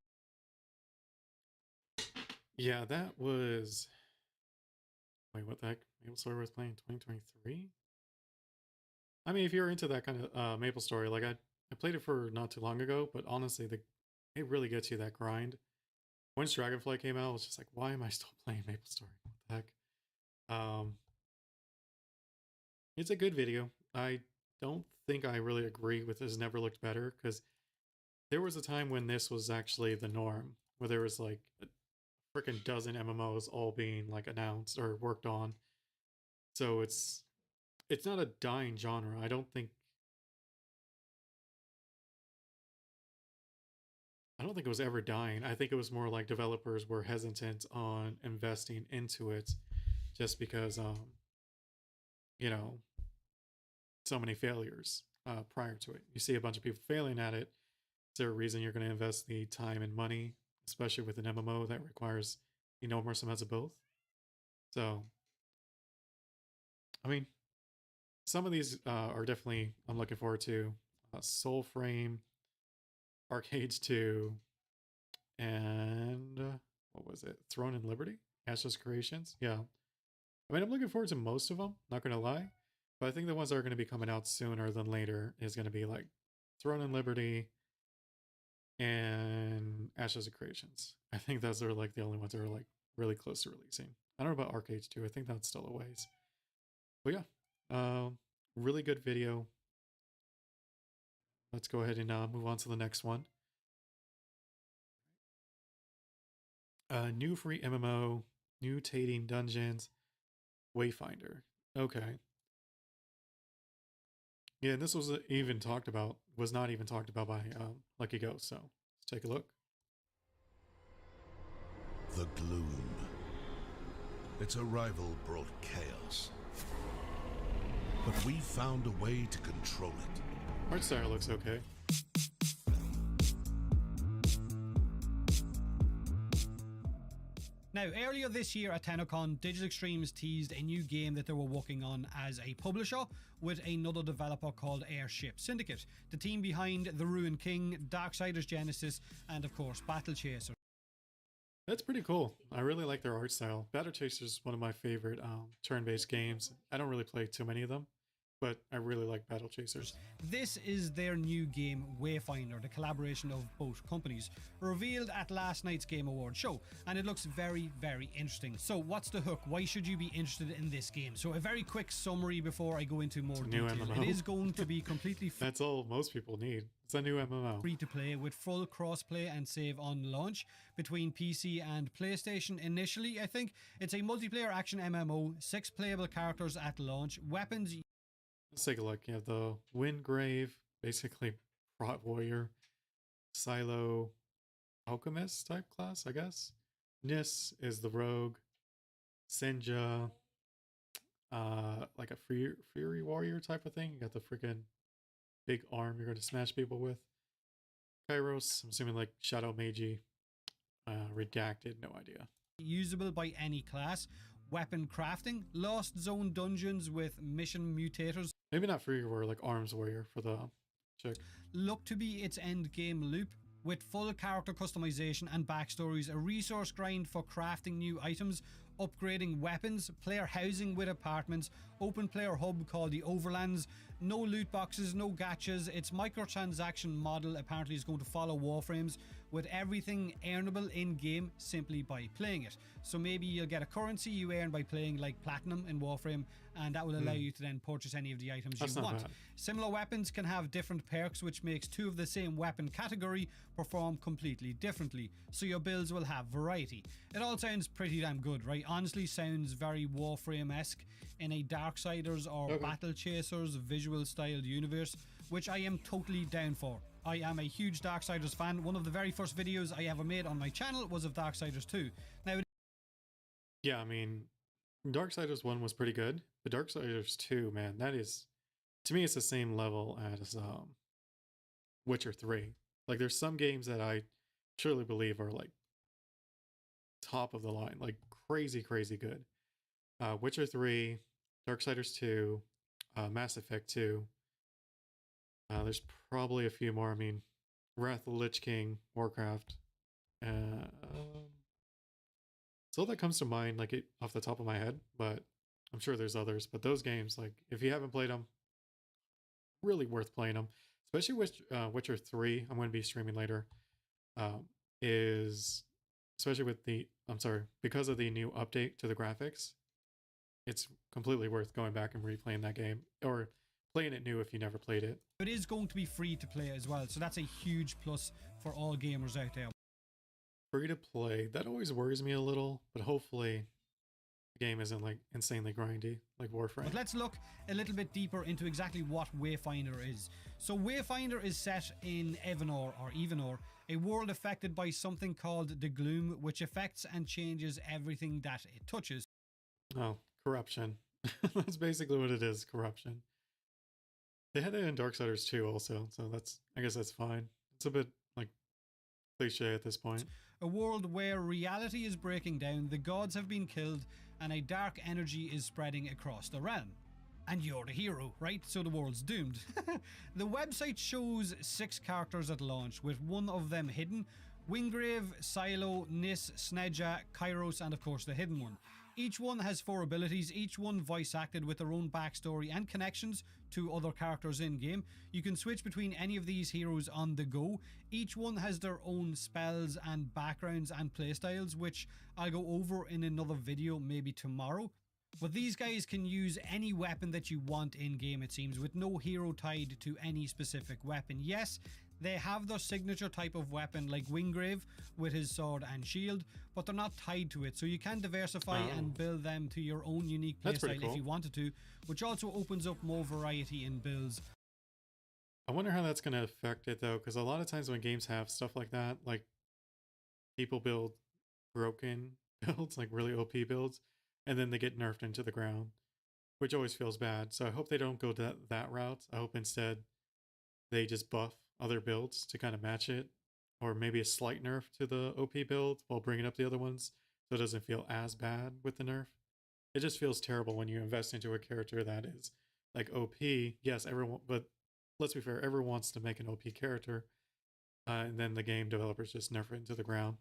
Yeah, that was... Wait, what the heck? MapleStory was playing in 2023? I mean, if you're into that kind of MapleStory, like I played it for not too long ago, but honestly, it really gets you that grind. Once Dragonflight came out, I was just like, why am I still playing MapleStory? What the heck? It's a good video. I don't think I really agree with this Never Looked Better, because there was a time when this was actually the norm, where there was like freaking dozen MMOs all being like announced or worked on. So it's not a dying genre. I don't think it was ever dying. I think it was more like developers were hesitant on investing into it just because you know, so many failures prior to it. You see a bunch of people failing at it. Is there a reason you're going to invest the time and money, especially with an MMO that requires enormous amounts of both? So, I mean, some of these are definitely I'm looking forward to. Soulframe, Arcades 2, and what was it? Throne and Liberty? Ashes Creations. Yeah. I mean, I'm looking forward to most of them, not gonna lie. But I think the ones that are gonna be coming out sooner than later is gonna be like Throne and Liberty and Ashes of Creations. I think those are like the only ones that are like really close to releasing. I don't know about Arcades too. I think that's still a ways. But yeah, really good video. Let's go ahead and move on to the next one. New free MMO, mutating dungeons, Wayfinder. Okay. Yeah, and this was even talked about, was not even talked about by Lucky Ghost, so let's take a look. The gloom. Its arrival brought chaos. But we found a way to control it. Art style looks okay. Now, earlier this year at TennoCon, Digital Extremes teased a new game that they were working on as a publisher with another developer called Airship Syndicate, the team behind The Ruined King, Darksiders Genesis, and of course Battle Chaser. That's pretty cool. I really like their art style. Battle Chaser is one of my favorite turn-based games. I don't really play too many of them, but I really like Battle Chasers. This is their new game, Wayfinder, the collaboration of both companies, revealed at last night's Game Awards show, and it looks very, very interesting. So what's the hook? Why should you be interested in this game? So a very quick summary before I go into more detail. MMO. It is going to be completely free. That's all most people need. It's a new MMO. Free to play with full crossplay and save on launch between PC and PlayStation initially, I think. It's a multiplayer action MMO, 6 playable characters at launch, weapons. Let's take a look. You have the Windgrave, basically Prot Warrior, Silo Alchemist type class, I guess. Nis is the Rogue, Senja, like a Fury Warrior type of thing. You got the freaking big arm you're going to smash people with. Kairos, I'm assuming like Shadow Magi. Redacted, no idea. Usable by any class. Weapon crafting, Lost Zone dungeons with mission mutators. Maybe not Fury Warrior, like Arms Warrior for the chick. Look to be its end game loop with full character customization and backstories, a resource grind for crafting new items, upgrading weapons, player housing with apartments, open player hub called the Overlands, no loot boxes, no gachas. Its microtransaction model apparently is going to follow Warframes, with everything earnable in game simply by playing it. So maybe you'll get a currency you earn by playing like Platinum in Warframe, and that will allow you to then purchase any of the items you want. Bad. Similar weapons can have different perks, which makes 2 of the same weapon category perform completely differently, so your builds will have variety. It all sounds pretty damn good, right? Honestly sounds very Warframe-esque in a Darksiders or Battle Chasers visual styled universe, which I am totally down for. I am a huge Darksiders fan. One of the very first videos I ever made on my channel was of Darksiders 2. Now, yeah, I mean, Darksiders 1 was pretty good, but Darksiders 2, man, that is, to me, it's the same level as Witcher 3. Like, there's some games that I truly believe are like top of the line, like crazy, crazy good. Witcher 3, Darksiders 2, Mass Effect 2. There's probably a few more. I mean, Wrath of the Lich King, Warcraft. So all that comes to mind, like it off the top of my head, but I'm sure there's others. But those games, like if you haven't played them, really worth playing them. Especially with Witcher 3, I'm going to be streaming later. Is especially with the because of the new update to the graphics, it's completely worth going back and replaying that game, or playing it new if you never played it. it is going to be free to play as well, so that's a huge plus for all gamers out there. Free to play, that always worries me a little, but hopefully the game isn't like insanely grindy like Warframe. But let's look a little bit deeper into exactly what Wayfinder is. So Wayfinder is set in Evenor, a world affected by something called the Gloom, which affects and changes everything that it touches. Oh, corruption. That's basically what it is, corruption. They had it in Darksiders 2 also, so I guess that's fine. It's a bit like cliche at this point. A world where reality is breaking down, the gods have been killed, and a dark energy is spreading across the realm. And you're the hero, right? So the world's doomed. The website shows 6 characters at launch, with one of them hidden, Wingrave, Silo, Nis, Snedja, Kairos, and of course the Hidden One. Each one has 4 abilities, each one voice acted with their own backstory and connections to other characters in game. You can switch between any of these heroes on the go. Each one has their own spells and backgrounds and playstyles, which I'll go over in another video maybe tomorrow. But these guys can use any weapon that you want in game, it seems, with no hero tied to any specific weapon. Yes, they have their signature type of weapon like Wingrave with his sword and shield, but they're not tied to it, so you can diversify and build them to your own unique playstyle if you wanted to, which also opens up more variety in builds. I wonder how that's going to affect it though, because a lot of times when games have stuff like that, like people build broken builds, like really OP builds, and then they get nerfed into the ground, which always feels bad. So I hope they don't go that route. I hope instead they just buff other builds to kind of match it, or maybe a slight nerf to the OP build while bringing up the other ones so it doesn't feel as bad with the nerf. It just feels terrible when you invest into a character that is like OP. Yes, everyone, but let's be fair, everyone wants to make an OP character, and then the game developers just nerf it into the ground.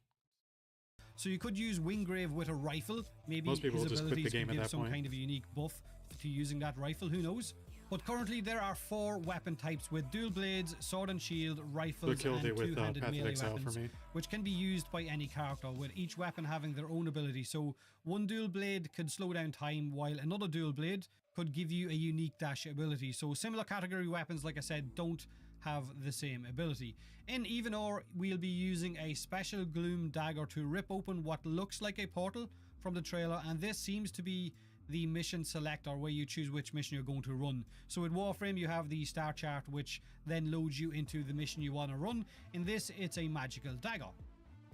So you could use Wingrave with a rifle. Maybe most people his will just quit the abilities game can at give that some point. kind of a unique buff to using that rifle, who knows? But currently there are 4 weapon types with dual blades, sword and shield, rifles, and two-handed melee weapons, which can be used by any character, with each weapon having their own ability. So one dual blade could slow down time, while another dual blade could give you a unique dash ability. So similar category weapons, like I said, don't have the same ability. In Even Or, we'll be using a special gloom dagger to rip open what looks like a portal from the trailer, and this seems to be the mission selector where you choose which mission you're going to run. So in Warframe you have the star chart, which then loads you into the mission you want to run. In this it's a magical dagger.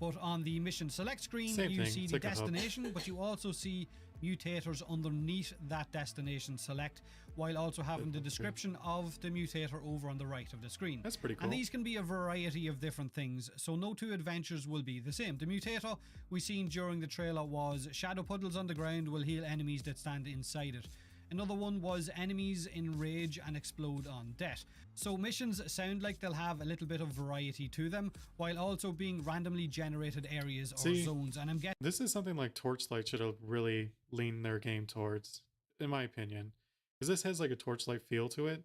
But on the mission select screen you see the destination, but you also see mutators underneath that destination select, while also having the description of the mutator over on the right of the screen. That's pretty cool. And these can be a variety of different things, so no 2 adventures will be the same. The mutator we seen during the trailer was shadow puddles on the ground will heal enemies that stand inside it. Another one was enemies enrage and explode on death. So missions sound like they'll have a little bit of variety to them, while also being randomly generated areas or zones. And I'm guessing this is something like Torchlight should have really leaned their game towards, in my opinion, because this has like a Torchlight feel to it,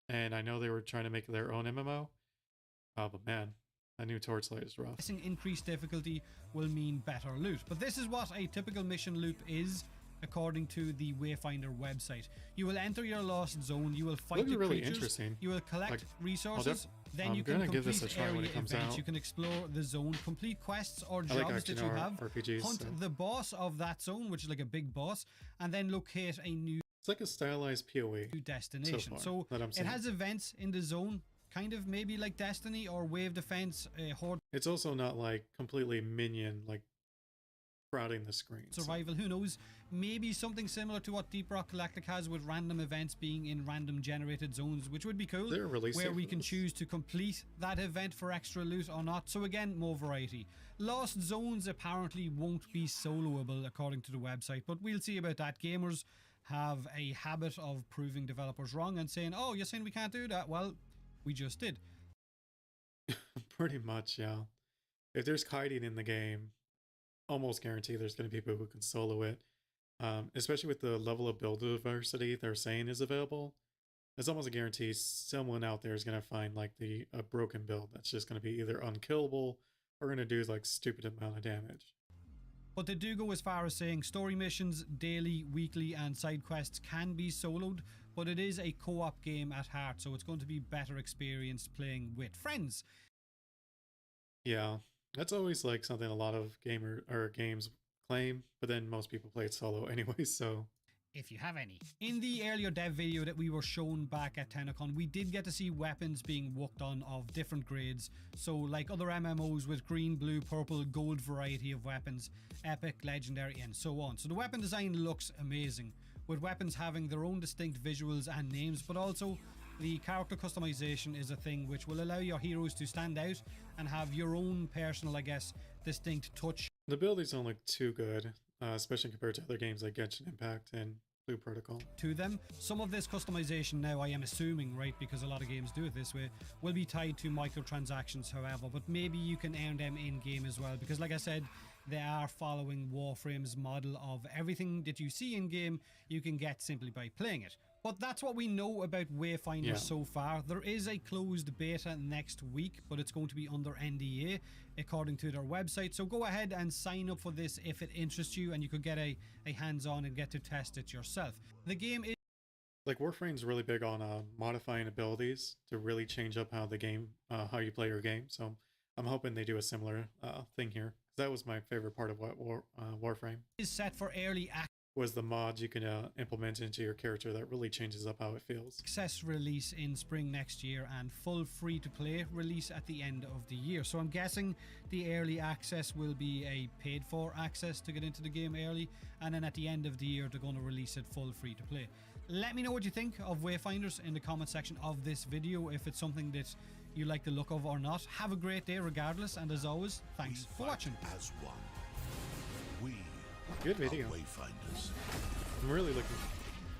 and I know they were trying to make their own MMO. But man, that new Torchlight is rough. Increased difficulty will mean better loot, but this is what a typical mission loop is, according to the Wayfinder website. You will enter your lost zone, you will fight the really creatures, interesting. You will collect resources, then you I'm can give this complete a try area when it comes events, out. you can explore the zone, complete quests or jobs that you have, RPGs, hunt the boss of that zone, which is like a big boss, and then locate a new It's like a stylized PoE destination. So it has events in the zone, kind of maybe like Destiny or Wave Defense, Horde. It's also not like completely minion, like crowding the screen. Survival, who knows? Maybe something similar to what Deep Rock Galactic has, with random events being in random generated zones, which would be cool, where we can choose to complete that event for extra loot or not. So again, more variety. Lost zones apparently won't be soloable according to the website, but we'll see about that. Gamers have a habit of proving developers wrong and saying, oh, you're saying we can't do that? Well, we just did. Pretty much, yeah. If there's kiting in the game, almost guarantee there's going to be people who can solo it. Especially with the level of build diversity they're saying is available, it's almost a guarantee someone out there is going to find like a broken build that's just going to be either unkillable or going to do like stupid amount of damage. But they do go as far as saying story missions, daily, weekly, and side quests can be soloed, but it is a co-op game at heart, so it's going to be better experience playing with friends. Yeah, that's always like something a lot of games claim, but then most people play it solo anyway, so if you have any. In the earlier dev video that we were shown back at TennoCon, we did get to see weapons being worked on of different grades. So like other MMOs with green, blue, purple, gold variety of weapons, epic, legendary, and so on. So the weapon design looks amazing, with weapons having their own distinct visuals and names, but also the character customization is a thing which will allow your heroes to stand out and have your own personal, I guess, distinct touch. The abilities don't look too good, especially compared to other games like Genshin Impact and Blue Protocol. To them. Some of this customization now, I am assuming, right, because a lot of games do it this way, will be tied to microtransactions, however, but maybe you can earn them in-game as well, because like I said, they are following Warframe's model of everything that you see in-game, you can get simply by playing it. But that's what we know about Wayfinder so far. There is a closed beta next week, but it's going to be under NDA, according to their website. So go ahead and sign up for this if it interests you, and you could get a hands-on and get to test it yourself. The game is... Like, Warframe's really big on modifying abilities to really change up how the game, how you play your game. So I'm hoping they do a similar thing here. That was my favorite part of what Warframe is set for early access. Was the mods you can implement into your character that really changes up how it feels. Access release in spring next year and full free-to-play release at the end of the year. So I'm guessing the early access will be a paid-for access to get into the game early, and then at the end of the year they're going to release it full free-to-play. Let me know what you think of Wayfinders in the comment section of this video, if it's something that you like the look of or not. Have a great day regardless, and as always, thanks for watching. As one. We Good video. are Wayfinders. I'm really looking.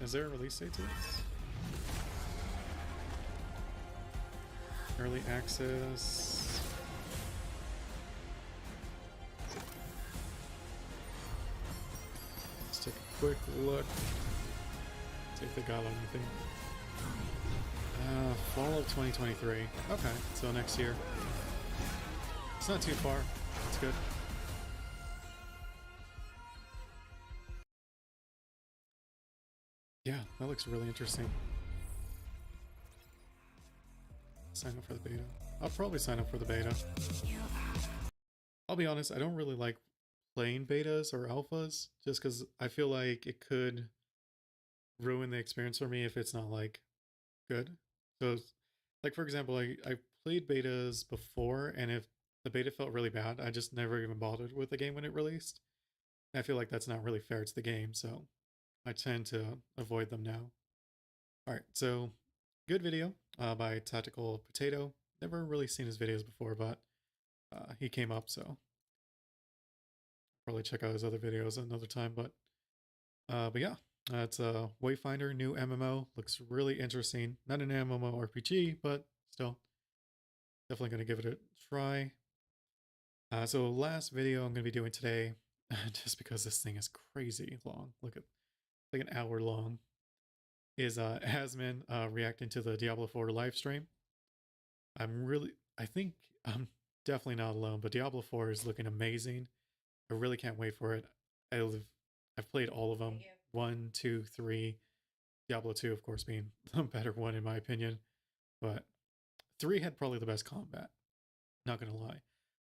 Is there a release date to this? Early access. Let's take a quick look. See if they got anything. Fall of 2023. Okay, so next year. It's not too far. It's good. Yeah, that looks really interesting. Sign up for the beta. I'll probably sign up for the beta. I'll be honest, I don't really like playing betas or alphas, just because I feel like it could ruin the experience for me if it's not like good. So, like, for example, I played betas before, and if the beta felt really bad, I just never even bothered with the game when it released. I feel like that's not really fair to the game, so I tend to avoid them now. Alright, so good video by Tactical Potato. Never really seen his videos before, but he came up, so probably check out his other videos another time. But yeah, it's a Wayfinder, new MMO. Looks really interesting. Not an MMORPG, but still definitely going to give it a try. So last video I'm going to be doing today, just because this thing is crazy long. Look at like an hour long, is Asmin reacting to the Diablo 4 live stream. I think I'm definitely not alone, but Diablo 4 is looking amazing. I really can't wait for it. I've played all of them. 1, 2, 3. Diablo 2, of course, being the better one in my opinion. But 3 had probably the best combat. Not gonna lie.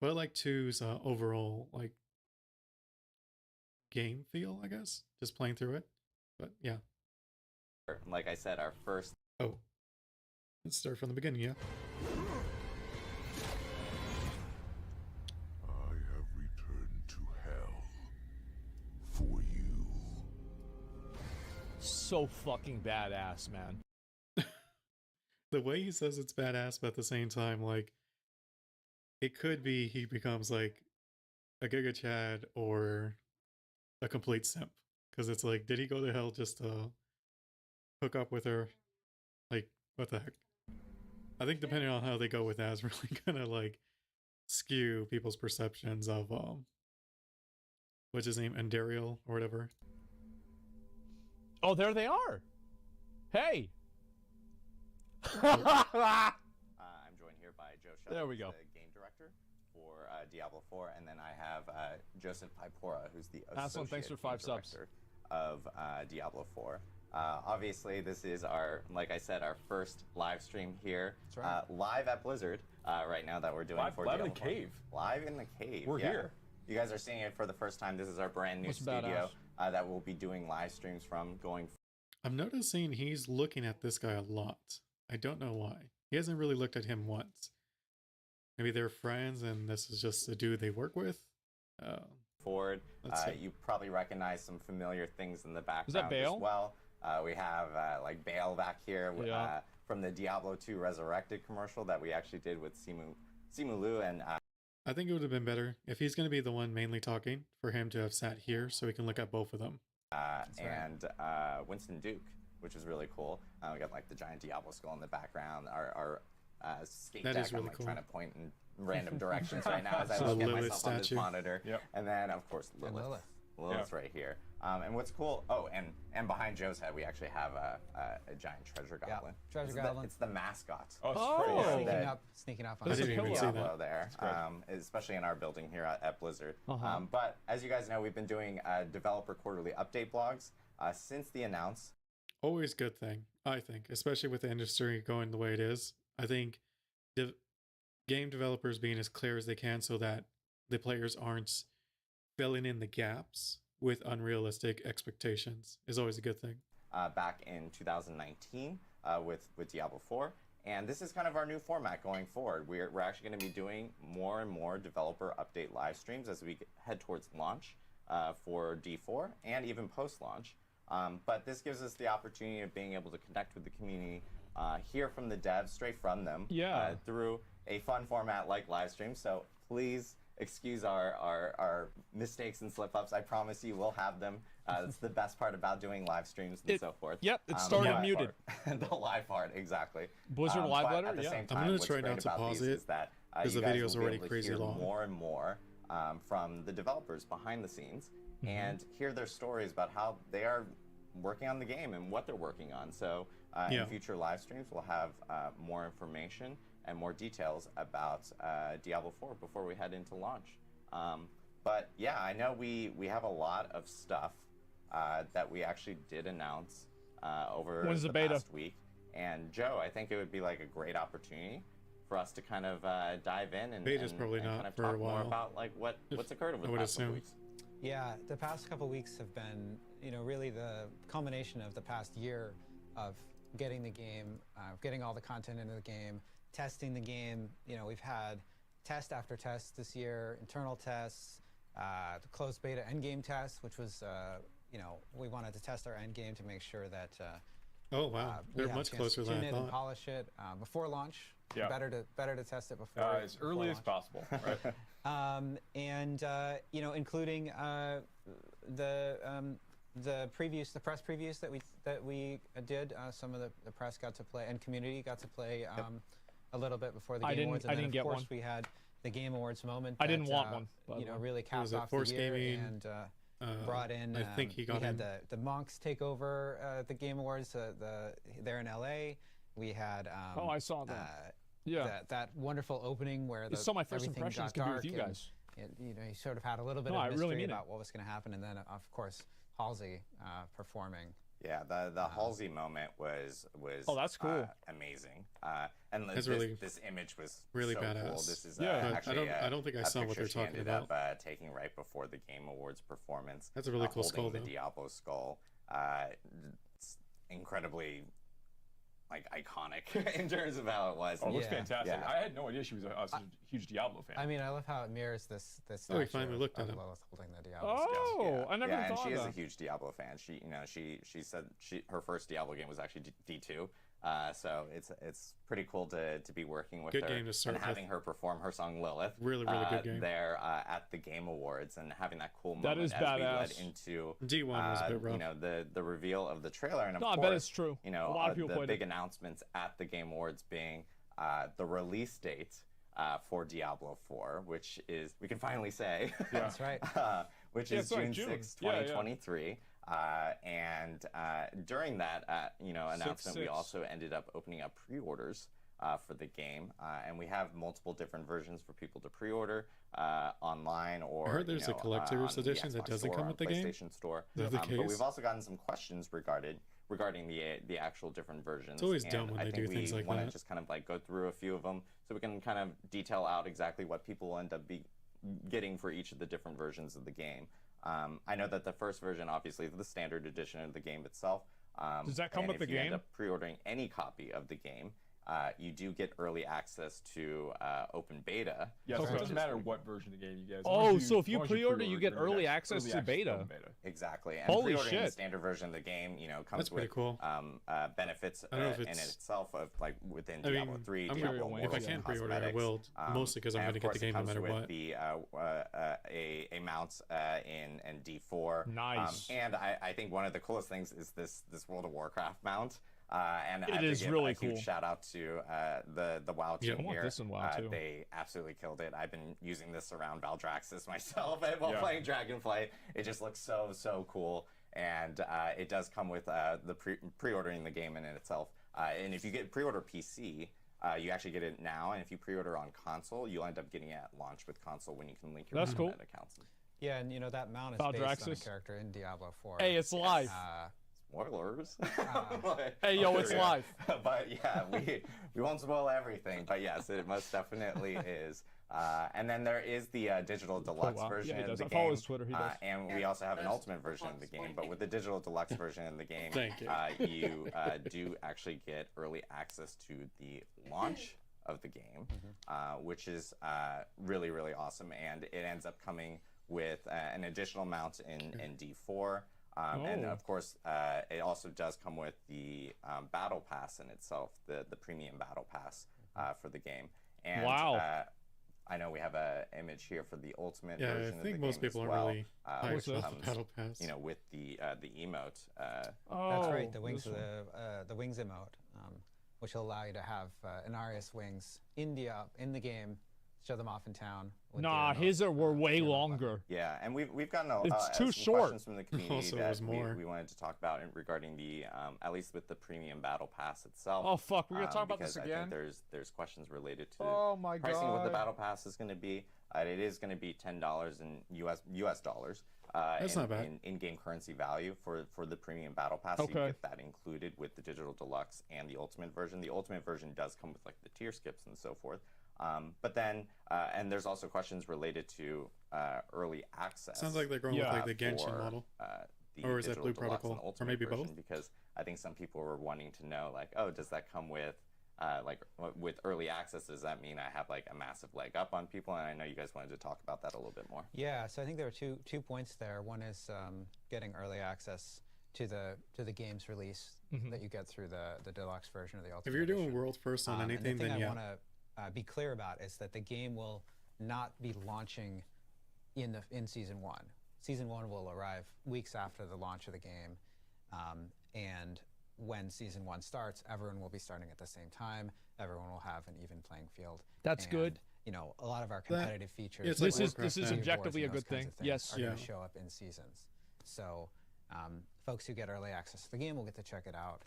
But I like 2's overall like game feel, I guess. Just playing through it. But yeah. Like I said, our first... Oh. Let's start from the beginning, yeah. I have returned to hell for you. So fucking badass, man. The way he says it's badass, but at the same time, like, it could be he becomes like a Giga Chad or a complete simp. Because it's like, did he go to hell just to hook up with her? Like, what the heck? I think depending on how they go with that is really gonna like skew people's perceptions of what's his name, Andariel or whatever. Oh, there they are. Hey. I'm joined here by Joe Shell, There we go. the game director for Diablo 4, and then I have Joseph Pipora, who's the Aslan, thanks for 5 subs. director of Diablo 4. Obviously, this is our, like I said, our first live stream here, That's right. live at Blizzard right now that we're doing for live in Diablo the 4. cave. Live in the cave. We're yeah. here. You guys are seeing it for the first time. This is our brand new That's studio that we'll be doing live streams from going. I'm noticing he's looking at this guy a lot. I don't know why. He hasn't really looked at him once. Maybe they're friends and this is just a dude they work with. Forward. Let's see. You probably recognize some familiar things in the background Is that Bale? as well. We have like Bale back here Yeah. from the Diablo 2 Resurrected commercial that we actually did with Simu Liu, and I think it would have been better if he's going to be the one mainly talking for him to have sat here so we can look at both of them. and Winston Duke, which is really cool. We got like the giant Diablo skull in the background. Our skate That deck, is really I'm like cool. trying to point in random directions right now as I look at Lilith myself on this statue. monitor. Yep. And then of course Lilith. Lilith's right here. And what's cool? Oh, and behind Joe's head, we actually have a giant treasure goblin. Treasure goblin. It's the mascot. Oh, it's pretty. Sneaking up on I us. didn't even see Diablo that. there, especially in our building here at Blizzard. Uh-huh. But as you guys know, we've been doing developer quarterly update blogs since the announce. Always good thing, I think, especially with the industry going the way it is. I think game developers being as clear as they can so that the players aren't filling in the gaps with unrealistic expectations is always a good thing. Back in 2019 with Diablo 4. And this is kind of our new format going forward. We're actually going to be doing more and more developer update live streams as we head towards launch for D4 and even post-launch. But this gives us the opportunity of being able to connect with the community, hear from the devs straight from them through a fun format like live streams. So please excuse our mistakes and slip-ups. I promise you we'll have them. That's the best part about doing live streams and so forth. Yep, it started the muted. The live part, exactly. Blizzard live but letter, at the yeah. same I'm time, gonna what's try great not to about pause these it, is that because you the guys video's will be already able to crazy hear long. more and more from the developers behind the scenes and hear their stories about how they are working on the game and what they're working on. So in future live streams, we'll have more information and more details about Diablo 4 before we head into launch. But yeah, I know we have a lot of stuff that we actually did announce over When's the the beta? past week. And Joe, I think it would be like a great opportunity for us to kind of dive in and, Beta's probably and not kind of for talk a more while. about like what's occurred over I the would past couple assume. weeks. Yeah, the past couple weeks have been, really the culmination of the past year of getting the game, getting all the content into the game, testing the game. We've had test after test this year, internal tests, the closed beta endgame test, which was, we wanted to test our endgame to make sure that Oh wow, we they're have a much chance closer to than tune I in and thought. polish it before launch. Yeah. Better to test it before As before early as launch. possible, right? Including the previews, the press previews that we did. Some of the press got to play and community got to play a little bit before the Game Awards. And then, of course, we had the Game Awards moment. I didn't want one. Really capped off Force the year Gaming, and brought in. I think he got we had in. the Monks take over the Game Awards. They're in LA. We had. Oh, I saw that. That wonderful opening where You saw my first everything impressions got could be dark with you and, guys. you sort of had a little bit No, I of really mystery mean it. about what was going to happen, and then of course Halsey performing. Yeah, the Halsey moment was Oh, that's cool. Amazing. And That's this image was really so badass. cool. This is Yeah. But actually I don't think I a saw what picture they're she talking ended about. up taking right before the Game Awards performance. That's a really cool holding skull, the though. Diablo skull. It's incredibly iconic in terms of how it was. Oh, it looks Yeah. fantastic. Yeah. I had no idea she was such a huge Diablo fan. I mean, I love how it mirrors this. Oh, we statue finally of- looked at of him. Lilith holding the Diablo skull. Oh, I never yeah, even and thought she of is a that. huge Diablo fan. She said her first Diablo game was actually D2. So it's pretty cool to be working with Good her game to start and having with. her perform her song Lilith. Really good game. There at the Game Awards and having that cool That moment is as we led badass. into D1 was a bit rough. the reveal of the trailer and of No, I course bet it's true. A lot of people the played big it. announcements at the Game Awards being the release date for Diablo 4, which is we can finally say That's right. which Yeah, is sorry, June June. 6, Yeah, yeah. 2023. And during that announcement, we 6/6. also ended up opening up pre-orders for the game, and we have multiple different versions for people to pre-order online or I heard there's a collector's on the edition that Xbox doesn't Store, come on with the game. PlayStation Store. Is that the But case? we've also gotten some questions regarding the actual different versions. It's always and dumb when I they think do things like we want that. to just kind of like go through a few of them so we can kind of detail out exactly what people will end up getting for each of the different versions of the game. I know that the first version, obviously, is the standard edition of the game itself. Does that come and with if the you end game? up pre-ordering any copy of the game, you do get early access to open beta. Yeah, so Okay. it doesn't matter what version of the game you get. Oh, so if you pre-order, you get early access to beta. Exactly. And Holy pre-ordering the shit. standard version of the game, you know, comes That's pretty with cool. benefits I don't know if in it's- itself of like within I mean, Diablo 3, I'm Diablo gonna, if I Immortal, can pre-order, I cosmetics. will. Mostly because I'm And going to of get course the it game no comes matter with what. The a mount in D4. Nice. And I think one of the coolest things is this World of Warcraft mount. And I have is to give really a huge cool. shout out to the WoW Yeah, team I want here. this in WoW too. They absolutely killed it. I've been using this around Valdraxxus myself while Yeah. playing Dragonflight. It just looks so cool. And it does come with the pre-ordering the game in itself. And if you get pre-order PC, you actually get it now. And if you pre-order on console, you'll end up getting it at launch with console when you can link your That's cool. internet accounts. Yeah, and you know that mount is based on a Valdraxxus. character in Diablo 4. Hey, it's live. Spoilers. Hey, yo, it's live. But yeah, we won't spoil everything. But yes, it most definitely is. And then there is the digital deluxe wow. version Yeah, he of does. the I follow game. his Twitter, he does. And we also have an ultimate version of the game. But with the digital deluxe version of the game, Thank you. you do actually get early access to the launch of the game, which is really awesome. And it ends up coming with an additional mount in D4. And of course, it also does come with the battle pass in itself, the premium battle pass for the game. And Wow. I know we have an image here for the ultimate Yeah, version I of think the most game people as aren't well, really hyped which about comes, the battle pass. you know, with the emote. That's right, the wings this the wings emote, which will allow you to have Inarius wings in the game, show them off in town. with the Nah, emote, his were way the emote longer. Yeah, and we've gotten It's too some short. questions from the community Also, it that was more. we wanted to talk about regarding the at least with the premium battle pass itself. Oh, fuck, we're gonna talk about because this I again? think there's questions related to Oh my pricing what the God. battle pass is going to be. It is going to be $10 in US dollars. That's not bad. In in-game currency value for the premium battle pass. So you Okay. get that included with the digital deluxe and the ultimate version. The ultimate version does come with like the tier skips and so forth. But then, and there's also questions related to early access. Sounds like they're going with like the Genshin for, model. The Or is that digital Blue deluxe and Protocol? Or ultimate maybe version, both? Because I think some people were wanting to know, like, oh, does that come with, with early access? Does that mean I have like a massive leg up on people? And I know you guys wanted to talk about that a little bit more. Yeah, so I think there are two points there. One is getting early access to the game's release that you get through the deluxe version of the ultimate. If you're doing edition. world first on And anything, the thing then I yeah. want to be clear about is that the game will not be launching in season 1. Season 1 will arrive weeks after the launch of the game, and when season 1 starts, everyone will be starting at the same time. Everyone will have an even playing field. That's and, good. You know, a lot of our competitive features. it's like This is Warcraft then. objectively a leaderboards and good those kinds thing. of things Yes. are going Yeah. to show up in seasons. So, folks who get early access to the game will get to check it out.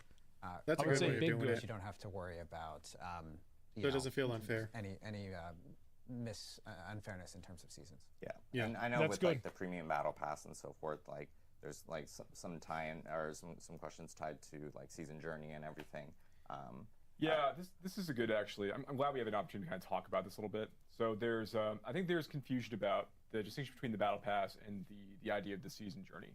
That's I a would good say way of big doing good. it. You don't have to worry about. So it doesn't feel unfair. Any unfairness in terms of seasons. Yeah. Yeah. And I know That's with good. like the premium battle pass and so forth, like there's like some tie-in or some questions tied to like season journey and everything. Yeah, this is a good actually. I'm glad we have an opportunity to kind of talk about this a little bit. So there's I think there's confusion about the distinction between the battle pass and the idea of the season journey.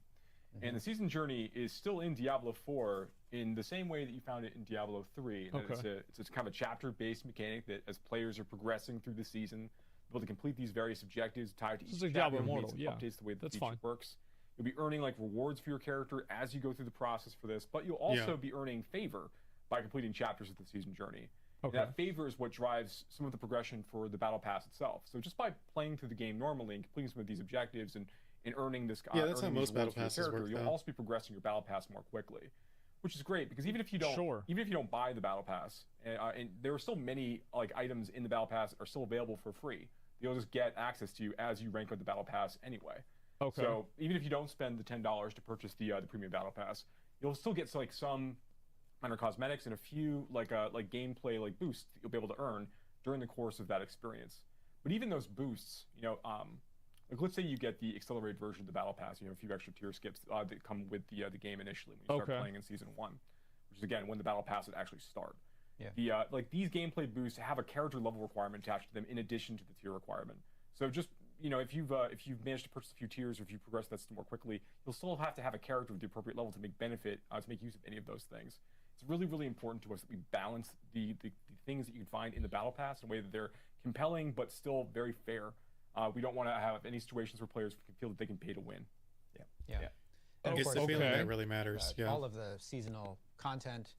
And the season journey is still in Diablo 4 in the same way that you found it in Diablo 3. And Okay. it's kind of a chapter-based mechanic that as players are progressing through the season, able to complete these various objectives tied to This each is like chapter, Diablo and Immortal, some yeah. updates the way that That's the fine. feature works. You'll be earning like rewards for your character as you go through the process for this, but you'll also Yeah. be earning favor by completing chapters of the season journey. Okay. And that favor is what drives some of the progression for the battle pass itself. So just by playing through the game normally and completing some of these objectives and earning this, Yeah, that's how earning these most battle rewards for your passes character, work, you'll though. also be progressing your battle pass more quickly, which is great because even if you don't buy the battle pass, and there are still many like items in the battle pass that are still available for free. You'll just get access to as you rank up the battle pass anyway. Okay. So even if you don't spend the $10 to purchase the premium battle pass, you'll still get like some minor cosmetics and a few like gameplay like boosts that you'll be able to earn during the course of that experience. But even those boosts, you know, like let's say you get the accelerated version of the battle pass, you know, a few extra tier skips that come with the game initially when you start playing in season 1, which is again when the battle pass would actually start. Yeah. The like these gameplay boosts have a character level requirement attached to them in addition to the tier requirement. So just you know, if you've managed to purchase a few tiers or if you progress that more quickly, you'll still have to have a character with the appropriate level to make use of any of those things. it's really, really important to us that we balance the things that you can find in the battle pass in a way that they're compelling but still very fair. We don't want to have any situations where players can feel that they can pay to win. Yeah. And it's the feeling that really matters. Yeah. All of the seasonal content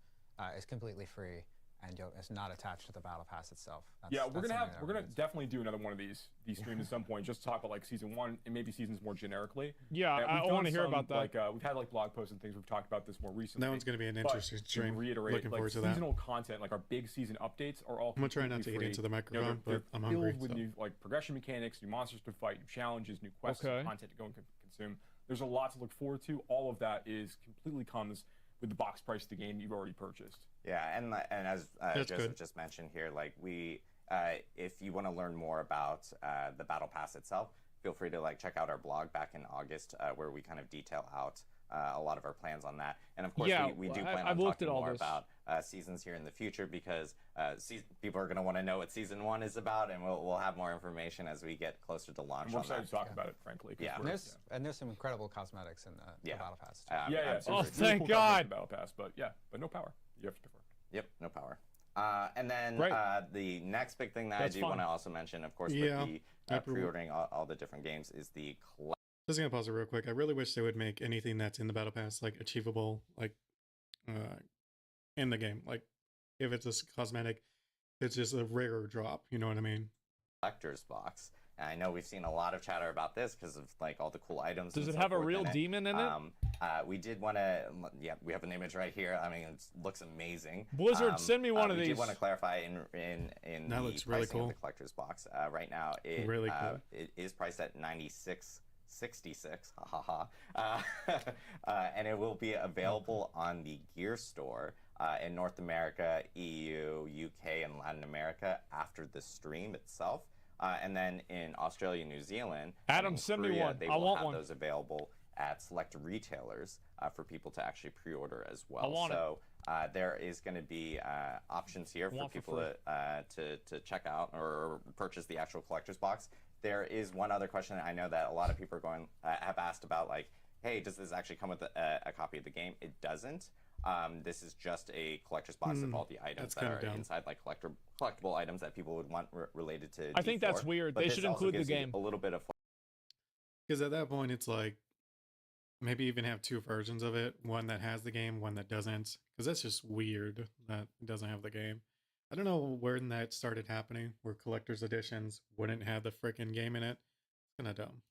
is completely free and it's not attached to the battle pass itself. We're gonna definitely do another one of these streams at some point, just to talk about like season 1 and maybe seasons more generically. Yeah, I want to hear about that. Like we've had like blog posts and things. We've talked about this more recently. That one's gonna be an interesting stream. Reiterate, Looking forward to that. Seasonal content, like our big season updates, are all. I'm gonna try not to eat into the microphone, but I'm hungry. Filled with new like progression mechanics, new monsters to fight, new challenges, new quests, new content to go and consume. There's a lot to look forward to. All of that is completely comes with the box price of the game you've already purchased. Yeah, and as Joseph just mentioned here, like if you want to learn more about the Battle Pass itself, feel free to like check out our blog back in August where we kind of detail out a lot of our plans on that. And of course, we do plan on talking more about seasons here in the future because people are going to want to know what season 1 is about, and we'll have more information as we get closer to launch. And we're excited to talk about it, frankly. Yeah, and there's some incredible cosmetics in the Battle Pass. Oh, thank God! Battle Pass, but no power. You have to prefer. Yep, no power. And then the next big thing that I do want to also mention, of course, with the pre-ordering all the different games, is the. Just gonna pause it real quick. I really wish they would make anything that's in the battle pass like achievable, like in the game. Like if it's a cosmetic, it's just a rare drop. You know what I mean? Collector's box. And I know we've seen a lot of chatter about this because of like all the cool items. Does it have a real demon in it? We did want to. Yeah, we have an image right here. I mean, it looks amazing. Blizzard, send me one of these. We did want to clarify in that the looks really pricing cool. of the collector's box. Right now, it is priced at $96.66, and it will be available on the Gear Store in North America, EU, UK, and Latin America after the stream itself. And then in Australia and New Zealand, Adam, send me one. They will have those available at select retailers for people to actually pre-order as well. So there is going to be options here for people to check out or purchase the actual collector's box. There is one other question I know that a lot of people are have asked about, like, hey, does this actually come with a copy of the game? It doesn't. This is just a collector's box of all the items that are inside, like collectible items that people would want related to. I think that's weird. They should include the game. A little bit of. Because at that point, it's like maybe even have 2 versions of it: one that has the game, one that doesn't. Because that's just weird that it doesn't have the game. I don't know when that started happening, where collector's editions wouldn't have the freaking game in it. It's kind of dumb.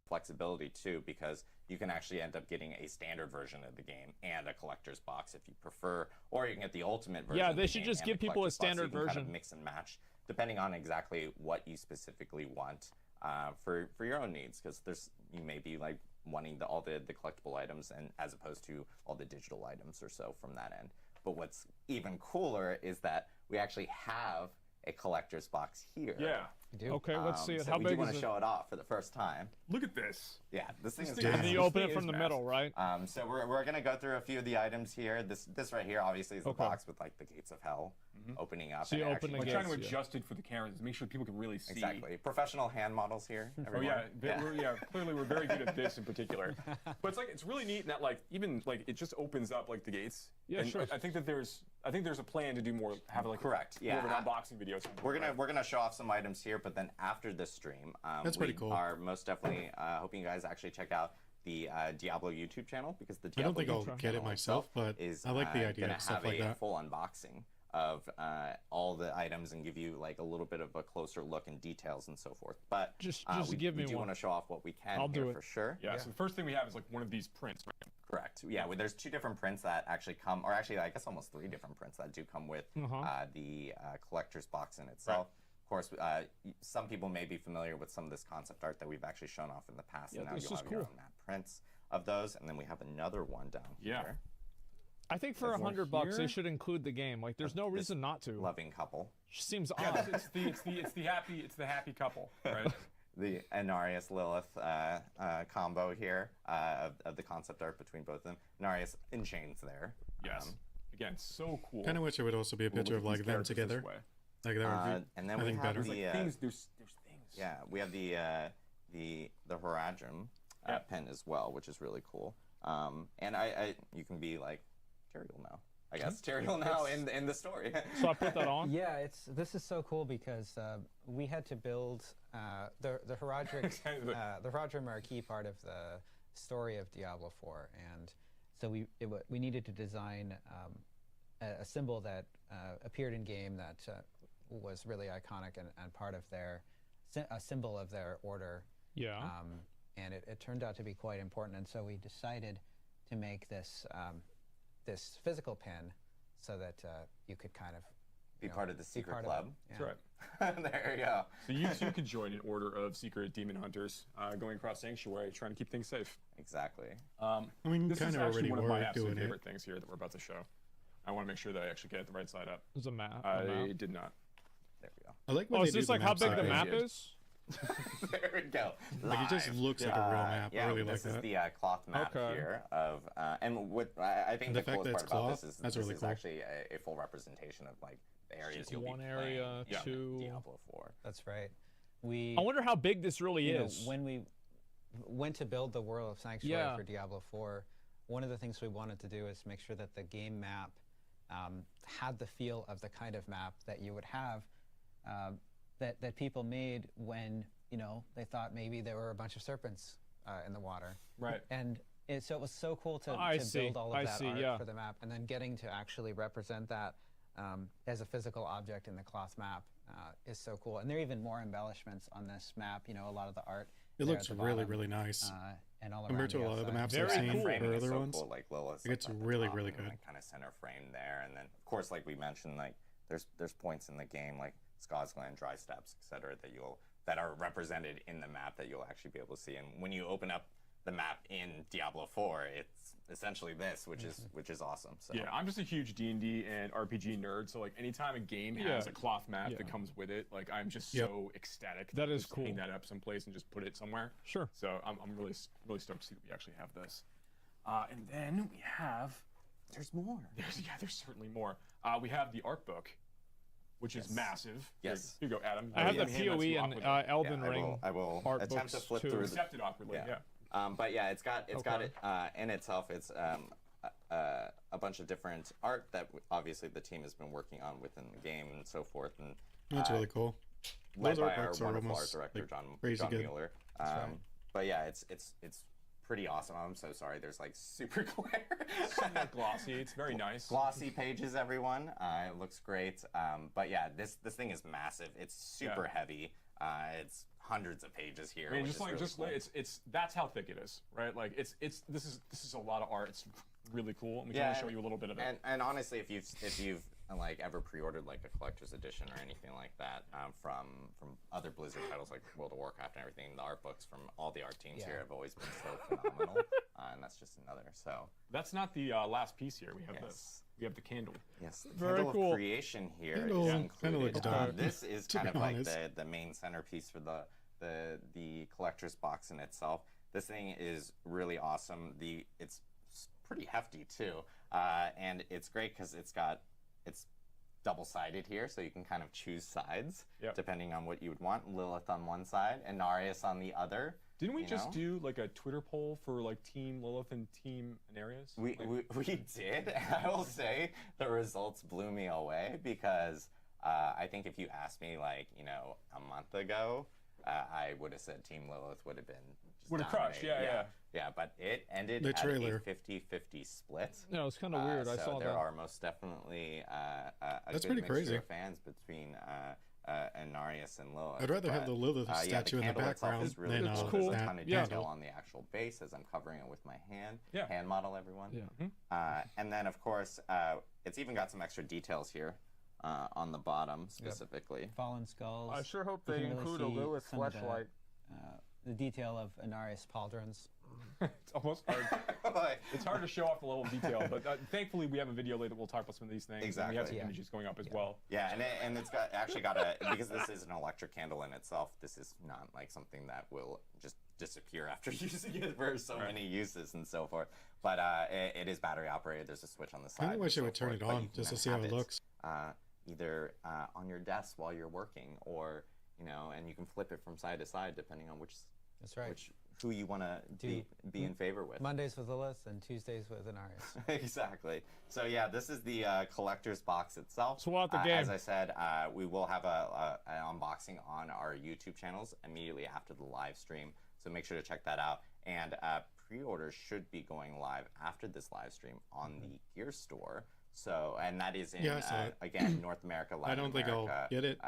Flexibility too, because you can actually end up getting a standard version of the game and a collector's box if you prefer, or you can get the ultimate version. Yeah, they should just give people a standard version. Kind of mix and match depending on exactly what you specifically want for your own needs, because you may be like wanting all the collectible items and as opposed to all the digital items or so from that end. But what's even cooler is that we actually have a collector's box here. Yeah. Okay, let's see it. So How we big do want is to show it off for the first time. Look at this. Yeah, this thing is massive. And you open it from the middle, right? So we're gonna go through a few of the items here. This right here, obviously, is the box with like the gates of hell opening up. So you open the We're gates. trying to adjust it for the cameras to make sure people can really see. Exactly. Professional hand models here. Everyone. Oh yeah, clearly we're very good at this in particular. But it's really neat in that even it just opens up like the gates. Yeah, and sure. I think there's a plan to do more. Have like correct. Yeah. More of an unboxing video. We're gonna show off some items here, but then after this stream, that's pretty cool. We are most definitely hoping you guys actually check out the Diablo YouTube channel, because the Diablo I don't think I'll get it myself, but I like the idea of stuff like that. Have a full unboxing of all the items and give you like a little bit of a closer look and details and so forth. But just we give me do one. want to show off what we can. I'll do it for sure. Yeah. So the first thing we have is like one of these prints. Right? Correct. Yeah. Well, there's 2 different prints that actually come, or actually I guess almost 3 different prints that do come with the collector's box in itself. Right. Of course, some people may be familiar with some of this concept art that we've actually shown off in the past, and now you'll have your own map prints of those. And then we have another one down here. I think for $100 they should include the game. Like, there's no reason not to. Loving couple. Seems odd. Yeah, it's the happy couple, right? The Inarius Lilith combo here of the concept art between both of them. Inarius in chains there. Yes. Again, so cool. Kind of wish it would also be a picture of like them together. Like that would be, and then I we think have better. the there's things. Yeah, we have the Horadrim pen as well, which is really cool. And you can be like, Jerry will know. I guess, material now in the story. So I put that on. Yeah, this is so cool because we had to build the Herodric. The Herodrim are a key part of the story of Diablo 4, and so we needed to design a symbol that appeared in game that was really iconic and part of a symbol of their order. Yeah. And it turned out to be quite important, and so we decided to make this this physical pin so that you could kind of be part of the secret club. That's right. There you go. So you too could join an order of secret demon hunters going across Sanctuary, trying to keep things safe. Exactly. I mean, This kind is of actually already one of my were absolute doing favorite things here that we're about to show. I want to make sure that I actually get it the right side up. There's a map. I did not. There we go. I like when Oh, they is this do like the how map big the side. map is? There we go. Like it just looks like a real map. Yeah, I really like this is that. the cloth map here of, and what I think The the fact that coolest it's part about cloth, this is that's this really is cool. actually a full representation of like the areas Just you'll one be area, playing two. Diablo 4. That's right. I wonder how big this really is. When we went to build the world of Sanctuary for Diablo 4, one of the things we wanted to do is make sure that the game map had the feel of the kind of map that you would have that people made when they thought maybe there were a bunch of serpents in the water. Right. And so it was so cool to build all of that art for the map, and then getting to actually represent that as a physical object in the cloth map is so cool. And there are even more embellishments on this map. A lot of the art. It looks really, really nice. And all compared to a lot of the maps I've Yeah, the seen framing or is other so ones. cool, like Lilith's It's up at the really, top really and, good. like, kind of center frame there, and then of course, like we mentioned, like there's points in the game like Scosland, Dry Steps, etc. that are represented in the map that you'll actually be able to see. And when you open up the map in Diablo 4, it's essentially this, which is awesome. So yeah, I'm just a huge D&D and RPG nerd, so like anytime a game has a cloth map that comes with it, like I'm just so ecstatic. That is just cool. Hang that up someplace and just put it somewhere. Sure. So I'm really stoked to see that we actually have this. And then we have there's more. There's certainly more. We have the art book, which is massive. Yes. Here you go, Adam. I have the PoE and Elden Ring. I will art attempt to books flip too. through. Accepted awkwardly. Yeah. But yeah, it's got it in itself. It's a bunch of different art that obviously the team has been working on within the game and so forth. And That's really cool. Led Those by art our books are wonderful art almost director like John crazy good. Mueller. But yeah, it's pretty awesome. I'm so sorry. There's like super glare. Somewhat glossy. It's very nice. Glossy pages, everyone. It looks great. But yeah, this thing is massive. It's super heavy. It's hundreds of pages here. I mean, which is really cool. it's that's how thick it is, right? Like this is a lot of art. It's really cool. And we can only show you a little bit of it. And honestly, if you've like ever pre-ordered like a collector's edition or anything like that from other Blizzard titles like World of Warcraft and everything, the art books from all the art teams here have always been so phenomenal. And that's just another. So that's not the last piece here. We have the candle. Yes, the Very candle cool. of creation here Candle is kinda included. looks dark, This is to kind be of like honest. the main centerpiece for the collector's box in itself. This thing is really awesome. It's pretty hefty too, and it's great because it's double-sided here, so you can kind of choose sides depending on what you would want. Lilith on one side and Narius on the other. Didn't we just do like a Twitter poll for like Team Lilith and Team Anarius? We did. I will say the results blew me away because I think if you asked me like a month ago, I would have said Team Lilith would have been would have crushed. Yeah, but it ended The at trailer. a 50-50 split. No, it's kind of weird. I so saw there that. are most definitely a That's good pretty mixture crazy. of fans between Anarius and Lilith. I'd rather have the Lilith statue in the candle itself background is really than cool. cool. There's a ton of detail Yeah. on the actual base as I'm covering it with my hand. Yeah. Hand model, everyone. Yeah. And then, of course, it's even got some extra details here on the bottom specifically. Fallen skulls. I sure hope You they can really include a see Lilith some of fleshlight. the detail of Anarius pauldrons. It's almost hard. It's hard to show off the level of detail, but thankfully we have a video later that we'll talk about some of these things. Exactly. And we have some images going up as well. Yeah, and it's actually got because this is an electric candle in itself, this is not like something that will just disappear after using it for so many uses and so forth. But it is battery operated. There's a switch on the side. I wish and it would so turn it forth, but on you can just to then see how have it looks. Either on your desk while you're working, or and you can flip it from side to side depending on which That's right. which who you want to be in favor with. Mondays with Lilith and Tuesdays with Inarius. Exactly. So yeah, this is the collector's box itself. So what the game? As I said, we will have an unboxing on our YouTube channels immediately after the live stream. So make sure to check that out. And pre-orders should be going live after this live stream on the Gear Store. So, and that is in, again, North America, Latin America, think I'll get it,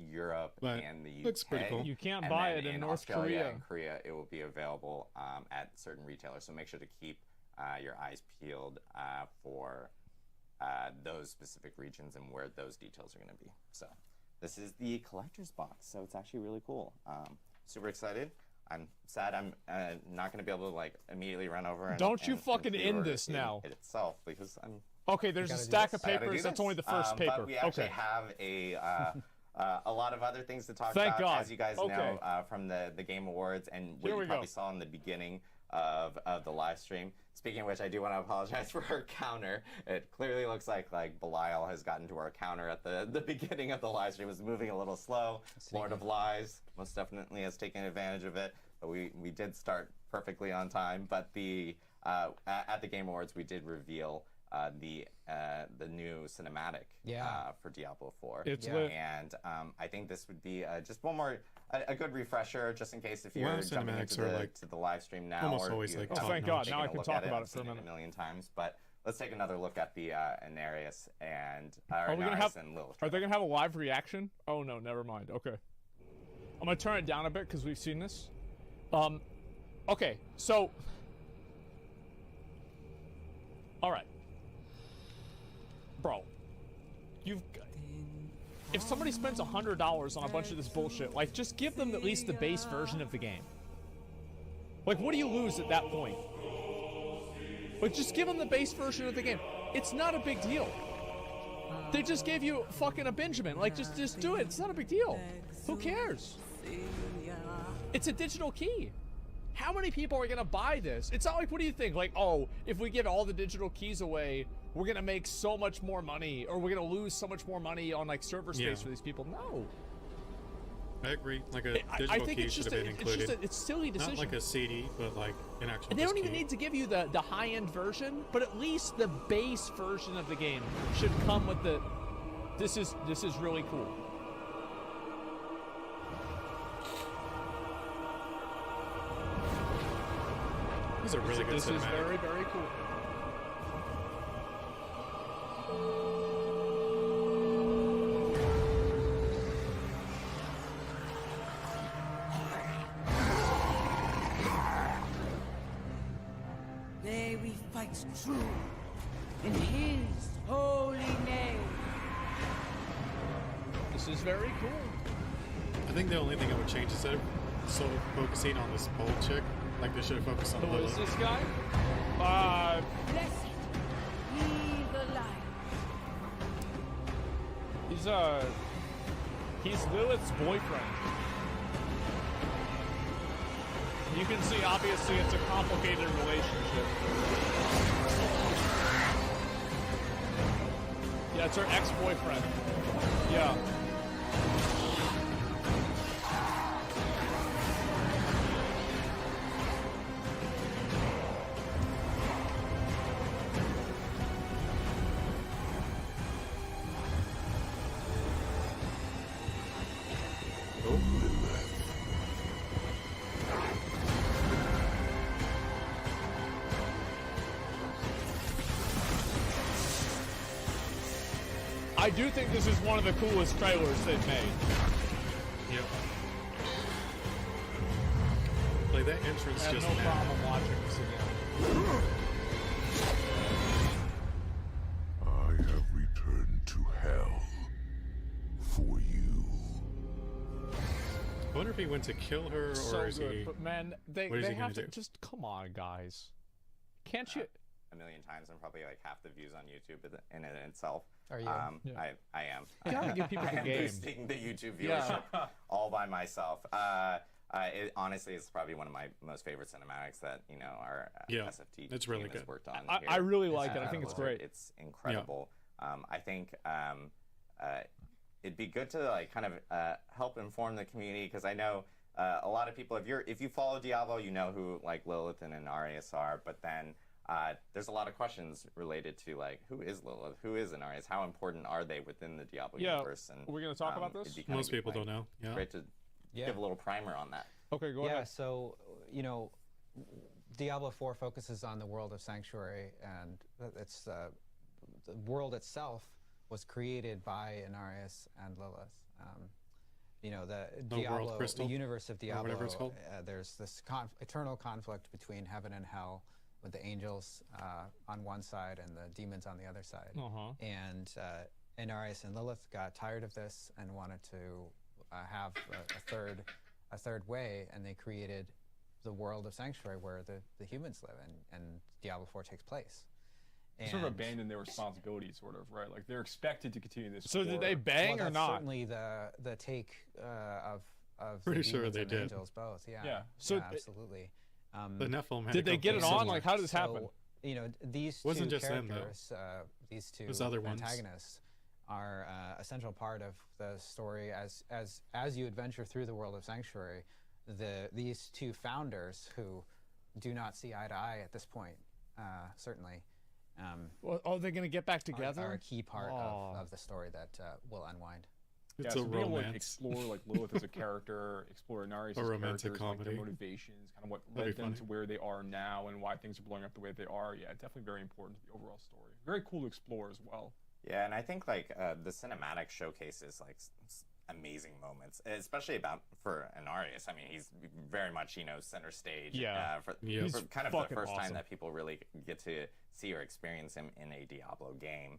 Europe, and the UK. Looks pretty cool. You can't buy it in North Australia Korea. and Korea, it will be available at certain retailers. So make sure to keep your eyes peeled for those specific regions and where those details are going to be. So this is the collector's box. So it's actually really cool. Super excited. I'm sad I'm not going to be able to like immediately run over and Don't you fucking end this now. It itself, because I'm... Okay, there's a stack of papers. That's only the first paper. But we actually have a lot of other things to talk Thank about, God. as you guys know from the Game Awards and what you probably saw in the beginning of the live stream. Speaking of which, I do want to apologize for our counter. It clearly looks like Belial has gotten to our counter at the beginning of the live stream. It was moving a little slow. Lord of Lies most definitely has taken advantage of it. But we did start perfectly on time. But at the Game Awards, we did reveal the new cinematic for Diablo 4. It's lit. And I think this would be just one more a good refresher, just in case if you're jumping into the live stream now. Almost always like thank God, now I can talk about it for a minute. A million times, but let's take another look at the Inarius and Lilith. Are they gonna have a live reaction? Oh no, never mind. Okay, I'm gonna turn it down a bit because we've seen this. Okay, so all right. Bro, if somebody spends $100 on a bunch of this bullshit, like, just give them at least the base version of the game. Like, what do you lose at that point? Like, just give them the base version of the game. It's not a big deal. They just gave you fucking a Benjamin. Like, just do it. It's not a big deal. Who cares? It's a digital key. How many people are gonna buy this? It's not like, what do you think? Like, oh, if we give all the digital keys away, we're gonna make so much more money, or we're gonna lose so much more money on like server space for these people. No. I agree. Like a digital key should have been included. It's a silly decision. Not like a CD, but like an actual. And they don't even need to give you the high-end version, but at least the base version of the game should come with the. This is really cool. This is a really good cinematic. This is very, very cool. There we fight true in His holy name. This is very cool. I think the only thing I would change is instead of sort of focusing on this bold chick, like they should have focused on Who Lilith. is this guy? Blessed be the light. He's Lilith's boyfriend. You can see, obviously, it's a complicated relationship. Yeah, it's her ex-boyfriend. Yeah. I do think this is one of the coolest trailers they've made. Yep. Like that entrance I have just no problem watching this again. I have returned to hell for you. I wonder if he went to kill her or So is good, he. but man, they what is he have gonna to do? just come on, guys. Can't you? A million times. I'm probably like half the views on YouTube in it itself. Are you? I am. You gotta give people the I am game. boosting the YouTube viewership all by myself. It honestly is probably one of my most favorite cinematics that our SFT it's really team has good. worked on. I really like it. I think it's great. It's incredible. I think it'd be good to like kind of help inform the community, because I know a lot of people, if you follow Diablo, you know who like Lilith and Inarius are, but then there's a lot of questions related to like who is Lilith, who is Inarius, how important are they within the Diablo universe? And we're gonna talk about this. Most people don't know. Yeah. Great to give a little primer on that. Okay, go ahead. Yeah, so Diablo 4 focuses on the world of Sanctuary, and it's the world itself was created by Inarius and Lilith. The Diablo, the universe of Diablo, there's this eternal conflict between heaven and hell, with the angels on one side and the demons on the other side. And Inarius and Lilith got tired of this and wanted to have a third way, and they created the world of Sanctuary where the humans live, and Diablo 4 takes place. And sort of abandon their responsibility, sort of, right? Like they're expected to continue this. So did they bang or not? Certainly the take of pretty the sure demons they and did. Angels both. Yeah. Yeah. So absolutely. The Nephilim had did they get it on? Like, how did this happen? These wasn't two just characters, them, though. These two other ones. antagonists, are a central part of the story as you adventure through the world of Sanctuary. These two founders, who do not see eye to eye at this point, certainly. Are they going to get back together? Are a key part of the story that will unwind. It's so a being able to romance. explore like Lilith as a character, explore Inarius as romantic characters, like their comedy. motivations, kind of what That'd led be them funny. to where they are now and why things are blowing up the way they are. Yeah, definitely very important to the overall story. Very cool to explore as well. Yeah, and I think like the cinematic showcases like amazing moments, especially for Inarius. I mean, he's very much center stage. Yeah. For He's kind of the fucking first time awesome. that people really get to see or experience him in a Diablo game,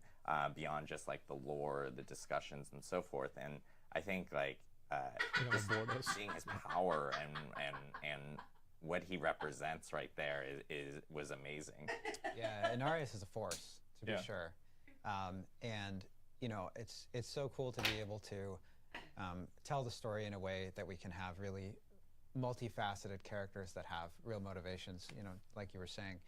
beyond just like the lore, the discussions, and so forth. And I think like just seeing his power and what he represents right there was amazing. Yeah, Inarius is a force, to be Yeah. sure. And it's so cool to be able to tell the story in a way that we can have really multifaceted characters that have real motivations, like you were saying,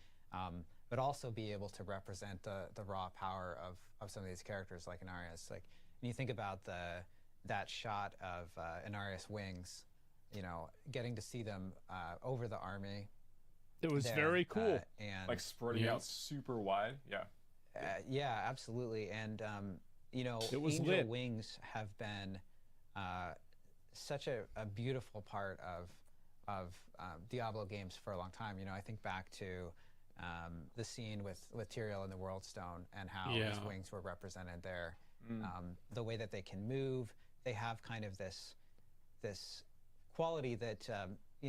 but also be able to represent the raw power of some of these characters like Inarius. Like when you think about that shot of Inarius' wings, getting to see them over the army. It was there, very cool. And Like spreading out super wide. Yeah. yeah, absolutely. And It was Angel lit. Wings have been such a beautiful part of Diablo games for a long time. I think back to the scene with Tyrael in the World Stone and how his wings were represented there. The way that they can move, they have kind of this quality that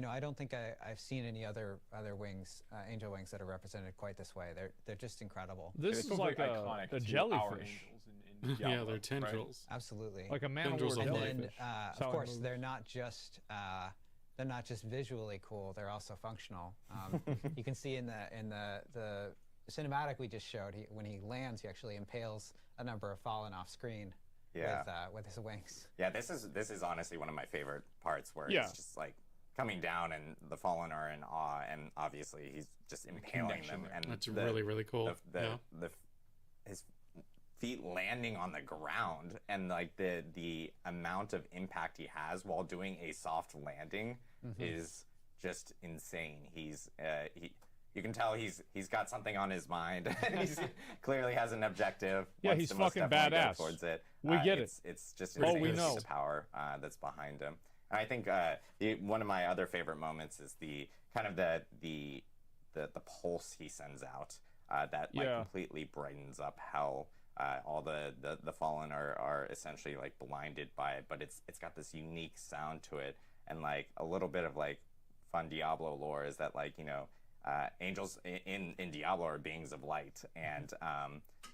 I don't think I've seen any other wings, angel wings, that are represented quite this way. They're just incredible. This is like iconic a to jellyfish. our angels in Yeah, Diablo, they're right? tendrils. Absolutely. Like a man Tendrils or of And life. then, jellyfish. That's of how it course, moves. they're not just visually cool. They're also functional. You can see in the cinematic we just showed, when he lands, he actually impales a number of Fallen off screen. Yeah. With his wings. Yeah, this is honestly one of my favorite parts, where Yeah. it's just like coming down and the Fallen are in awe, and obviously he's just impaling connection them, there. and That's really, really cool. His feet landing on the ground, and like the amount of impact he has while doing a soft landing is just insane. You can tell he's got something on his mind. He clearly has an objective. Yeah, wants he's to most fucking definitely go badass. towards it. We get it. It's just Oh, insane we to see know. the power that's behind him. And I think one of my other favorite moments is the kind of the pulse he sends out that like completely brightens up hell. All the Fallen are essentially like blinded by it, but it's got this unique sound to it, and like a little bit of like fun Diablo lore is that like angels in Diablo are beings of light, and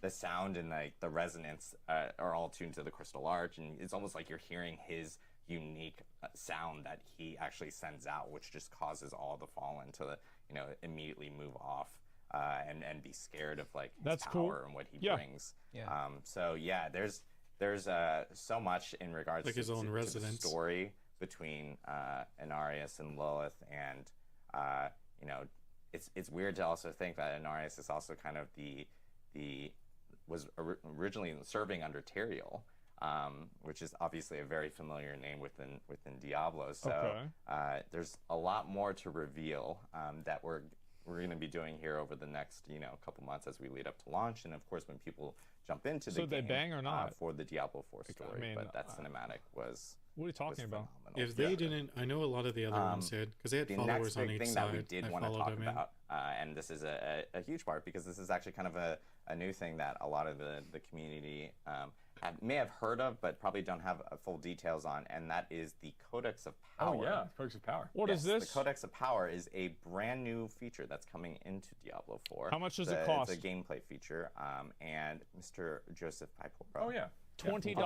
the sound and like the resonance are all tuned to the crystal arch, and it's almost like you're hearing his unique sound that he actually sends out, which just causes all the Fallen to immediately move off and be scared of like his That's power cool. and what he Yeah. brings. Yeah. So yeah, there's so much in regards Like to, his own to the resonance. story between Inarius and Lilith, and it's weird to also think that Inarius is also kind of was originally serving under Tyrael, which is obviously a very familiar name within Diablo. So there's a lot more to reveal that we're going to be doing here over the next couple months as we lead up to launch, and of course when people jump into the game. So they bang or not for the Diablo 4 story, but that cinematic was. What are you talking about? If they didn't, I know a lot of the other ones did, because they had followers on each side. The next big thing that we did want to talk about, and this is a huge part, because this is actually kind of a new thing that a lot of the community may have heard of, but probably don't have full details on, and that is the Codex of Power. Oh yeah, Codex of Power. What is this? The Codex of Power is a brand new feature that's coming into Diablo 4. How much does it cost? It's a gameplay feature, and Mr. Joseph Pipel. Oh yeah. $20.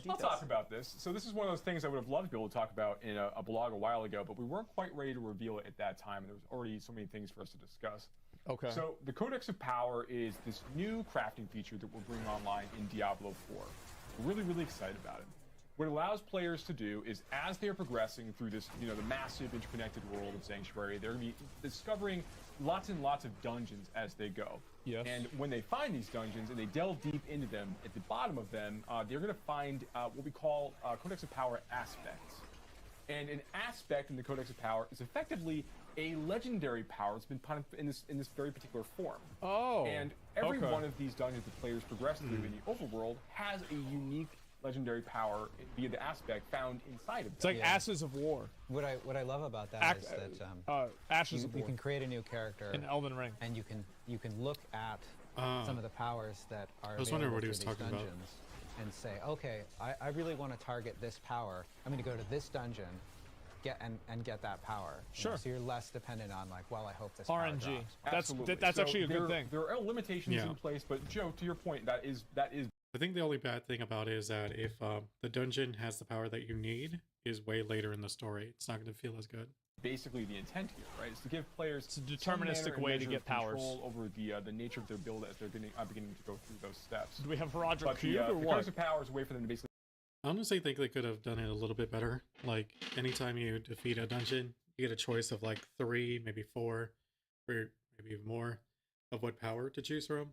I'll talk about this. So this is one of those things I would have loved to be able to talk about in a blog a while ago, but we weren't quite ready to reveal it at that time, and there was already so many things for us to discuss. Okay. So the Codex of Power is this new crafting feature that we're bringing online in Diablo 4. We're really, really excited about it. What it allows players to do is, as they're progressing through this, the massive interconnected world of Sanctuary, they're going to be discovering lots and lots of dungeons as they go. Yes. And when they find these dungeons and they delve deep into them, at the bottom of them, they're going to find what we call Codex of Power aspects. And an aspect in the Codex of Power is effectively a legendary power that's been put in this very particular form. Oh. And every one of these dungeons that players progress through in the overworld has a unique legendary power via the aspect found inside of them. It's like Ashes of War. What I love about that is that Ashes of War. You can create a new character in Elden Ring, and you can look at some of the powers that are I was wondering what he was these talking dungeons about. and say, okay, I really want to target this power. I'm going to go to this dungeon, get that power. Sure. So you're less dependent on well, I hope this power RNG. drops. That's actually a good thing. There are limitations in place, but Joe, to your point, that is. I think the only bad thing about it is that if the dungeon has the power that you need is way later in the story, it's not going to feel as good. Basically, the intent here, right, is to give players it's a deterministic way to get powers. Control over the nature of their build as they're beginning to go through those steps. Do we have Roger but Cube or the what? Codex of Power is a way for them to basically. I honestly think they could have done it a little bit better. Like, anytime you defeat a dungeon, you get a choice of 3, maybe 4, or maybe even more of what power to choose from.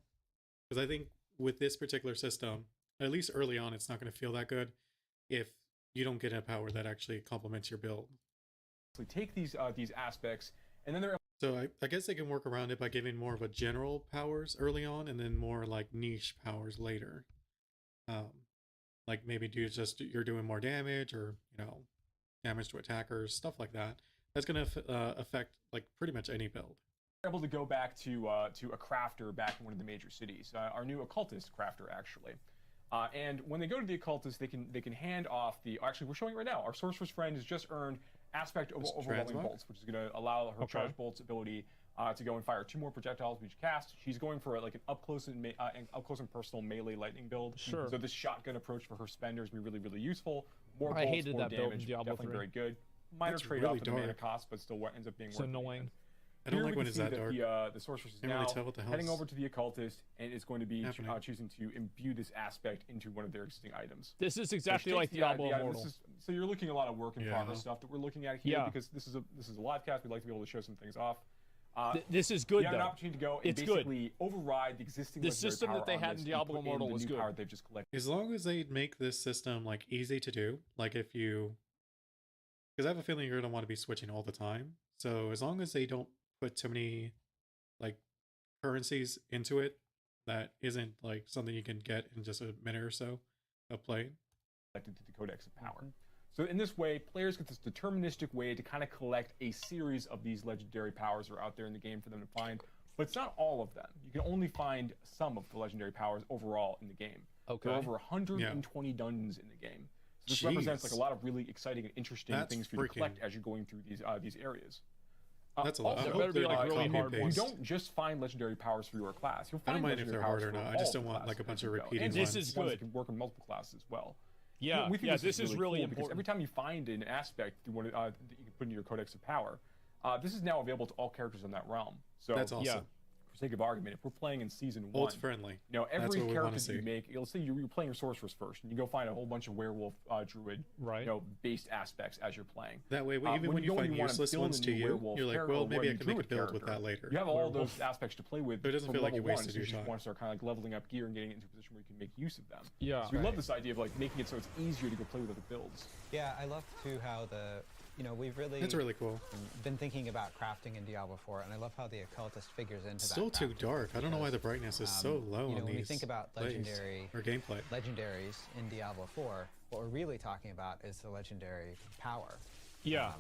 Because I think with this particular system, at least early on, it's not going to feel that good if you don't get a power that actually complements your build. So take these aspects, and then they're. So I guess they can work around it by giving more of a general powers early on, and then more niche powers later. Like maybe you're doing more damage, or damage to attackers, stuff like that. That's going to affect pretty much any build. We're able to go back to a crafter back in one of the major cities, our new occultist crafter actually. And when they go to the occultist, they can hand off actually we're showing it right now. Our sorcerer's friend has just earned aspect of overwhelming bolts, which is going to allow her charge bolts ability to go and fire 2 more projectiles with each cast. She's going for an up close and personal melee lightning build. Sure. So this shotgun approach for her spender is going to be really, really useful. More I bolts, hated more that build in damage, Diablo definitely 3. very good. Minor trade-off for the mana cost, but still ends up being worth it. It's annoying. I don't like when it's that dark. The sorceress is now really tell what the heading over to the occultist and is going to be choosing to imbue this aspect into one of their existing items. This is exactly like Diablo Immortal. So you're looking at a lot of work in progress stuff that we're looking at here because this is a live cast. We'd like to be able to show some things off. This is good, you have though. an opportunity to go and basically override the existing system that they had in Diablo Immortal was good. Power they've just collected. As long as they make this system easy to do, if you, because I have a feeling you're gonna want to be switching all the time. So as long as they don't put too many currencies into it that isn't something you can get in just a minute or so of playing. Collected to the Codex of Power. So in this way, players get this deterministic way to kind of collect a series of these legendary powers that are out there in the game for them to find, but it's not all of them. You can only find some of the legendary powers overall in the game. Okay. There are over 120 dungeons in the game. So this represents a lot of really exciting and interesting things for you to collect as you're going through these areas. That's a lot. Also, better be really hard ones. You don't just find legendary powers for your class. You'll find I don't mind if they're hard or not. I just don't want a bunch of repeating ones. This is good. That can work in multiple classes as well. Yeah, we think this is really cool important. because every time you find an aspect that you can put into your Codex of Power, this is now available to all characters in that realm. So that's awesome. sake of argument, if we're playing in season 1, Old friendly. you know, That's every what we character wanna that you see. make, let's say you're playing your sorceress first, and you go find a whole bunch of werewolf, druid, right, you know, based aspects as you're playing. That way, even when you find useless ones to you, you're like, well, maybe I can make a build with that later. You have all those aspects to play with. But it doesn't from feel like you level 1, wasted so your you just time. want to start kind of like leveling up gear and getting into a position where you can make use of them. Yeah. So we love this idea of like making it so it's easier to go play with other builds. Yeah, I love too how we've really That's really cool. been thinking about crafting in Diablo 4, and I love how the occultist figures into Still that. too dark. I don't know why the brightness is so low on when you these think about plays legendary or gameplay. legendaries in Diablo 4, what we're really talking about is the legendary power. Yeah.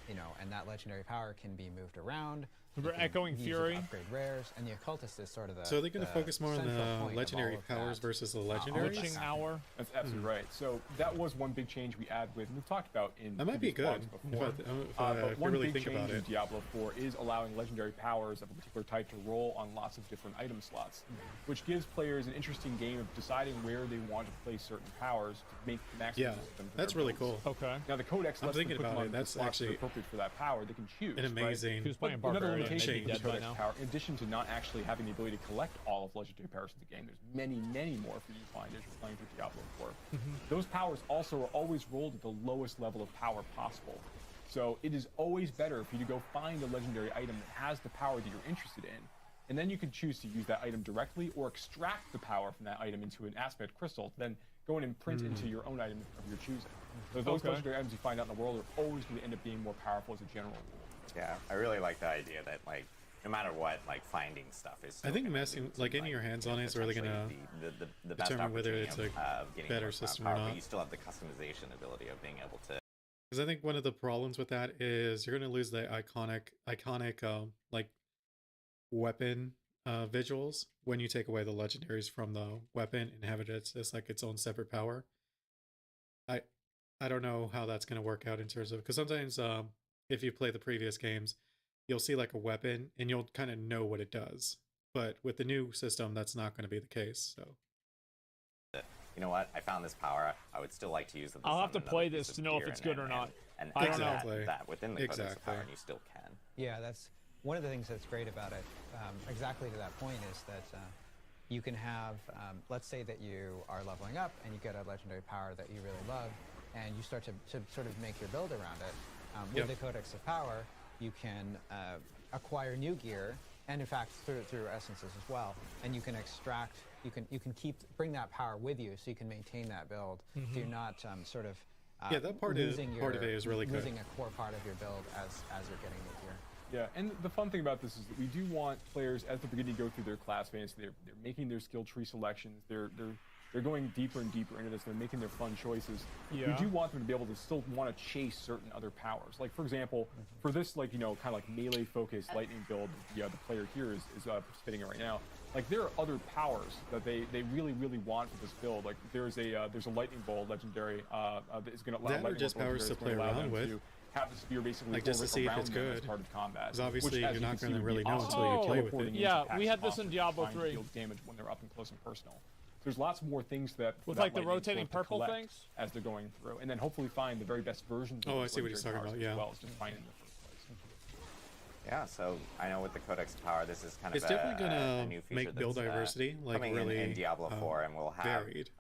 You know, and that legendary power can be moved around. Remember you can Echoing use it Fury? to upgrade rares, and the occultist is sort of the. So are they going to focus more on central point the of legendary all of powers that. versus the legendaries? Witching Hour. That's absolutely right. So that was one big change we add with, and we've talked about in That might be previous good vlogs before. but But if you one really big think change about in it. Diablo 4 is allowing legendary powers of a particular type to roll on lots of different item slots, which gives players an interesting game of deciding where they want to place certain powers to make maximum use of them for that's their really builds. cool. Okay. Now the Codex I'm lets them thinking put them about on it. the That's slots that are actually appropriate for that power. They can choose. an amazing. He was playing But another Barbarian, limitation maybe to dead the by Codex now. power, in addition to not actually having the ability to collect all of legendary powers in the game, there's many, many more for you to find as you're playing through Diablo 4. Those powers also are always rolled at the lowest level of power possible. So it is always better for you to go find a legendary item that has the power that you're interested in, and then you can choose to use that item directly or extract the power from that item into an aspect crystal, then go in and print into your own item of your choosing. So those legendary items you find out in the world are always going to end up being more powerful as a general rule. Yeah, I really like the idea that like no matter what, like finding stuff is. I think messing, like getting your hands on it is really gonna the best determine whether it's a of getting better more system power, or not. But you still have the customization ability of being able to. Because I think one of the problems with that is you're going to lose the iconic like weapon visuals when you take away the legendaries from the weapon and have it as like its own separate power. I don't know how that's going to work out in terms of, because sometimes if you play the previous games, you'll see like a weapon and you'll kind of know what it does. But with the new system, that's not going to be the case. So. You know what? I found this power. I would still like to use it. I'll have to play this to know if it's good or not. And I don't know. that within the Codex of power, and you still can. Yeah, that's one of the things that's great about it. Exactly to that point is that you can have, let's say that you are leveling up and you get a legendary power that you really love, and you start to sort of make your build around it. With the Codex of Power, you can acquire new gear, and in fact through essences as well, and you can extract. You can bring that power with you, so you can maintain that build. So you're not sort of that part of it is really good. losing a core part of your build as you're getting new gear. Yeah, and the fun thing about this is that we do want players at the beginning to go through their class phase. They're making their skill tree selections. They're going deeper and deeper into this. They're making their fun choices. Yeah. We do want them to be able to still want to chase certain other powers. Like for example, for this kind of like melee focused lightning build, the player here is participating in right now. Like there are other powers that they really want for this build. Like there's a lightning bolt legendary that is going to allow That or just powers to play around with. Have the spear basically like just to see if it's good. as part of combat. Because obviously you're not going to really know awesome. until you play with it. Yeah, we had this in Diablo 3. Deal damage when they're up and close and personal. There's lots more things that with that like the lightning rotating supposed to purple collect things as they're going through, and then hopefully find the very best versions. Oh, of I see what he's talking about. Yeah. As well as just finding the first place. Yeah, so I know with the Codex of Power, this is kind It's of definitely a gonna new feature make build that's, diversity like coming really in Diablo 4, and we'll have varied.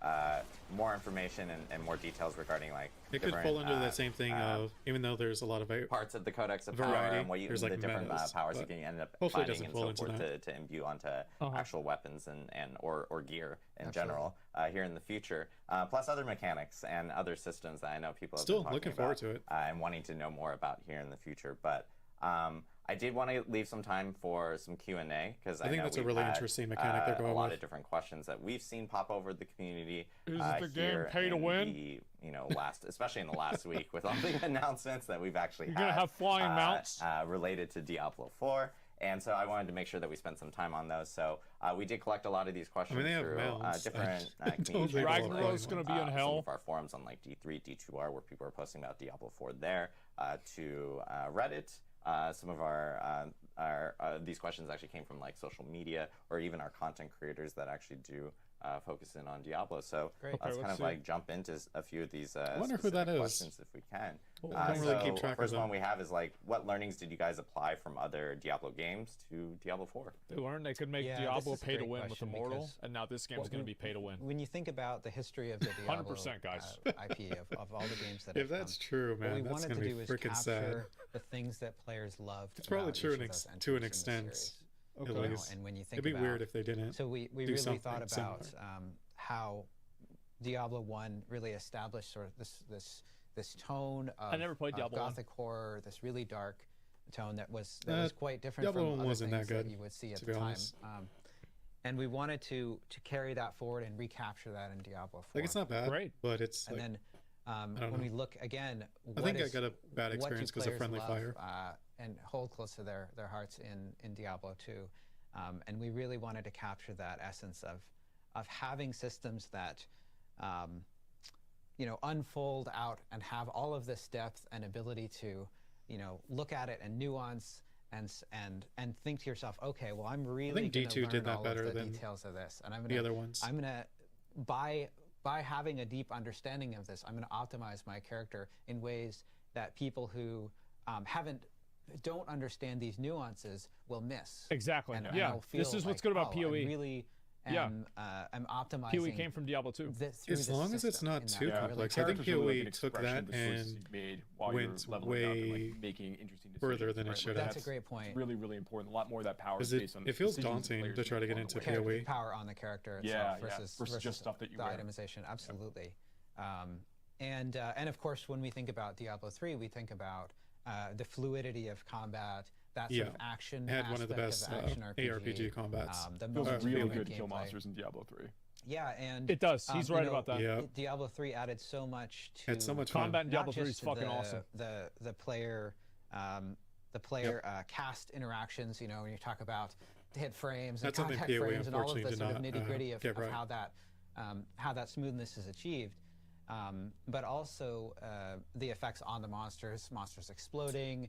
More information and more details regarding like it could fall under that same thing of, even though there's a lot of parts of the Codex of variety, Power and what you there's the like different metas, powers you can end up hopefully it finding doesn't and fall so into forth to imbue onto actual weapons or gear in general here in the future. Plus other mechanics and other systems that I know people have still been talking looking about, forward to it and wanting to know more about here in the future. But I did want to leave some time for some Q&A because I think know that's a we've really had, interesting mechanic they're going a lot with. of different questions that we've seen pop over the community. Is the game here pay to in win? the, especially in the last week with all the announcements that we've actually You're had. gonna have flying mounts Related to Diablo 4. And so I wanted to make sure that we spent some time on those. So we did collect a lot of these questions they have through mounts. different Don't think Ragnarok's gonna be in some hell. of our forums on like D3, D2R, where people are posting about Diablo 4 there, to Reddit. Some of our these questions actually came from like social media or even our content creators that actually do focus in on Diablo. So Great. let's Okay, kind of let's like jump into a few of these I wonder who that specific is. questions if we can. I don't really keep track of First them. one we have is like, what learnings did you guys apply from other Diablo games to Diablo 4? They learned they could make Yeah, Diablo this is a pay to great win with question Immortal, because and now this game's going to be pay to win. When you think about the history of the Diablo 100%, guys. IP of all the games that If have that's come, true, what man, we that's wanted gonna to be do is freaking sad. capture the things that players loved. It's probably about true each to of those to an entries in the extent. series. At You know, least. and when you think It'd be about, weird if they didn't. So we do really something thought about similar. how Diablo 1 really established sort of this tone of, I never played Diablo 1. Gothic horror, this really dark tone that was quite different Diablo from 1 other wasn't things that good, that you would see at to the be time. honest. And we wanted to carry that forward and recapture that in Diablo 4. Like, it's not bad, Great. but it's And like, then don't when know. we look again, I think I is- got a bad what do experience because of players Friendly love, Fire. and hold close to their hearts in Diablo 2. And we really wanted to capture that essence of having systems that you know, unfold out and have all of this depth and ability to, you know, look at it and nuance and think to yourself, okay, well, I'm really think gonna D2 learn did that all better of the than details of this, and I'm the gonna other ones. I'm gonna by having a deep understanding of this, I'm gonna optimize my character in ways that people who don't understand these nuances will miss. Exactly. And Yeah. will This feel is what's like, good about oh, PoE. I really am optimizing. PoE came from Diablo 2. As long as it's not too complex. I think PoE took that and went way making interesting further than it should have. That's a great point. It's really, really important. A lot more of that power is Because based on it feels decisions daunting players to try to make get along into the way. Character PoE. power on the character Yeah, itself versus just stuff that you the wear. itemization. Absolutely. And of course, when we think about Diablo 3, we think about the fluidity of combat, that sort of action It had one of the best aspect of action ARPG combats. the It feels moments really of good to kill gameplay. monsters in Diablo 3. Yeah, and It does. He's you right know, about that. Yeah. Diablo 3 added so much to It's so much fun. Combat in Diablo not 3 is just fucking the, awesome. The player cast interactions. You know, when you talk about hit frames and That's something contact PoE frames and all of the unfortunately sort of did nitty not, gritty of get right. how that smoothness is achieved. But also the effects on the monsters exploding,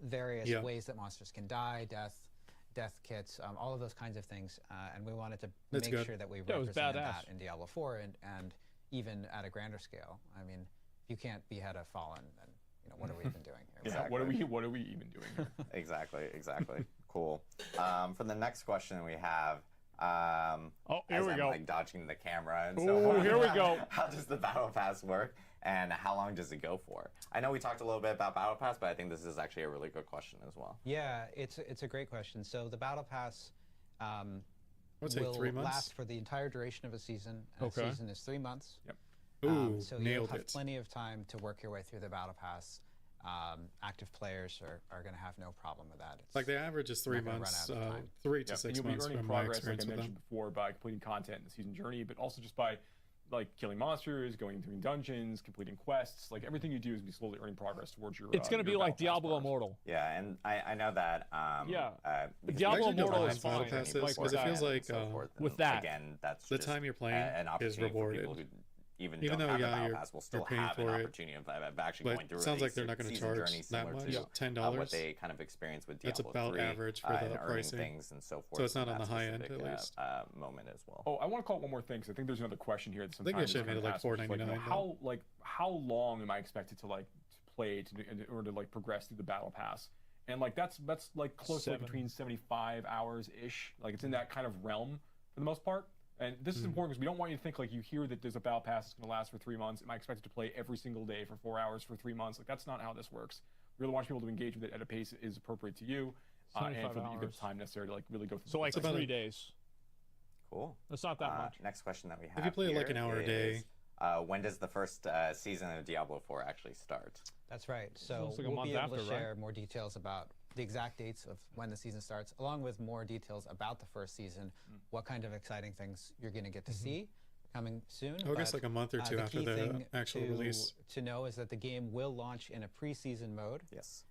various ways that monsters can die, death kits, all of those kinds of things. And we wanted to That's make good. sure that we Yeah, it was represented badass. that in Diablo 4 and even at a grander scale. I mean, if you can't behead a fallen, then you know, what are we even doing here? Yeah, what are we even doing here? Exactly. Cool. For the next question we have, Here as we I'm go. like dodging the camera and so Ooh, on, here we go. How does the Battle Pass work, and how long does it go for? I know we talked a little bit about Battle Pass, but I think this is actually a really good question as well. Yeah, it's a great question. So the Battle Pass Would say will 3 months? last for the entire duration of a season. And Okay. A season is 3 months. Yep. Ooh, So you'll nailed have it. plenty of time to work your way through the Battle Pass. Active players are going to have no problem with that. It's Like the average is 3 not gonna run months, out of time. 3 to Yep, 6 and you'll months be earning from my progress, like I experience with mentioned them. before, by completing content in the season journey, but also just by like killing monsters, going through dungeons, completing quests. Like everything you do is be slowly earning progress towards your. It's going to be your like Battle Pass Diablo bars. Immortal. Yeah, and I know that. Because Diablo I actually don't Immortal mind is Battle fine. Passes Like because it with feels that. like With that. Again, that's the just time you're playing an is opportunity for rewarded. people who even Even don't though, have a yeah, Battle you're- Pass will you're still paying have an for it. opportunity of actually But going through it sounds a like they're not going to season charge journey that similar much. to $10. what they kind of experienced with That's Diablo about 3, average for and the earning pricing. things and so forth. So it's not in on that the high end, specific, at least. moment as well. Oh, I want to call it one more thing because I think there's another question here. That I think they sometimes should have made it like asked, which is, $4.99 how long am I expected to play in order to like progress through the Battle Pass? And like that's like close to like, between 75 hours ish. Like it's in that kind of realm for the most part. And this is important because we don't want you to think like you hear that there's a Battle Pass that's going to last for 3 months. Am I expected to play every single day for 4 hours for 3 months? Like that's not how this works. We really want people to engage with it at a pace that is appropriate to you, and 75 for that you get hours. time necessary to like really go through. So like the process. 3 days. Cool. That's not that much. Next question that we have. If you play it like here an hour a day. is, when does the first season of Diablo 4 actually start? That's right. So It's like a we'll month be able after, to right? share more details about the exact dates of when the season starts, along with more details about the first season, what kind of exciting things you're going to get to see coming soon. I would guess But, like a month or two the after key the thing actual release. to know is that the game will launch in a pre-season mode. Yes.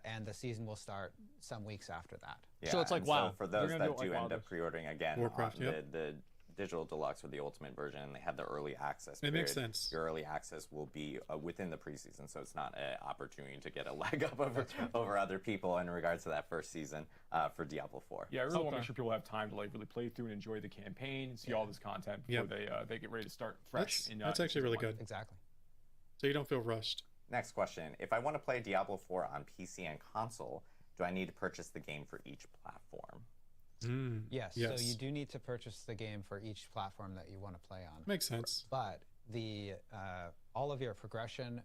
And the season will start some weeks after that. Yeah, So it's like and WoW. for They're those gonna do that it do like end WoW up pre-ordering again, Warcraft, the digital deluxe or the ultimate version, and they had the early access. It makes sense. Your early access will be within the preseason, so it's not an opportunity to get a leg up over other people in regards to that first season for Diablo 4. Yeah, I really want to make sure people have time to like really play through and enjoy the campaign and see all this content before they get ready to start fresh. That's actually really good. Exactly. So you don't feel rushed. Next question: if I want to play Diablo 4 on PC and console, do I need to purchase the game for each platform? Yes, so you do need to purchase the game for each platform that you want to play on. Makes sense. But the all of your progression,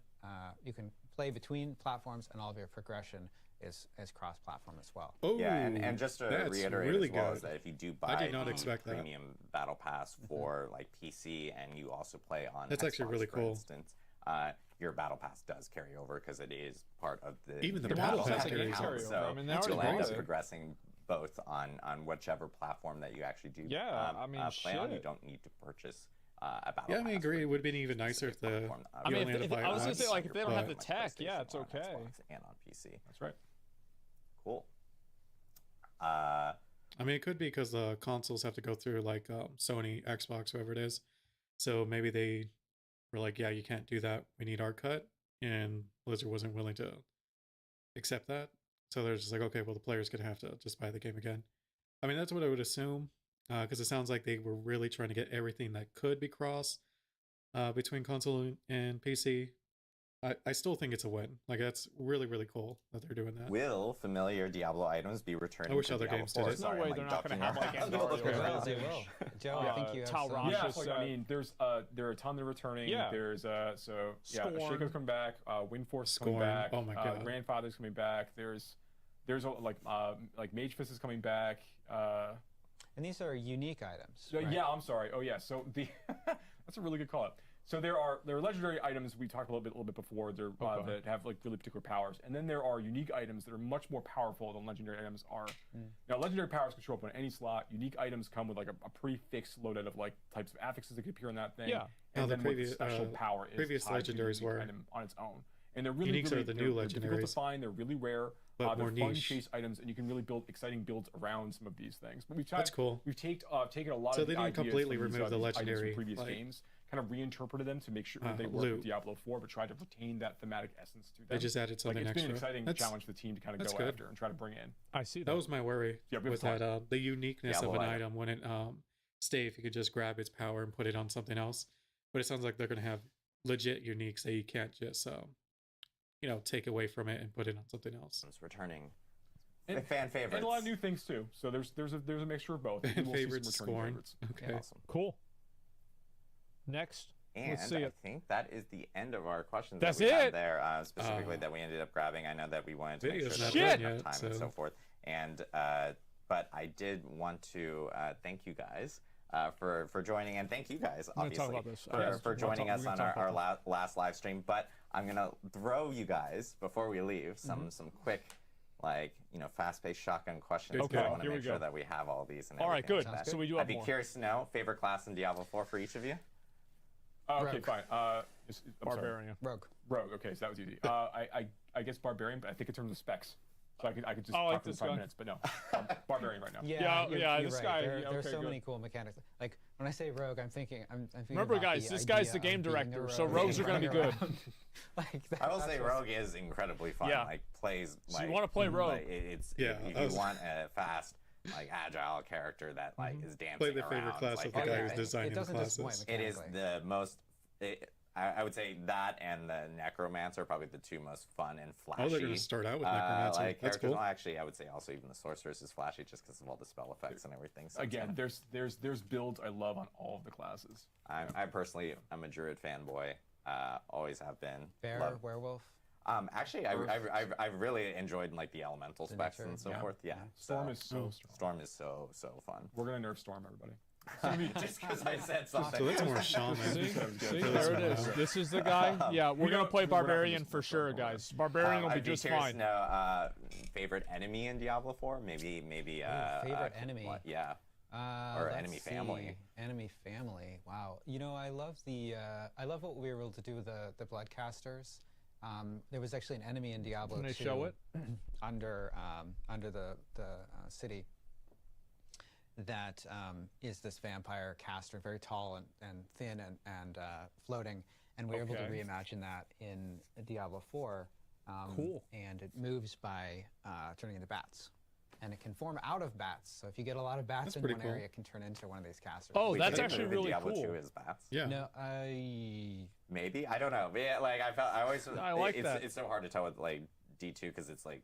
you can play between platforms, and all of your progression is cross-platform as well. Oh, yeah, and just to reiterate really as well good. is that if you do buy I did not the expect premium battle pass for like PC and you also play on That's Xbox, actually really for cool. instance, your battle pass does carry over because it is part of the Even the your battle pass carries carries over. over. So I mean, you'll end up crazy. progressing both on whichever platform that you actually do play on. You don't need to purchase a battle Yeah, I pass. it would have been even nicer if the. I mean, only had to buy I was gonna ads, say, like, if they don't have the but- tech, yeah, it's on okay. Xbox and on PC. That's right. Cool. I mean, it could be because the consoles have to go through like Sony, Xbox, whoever it is. So maybe they were like, yeah, you can't do that. We need our cut. And Blizzard wasn't willing to accept that. So they're just like, okay, well, the player's going to have to just buy the game again. I mean, that's what I would assume. Because it sounds like they were really trying to get everything that could be cross between console and PC. I still think it's a win. Like, that's really, really cool that they're doing that. Will familiar Diablo items be returning? I wish to other Diablo games 4? did it. Sorry, No way I'm, they're not ducking gonna have, like, around. Andoriel. They will. Joe, I think you have Tal some... Ron. Yeah, I mean, there are a ton that are returning. Yeah. There's Scorn. Shaco's coming back. Windforce is coming Scorn. back. Oh my God. Grandfather's coming back. There's like Mage Fist is coming back. And these are unique items. So, right? yeah, I'm sorry. Oh yeah, so the that's a really good call-out. So there are legendary items we talked a little bit before. They're that have like really particular powers, and then there are unique items that are much more powerful than legendary items are. Now, legendary powers can show up on any slot. Unique items come with like a pretty fixed loadout of like types of affixes that could appear in that thing. Yeah. And the then previous special power is previous tied to the legendaries unique were. item on its own. And they're really, Uniques really are the new they're difficult to legendaries. find. They're really rare. But They're more fun niche. chase items, and you can really build exciting builds around some of these things. But That's cool. We've taken a lot So of they the didn't ideas completely from these, remove the these items from legendary, previous like, games, kind of reinterpreted them to make sure that they work loot. with Diablo 4, but tried to retain that thematic essence to them. They just added something It's been an extra. exciting That's- challenge for the team to kind of that's go good. after and try to bring in. I see that. That was my worry Yeah, we have with fun. that the uniqueness Diablo of an item. item when it stay if you could just grab its power and put it on something else. But it sounds like they're gonna have legit uniques that you can't just take away from it and put it on something else. It's returning. And, fan favorites. And a lot of new things too. So there's a mixture of both. Fan We'll see some favorites, returning Scorn. favorites. Okay. Awesome. Cool. Next. And Let's see I it. think that is the end of our questions That's that we had it? there, specifically that we ended up grabbing. I know that we wanted to make sure Video's that not we done had enough yet, time and so- so forth. And but I did want to thank you guys for joining, and thank you guys I'm gonna talk obviously about this. for joining us on our about last live stream. But I'm gonna throw you guys before we leave some quick. Fast-paced shotgun questions. Okay, I want to here we make sure go. that we have all these. And All right, everything good. like that. So we do I'd have be more. curious to know favorite class in Diablo 4 for each of you. Okay, Rogue. fine. I'm sorry. Barbarian. Rogue. Rogue. Okay, so that was easy. I guess Barbarian, but I think in terms of specs. So I could just Oh, I like talk for this 5 guy. minutes, but no, Barbarian right now. Yeah, you're this right. guy- There, yeah, there's okay, so good. many cool mechanics. Like when I say Rogue, I'm thinking. Remember, about guys, the this guy's the idea game of being a director, so rogue rogues are and gonna be running good. around. Like that, I will that's say what's- Rogue is incredibly fun. Yeah. Like plays So like you wanna play Rogue. like, it's Yeah, if that you was- want a fast, like agile character that like is dancing Play the around. favorite class like, of the guy who's it designing the doesn't disappoint classes. It is mechanically. the most. I would say that and the Necromancer are probably the two most fun and flashy. Oh, they're gonna start out with Necromancer. Like That's characters. cool. Well, actually, I would say also even the Sorceress is flashy just because of all the spell effects and everything. So it's Again, kinda- there's builds I love on all of the classes. I personally am a Druid fanboy. Always have been. Bear, Love- werewolf. Actually, I've really enjoyed like the elemental specs and so Yeah. forth. Yeah. Storm is so strong. Storm is so fun. We're gonna nerf Storm, everybody. Just because I said something. So that's more shaman. See, For there it this is. one. This is the guy. Yeah, we're gonna play we're not gonna Barbarian just for work sure, on guys. Barbarian will be I'd be just curious fine. to know favorite enemy in Diablo 4. Maybe favorite enemy. Yeah. Or enemy family. Enemy family. Wow. You know, I love I love what we were able to do with the Bloodcasters. There was actually an enemy in Diablo 2. Can they show it? under the city. that is this vampire caster, very tall and thin and floating, and we were able to reimagine that in Diablo 4. Cool. And it moves by turning into bats. And it can form out of bats. So if you get a lot of bats in one area, it can turn into one of these casters. Oh, that's actually really Diablo cool. 2 is bats. Yeah. No, maybe, I don't know. Yeah, like I always I like that. It's so hard to tell with like D2 because it's like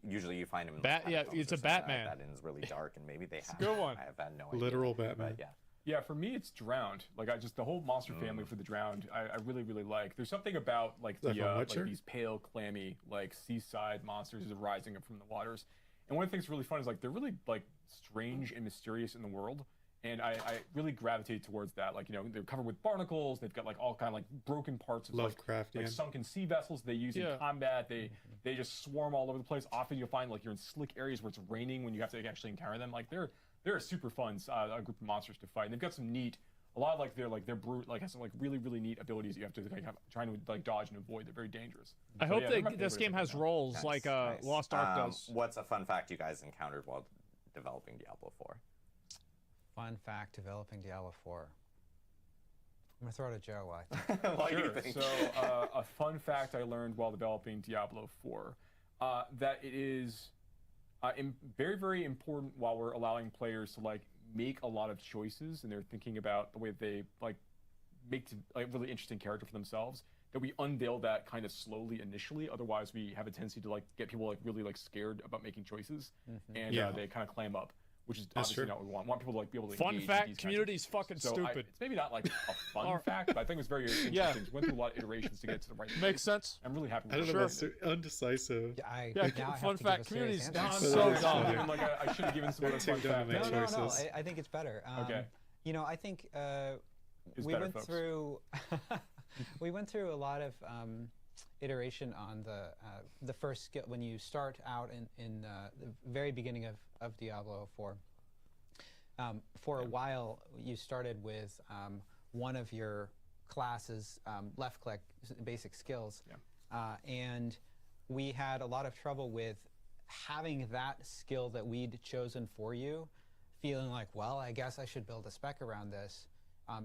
usually you find him in it's a Batman. That is really dark, and maybe they have. Good one. I have had no idea. Literal Batman. But yeah. Yeah, for me it's Drowned. Like the whole monster family for the Drowned, I really like. There's something about like like these pale, clammy, like seaside monsters arising up from the waters. And one of the things that's really fun is like they're really like strange and mysterious in the world. And I really gravitate towards that. Like, you know, they're covered with barnacles. They've got like all kind of like broken parts of like sunken sea vessels they use in combat. They just swarm all over the place. Often you'll find like you're in slick areas where it's raining when you have to actually encounter them. Like they're a super fun group of monsters to fight. And they've got some neat, a lot of like their brute like has some like really neat abilities that you have to like have, trying to like dodge and avoid. They're very dangerous. I hope this game has roles like Lost Ark does. What's a fun fact you guys encountered while developing Diablo 4? Fun fact developing Diablo 4. I'm gonna throw it to Joe. I think. What do you think? So a fun fact I learned while developing Diablo 4, that it is very important while we're allowing players to like make a lot of choices and they're thinking about the way they like make a really interesting character for themselves, that we unveil that kind of slowly initially. Otherwise we have a tendency to like get people like really like scared about making choices, and they kind of clam up, which is obviously not what we want. We want people to like be able to fun engage fact, with these community's fucking stupid. It's maybe not like a fun fact, but I think it was very interesting. Went through a lot of iterations to get to the right Makes sense. I'm really happy with I don't know, it's undecisive. Fun fact, community's so dumb. Like I should have given some other fun facts. No, I think it's better. Okay. You know, I think we went through we went through a lot of iteration on the first skill when you start out in the very beginning of Diablo 4. For a while, you started with one of your classes, left click, basic skills, and we had a lot of trouble with having that skill that we'd chosen for you, feeling like, well, I guess I should build a spec around this,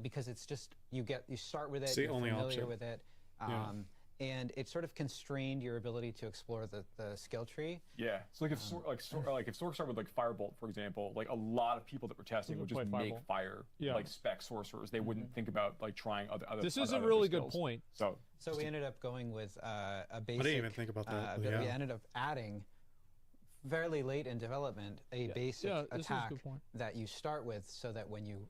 because it's just you start with it, you're familiar with it. And it sort of constrained your ability to explore the skill tree. Yeah, so like if Sork started with like Firebolt, for example, like a lot of people that were testing would just make fire like spec sorcerers. They wouldn't think about like trying other. This is a really good point. So we ended up going with a basic. I didn't even think about that. We ended up adding fairly late in development a basic attack that you start with, so that when you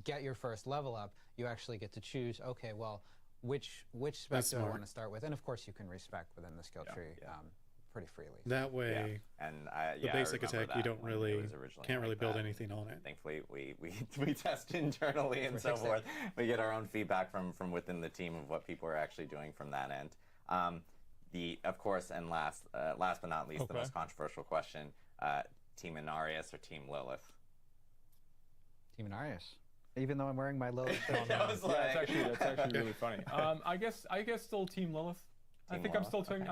get your first level up, you actually get to choose. Okay, well, which spec do I want to start with? And of course, you can respec within the skill tree pretty freely. That way, and the basic attack you don't really can't really build anything on it. Thankfully, we test internally and so forth. We get our own feedback from within the team of what people are actually doing from that end. Of course, and last but not least, the most controversial question: Team Inarius or Team Lilith? Team Inarius. Even though I'm wearing my Lilith shirt. That's actually really funny. I guess still Team Lilith. I think I'm still Team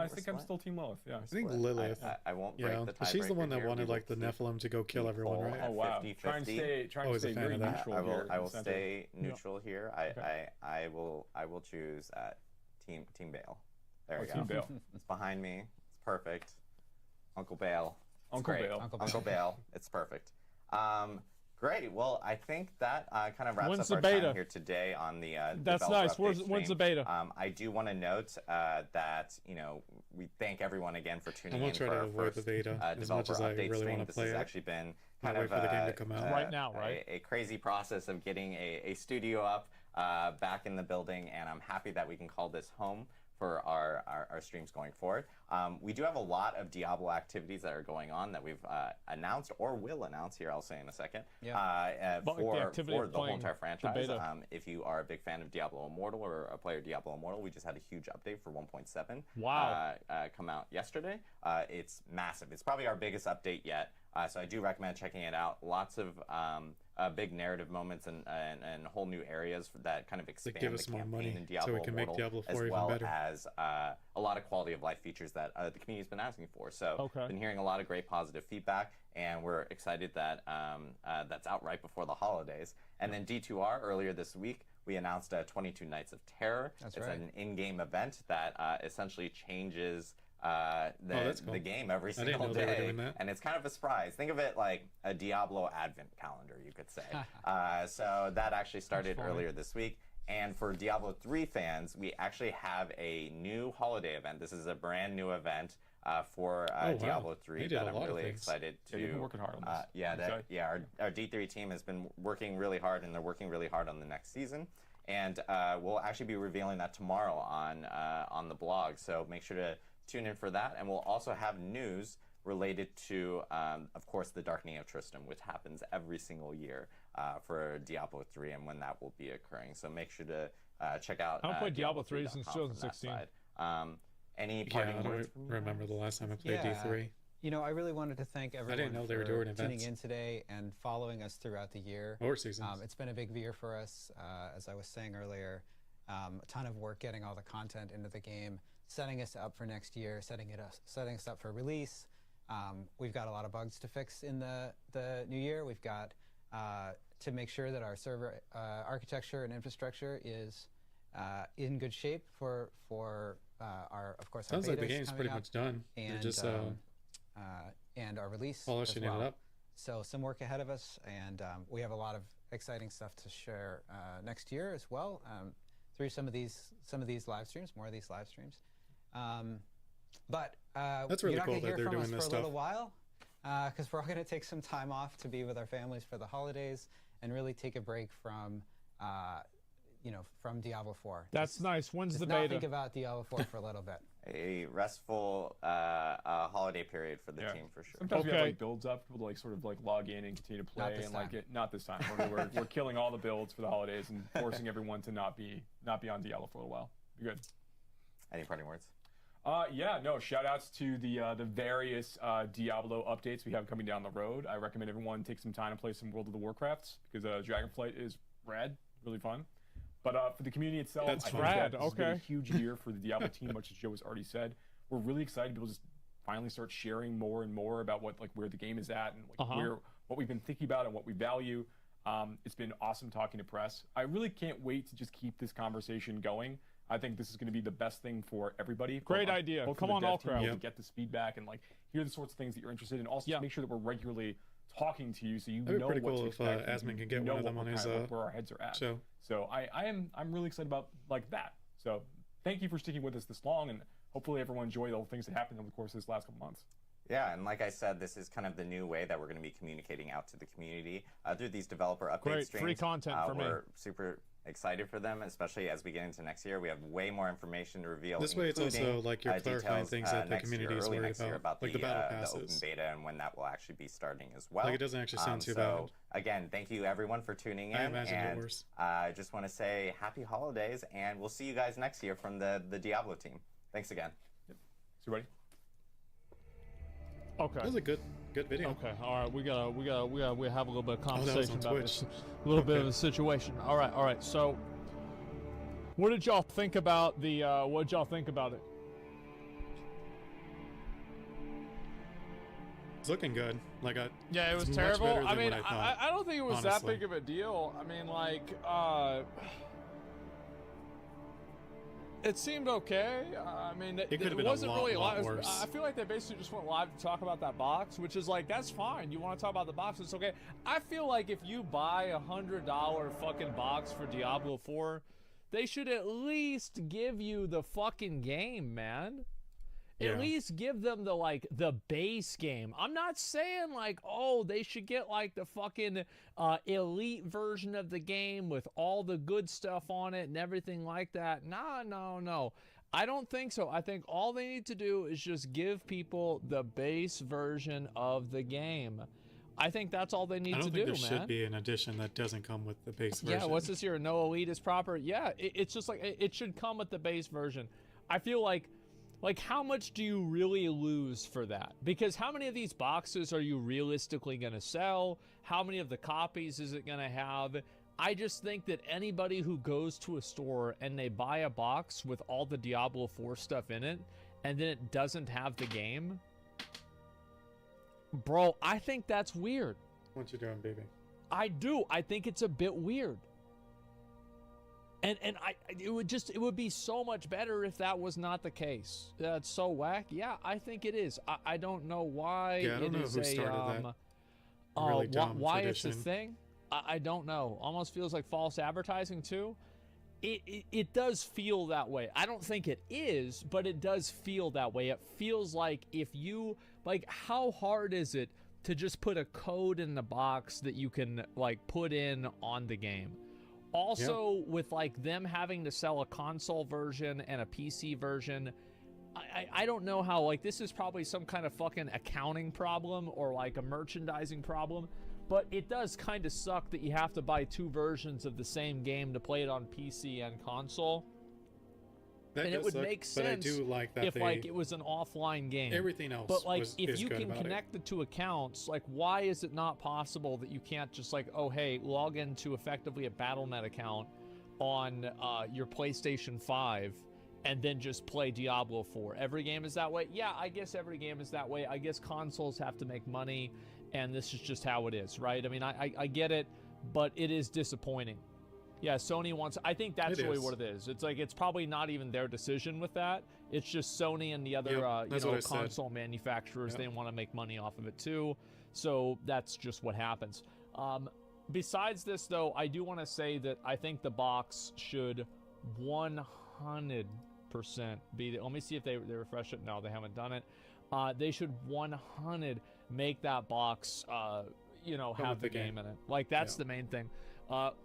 Lilith. Yeah. I think Lilith. I won't break the tie. She's the one that wanted like the Nephilim to go kill everyone, right? Oh wow. Trying to stay very neutral. I will stay neutral here. I will choose Team Bale. There we go. Team Bale. It's behind me. It's perfect. Uncle Bale. Uncle Bale. It's perfect. Great. Well, I think that kind of wraps up our beta? time here today on the That's nice. When's the beta? I do want to note that we thank everyone again for tuning in try for to our avoid first the beta as much developer as I update really stream. want to This play has it. actually been Can't kind wait of for the game to come out right now, right? A crazy process of getting a studio up back in the building, and I'm happy that we can call this home for our streams going forward. We do have a lot of Diablo activities that are going on that we've announced or will announce here, I'll say in a second, for the whole entire franchise. If you are a big fan of Diablo Immortal or a player of Diablo Immortal, we just had a huge update for 1.7 come out yesterday. It's massive. It's probably our biggest update yet. So I do recommend checking it out. Lots of big narrative moments and whole new areas that kind of expand give the us more campaign money in Diablo so we can make Immortal, Diablo 4 as even well better. as a lot of quality of life features that the community's been asking for. So been hearing a lot of great positive feedback, and we're excited that that's out right before the holidays. And then D2R, earlier this week, we announced 22 Nights of Terror. That's it's right. an in-game event that essentially changes the game every I didn't single know they were day, doing that. and it's kind of a surprise. Think of it like a Diablo advent calendar, you could say. So that actually started earlier this week. And for Diablo 3 fans, we actually have a new holiday event. This is a brand new event for Diablo 3 They did that a I'm lot of really things. excited to. Yeah, you've been working hard on this. Our D3 team has been working really hard, and they're working really hard on the next season. And we'll actually be revealing that tomorrow on the blog. So make sure to tune in for that. And we'll also have news related to, of course, the Darkening of Tristram, which happens every single year for Diablo 3 and when that will be occurring. So make sure to check out. I haven't played Diablo 3 since 2016. 2016. Any Yeah, parting I don't words? remember the last time I played D3. You know, I really wanted to thank everyone didn't know they were for doing tuning events. in today and following us throughout the year. Or seasons. It's been a big year for us, as I was saying earlier. A ton of work getting all the content into the game, setting us up for next year, setting us up for release. We've got a lot of bugs to fix in the new year. We've got to make sure that our server architecture and infrastructure is in good shape for our, of course, Sounds our like the betas game's coming pretty up, much done. They're and just and our release polishing as well. it up. So some work ahead of us, and we have a lot of exciting stuff to share next year as well through some of these live streams, more of these live streams. But That's really you're not cool gonna that hear they're from doing us this for a little stuff. while because we're all going to take some time off to be with our families for the holidays and really take a break from from Diablo 4. That's nice. When's Just the not beta? think about Diablo 4 for a little bit. A restful holiday period for the team for sure. Sometimes we have like builds up, people to like sort of like log in and continue to play, and like not this time. We're killing all the builds for the holidays and forcing everyone to not be on Diablo for a while. Be good. Any parting words? Shout outs to the various Diablo updates we have coming down the road. I recommend everyone take some time to play some World of the Warcrafts because Dragonflight is rad, really fun. But for the community itself, That's I think rad, that this has been a okay. huge year for the Diablo team, much as Joe has already said. We're really excited to be able to just finally start sharing more and more about where the game is at and what we've been thinking about and what we value. It's been awesome talking to press. I really can't wait to just keep this conversation going. I think this is going to be the best thing for everybody. Great idea. Both Come for on, the dev all team, crowd. to get this feedback and hear the sorts of things that you're interested in. Also, to make sure that we're regularly talking to you so you That'd be know pretty what cool to if expect. Asmund you can get know one of what them on we're his kind of where our heads are at. show. So I'm really excited about that. So thank you for sticking with us this long, and hopefully everyone enjoyed all the things that happened over the course of this last couple months. Yeah, and like I said, this is kind of the new way that we're going to be communicating out to the community through these developer update Great, streams. free content for me. We're super excited for them, especially as we get into next year. We have way more information to reveal. This way it's also like you're clarifying details, things that the next community year, is early worried next year about, like the the battle the open passes. beta and when that will actually be starting as well. Like it doesn't actually sound too bad. Again, thank you everyone for tuning in. I imagined it and worse. I just want to say happy holidays, and we'll see you guys next year from the Diablo team. Thanks again. See you, buddy. Okay. That was a good video. Okay. All right. We have a little bit of that was conversation on about Twitch. this. A little bit of a situation. All right. So, what did y'all think about the? What did y'all think about it? It's looking good. Yeah, it was it's much terrible. better I than mean, what I thought, I don't think it was honestly. that big of a deal. I mean, it seemed okay. I mean, It could have it been a wasn't really lot live. worse. I feel like they basically just went live to talk about that box, which is like, that's fine. You want to talk about the box, it's okay. I feel like if you buy $100 fucking box for Diablo 4, they should at least give you the fucking game, man. Yeah. At least give them the base game. I'm not saying they should get the fucking elite version of the game with all the good stuff on it and everything like that. No. I don't think so. I think all they need to do is just give people the base version of the game. I think that's all they need I to don't do, think there man. should be an edition that doesn't come with the base version. Yeah, what's this here? No elite is proper. Yeah, it's just like it should come with the base version. I feel like Like, how much do you really lose for that? Because how many of these boxes are you realistically going to sell? How many of the copies is it going to have? I just think that anybody who goes to a store and they buy a box with all the Diablo 4 stuff in it, and then it doesn't have the game, bro, I think that's weird. What you doing, baby? I do. I think it's a bit weird. And it would be so much better if that was not the case. That's so whack. Yeah, I think it is. I don't know why. Yeah, I don't know who started that. Really dumb why tradition. it's a thing? I don't know. Almost feels like false advertising too. It does feel that way. I don't think it is, but it does feel that way. It feels like if you like, how hard is it to just put a code in the box that you can like put in on the game? Also, with like them having to sell a console version and a PC version, I don't know how, like, this is probably some kind of fucking accounting problem or like a merchandising problem, but it does kind of suck that you have to buy two versions of the same game to play it on PC and console. And it would make sense but I do like that if like it was an offline game. Everything else, but like if is you good can about connect the two accounts, like why is it not possible that you can't just like, oh hey, log into effectively a Battle.net account on your PlayStation 5 and then just play Diablo 4? Every game is that way? Yeah, I guess every game is that way. I guess consoles have to make money, and this is just how it is, right? I mean, I get it, but it is disappointing. Yeah, Sony wants... I think that's really what it is. It's like, it's probably not even their decision with that. It's just Sony and the other console manufacturers, they want to make money off of it too. So that's just what happens. Besides this, though, I do want to say that I think the box should 100% be... Let me see if they refresh it. No, they haven't done it. They should 100 make that box, have the game in it. Like, that's the main thing.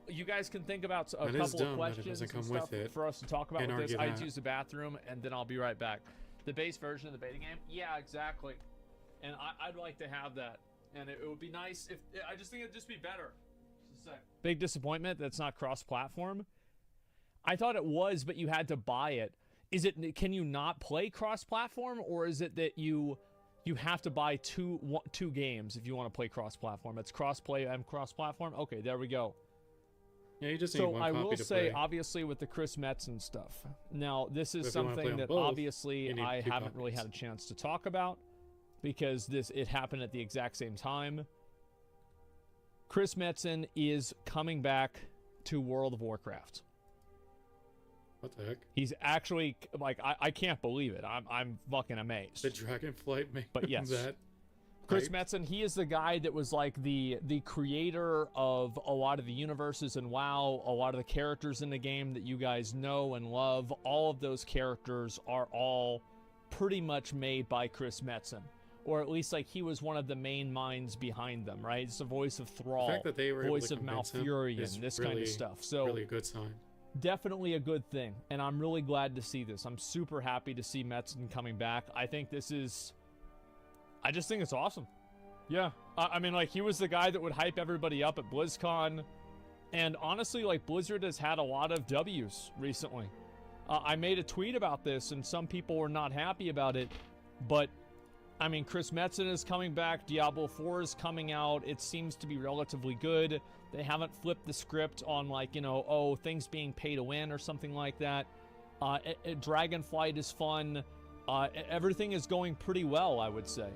You guys can think about a couple of questions and stuff for us to talk about with this. I need to use the bathroom, and then I'll be right back. The base version of the beta game? Yeah, exactly. And I'd like to have that. And it would be nice if... I just think it'd just be better. Just a sec. Big disappointment that's not cross-platform. I thought it was, but you had to buy it. Is it... Can you not play cross-platform, or is it that you have to buy two games if you want to play cross-platform? It's cross-play and cross-platform? Okay, there we go. Yeah, you just need one I copy will to say, play. obviously, with the Chris Metzen stuff. Now, this is If you wanna play something on that both, obviously you need I two haven't really had a chance to talk about because it happened at the exact same time. Chris Metzen is coming back to World of Warcraft. What the heck? He's actually like, I can't believe it. I'm fucking amazed. The Dragonflight make But yes. that. Chris Metzen, he is the guy that was like the creator of a lot of the universes in WoW, a lot of the characters in the game that you guys know and love. All of those characters are all pretty much made by Chris Metzen. Or at least like he was one of the main minds behind them, right? It's the voice of Thrall, The fact that they were voice able to of convince him Malfurion, is this really, kind of stuff. So really a good sign. definitely a good thing. And I'm really glad to see this. I'm super happy to see Metzen coming back. I just think it's awesome. Yeah. I mean, like, he was the guy that would hype everybody up at BlizzCon. And honestly, like, Blizzard has had a lot of W's recently. I made a tweet about this, and some people were not happy about it. But, I mean, Chris Metzen is coming back. Diablo 4 is coming out. It seems to be relatively good. They haven't flipped the script on, like, things being pay to win or something like that. Dragonflight is fun. Everything is going pretty well, I would say.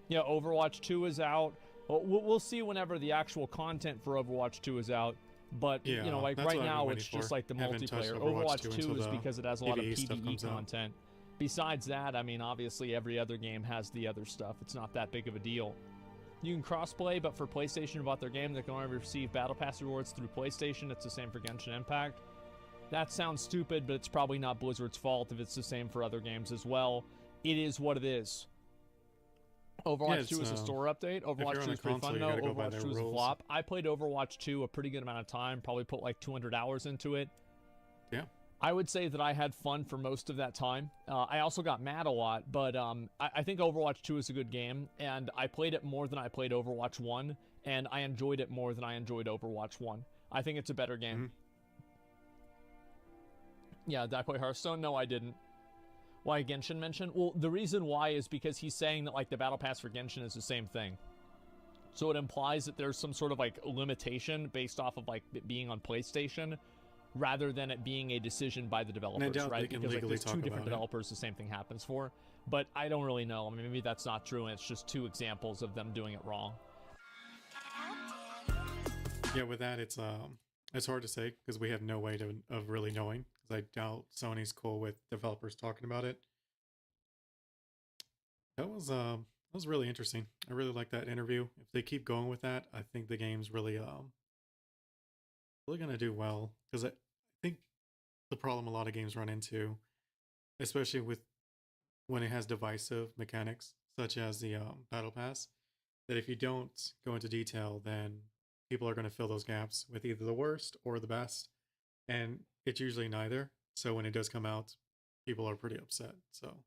Yeah, Overwatch 2 is out. We'll see whenever the actual content for Overwatch 2 is out. But, like right now, it's just like the multiplayer. Overwatch 2 is because it has a lot of PvE content. Besides that, I mean, obviously every other game has the other stuff. It's not that big of a deal. You can crossplay, but for PlayStation bought their game, they can only receive Battle Pass rewards through PlayStation. It's the same for Genshin Impact. That sounds stupid, but it's probably not Blizzard's fault if it's the same for other games as well. It is what it is. Overwatch 2 is a store update. Overwatch 2 is pretty fun, though. Overwatch 2 is a flop. I played Overwatch 2 a pretty good amount of time. Probably put like 200 hours into it. Yeah. I would say that I had fun for most of that time. I also got mad a lot, but I think Overwatch 2 is a good game, and I played it more than I played Overwatch 1, and I enjoyed it more than I enjoyed Overwatch 1. I think it's a better game. Yeah, did I play Hearthstone? No, I didn't. Why Genshin mentioned? Well, the reason why is because he's saying that like the battle pass for Genshin is the same thing. So it implies that there's some sort of like limitation based off of like it being on PlayStation, rather than it being a decision by the developers, right? Because like there's two different developers the same thing happens for. But I don't really know. I mean, maybe that's not true, and it's just two examples of them doing it wrong. Yeah, with that, it's hard to say because we have no way of really knowing. Because I doubt Sony's cool with developers talking about it. That was really interesting. I really like that interview. If they keep going with that, I think the game's really gonna do well. Because I think the problem a lot of games run into, especially with when it has divisive mechanics such as the battle pass, that if you don't go into detail, then people are going to fill those gaps with either the worst or the best, and it's usually neither. So when it does come out, people are pretty upset. So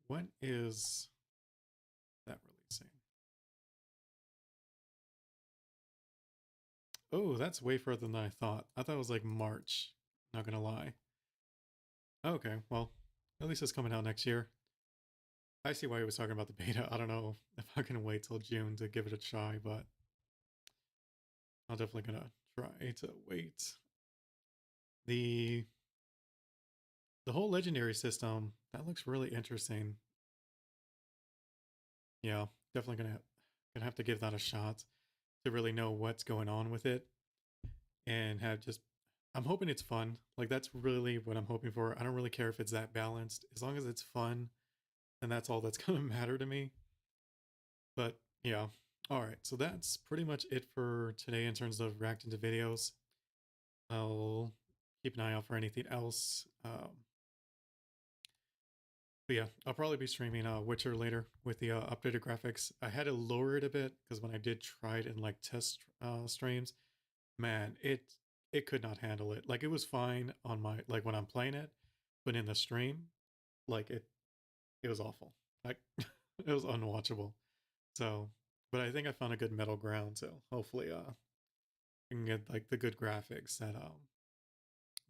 when is that releasing? Oh, that's way further than I thought. I thought it was like March, not gonna lie. Okay, well, at least it's coming out next year. I see why he was talking about the beta. I don't know if I can wait till June to give it a try, but I'm definitely gonna try to wait. The whole legendary system, that looks really interesting. Yeah, definitely gonna have to give that a shot to really know what's going on with it, and have just, I'm hoping it's fun. Like that's really what I'm hoping for. I don't really care if it's that balanced. As long as it's fun, then that's all that's gonna matter to me. But yeah. All right. So that's pretty much it for today in terms of reacting to videos. I'll keep an eye out for anything else. But yeah, I'll probably be streaming Witcher later with the updated graphics. I had to lower it a bit because when I did try it in like test streams, man, it could not handle it. Like it was fine on my, like when I'm playing it, but in the stream, like it was awful. Like it was unwatchable. So, but I think I found a good middle ground. So hopefully, I can get like the good graphics that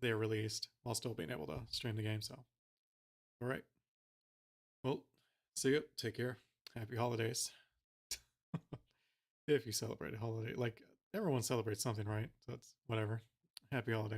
they released while still being able to stream the game. So, all right. Well, see you. Take care. Happy holidays. If you celebrate a holiday, like everyone celebrates something, right? So it's whatever. Happy holidays.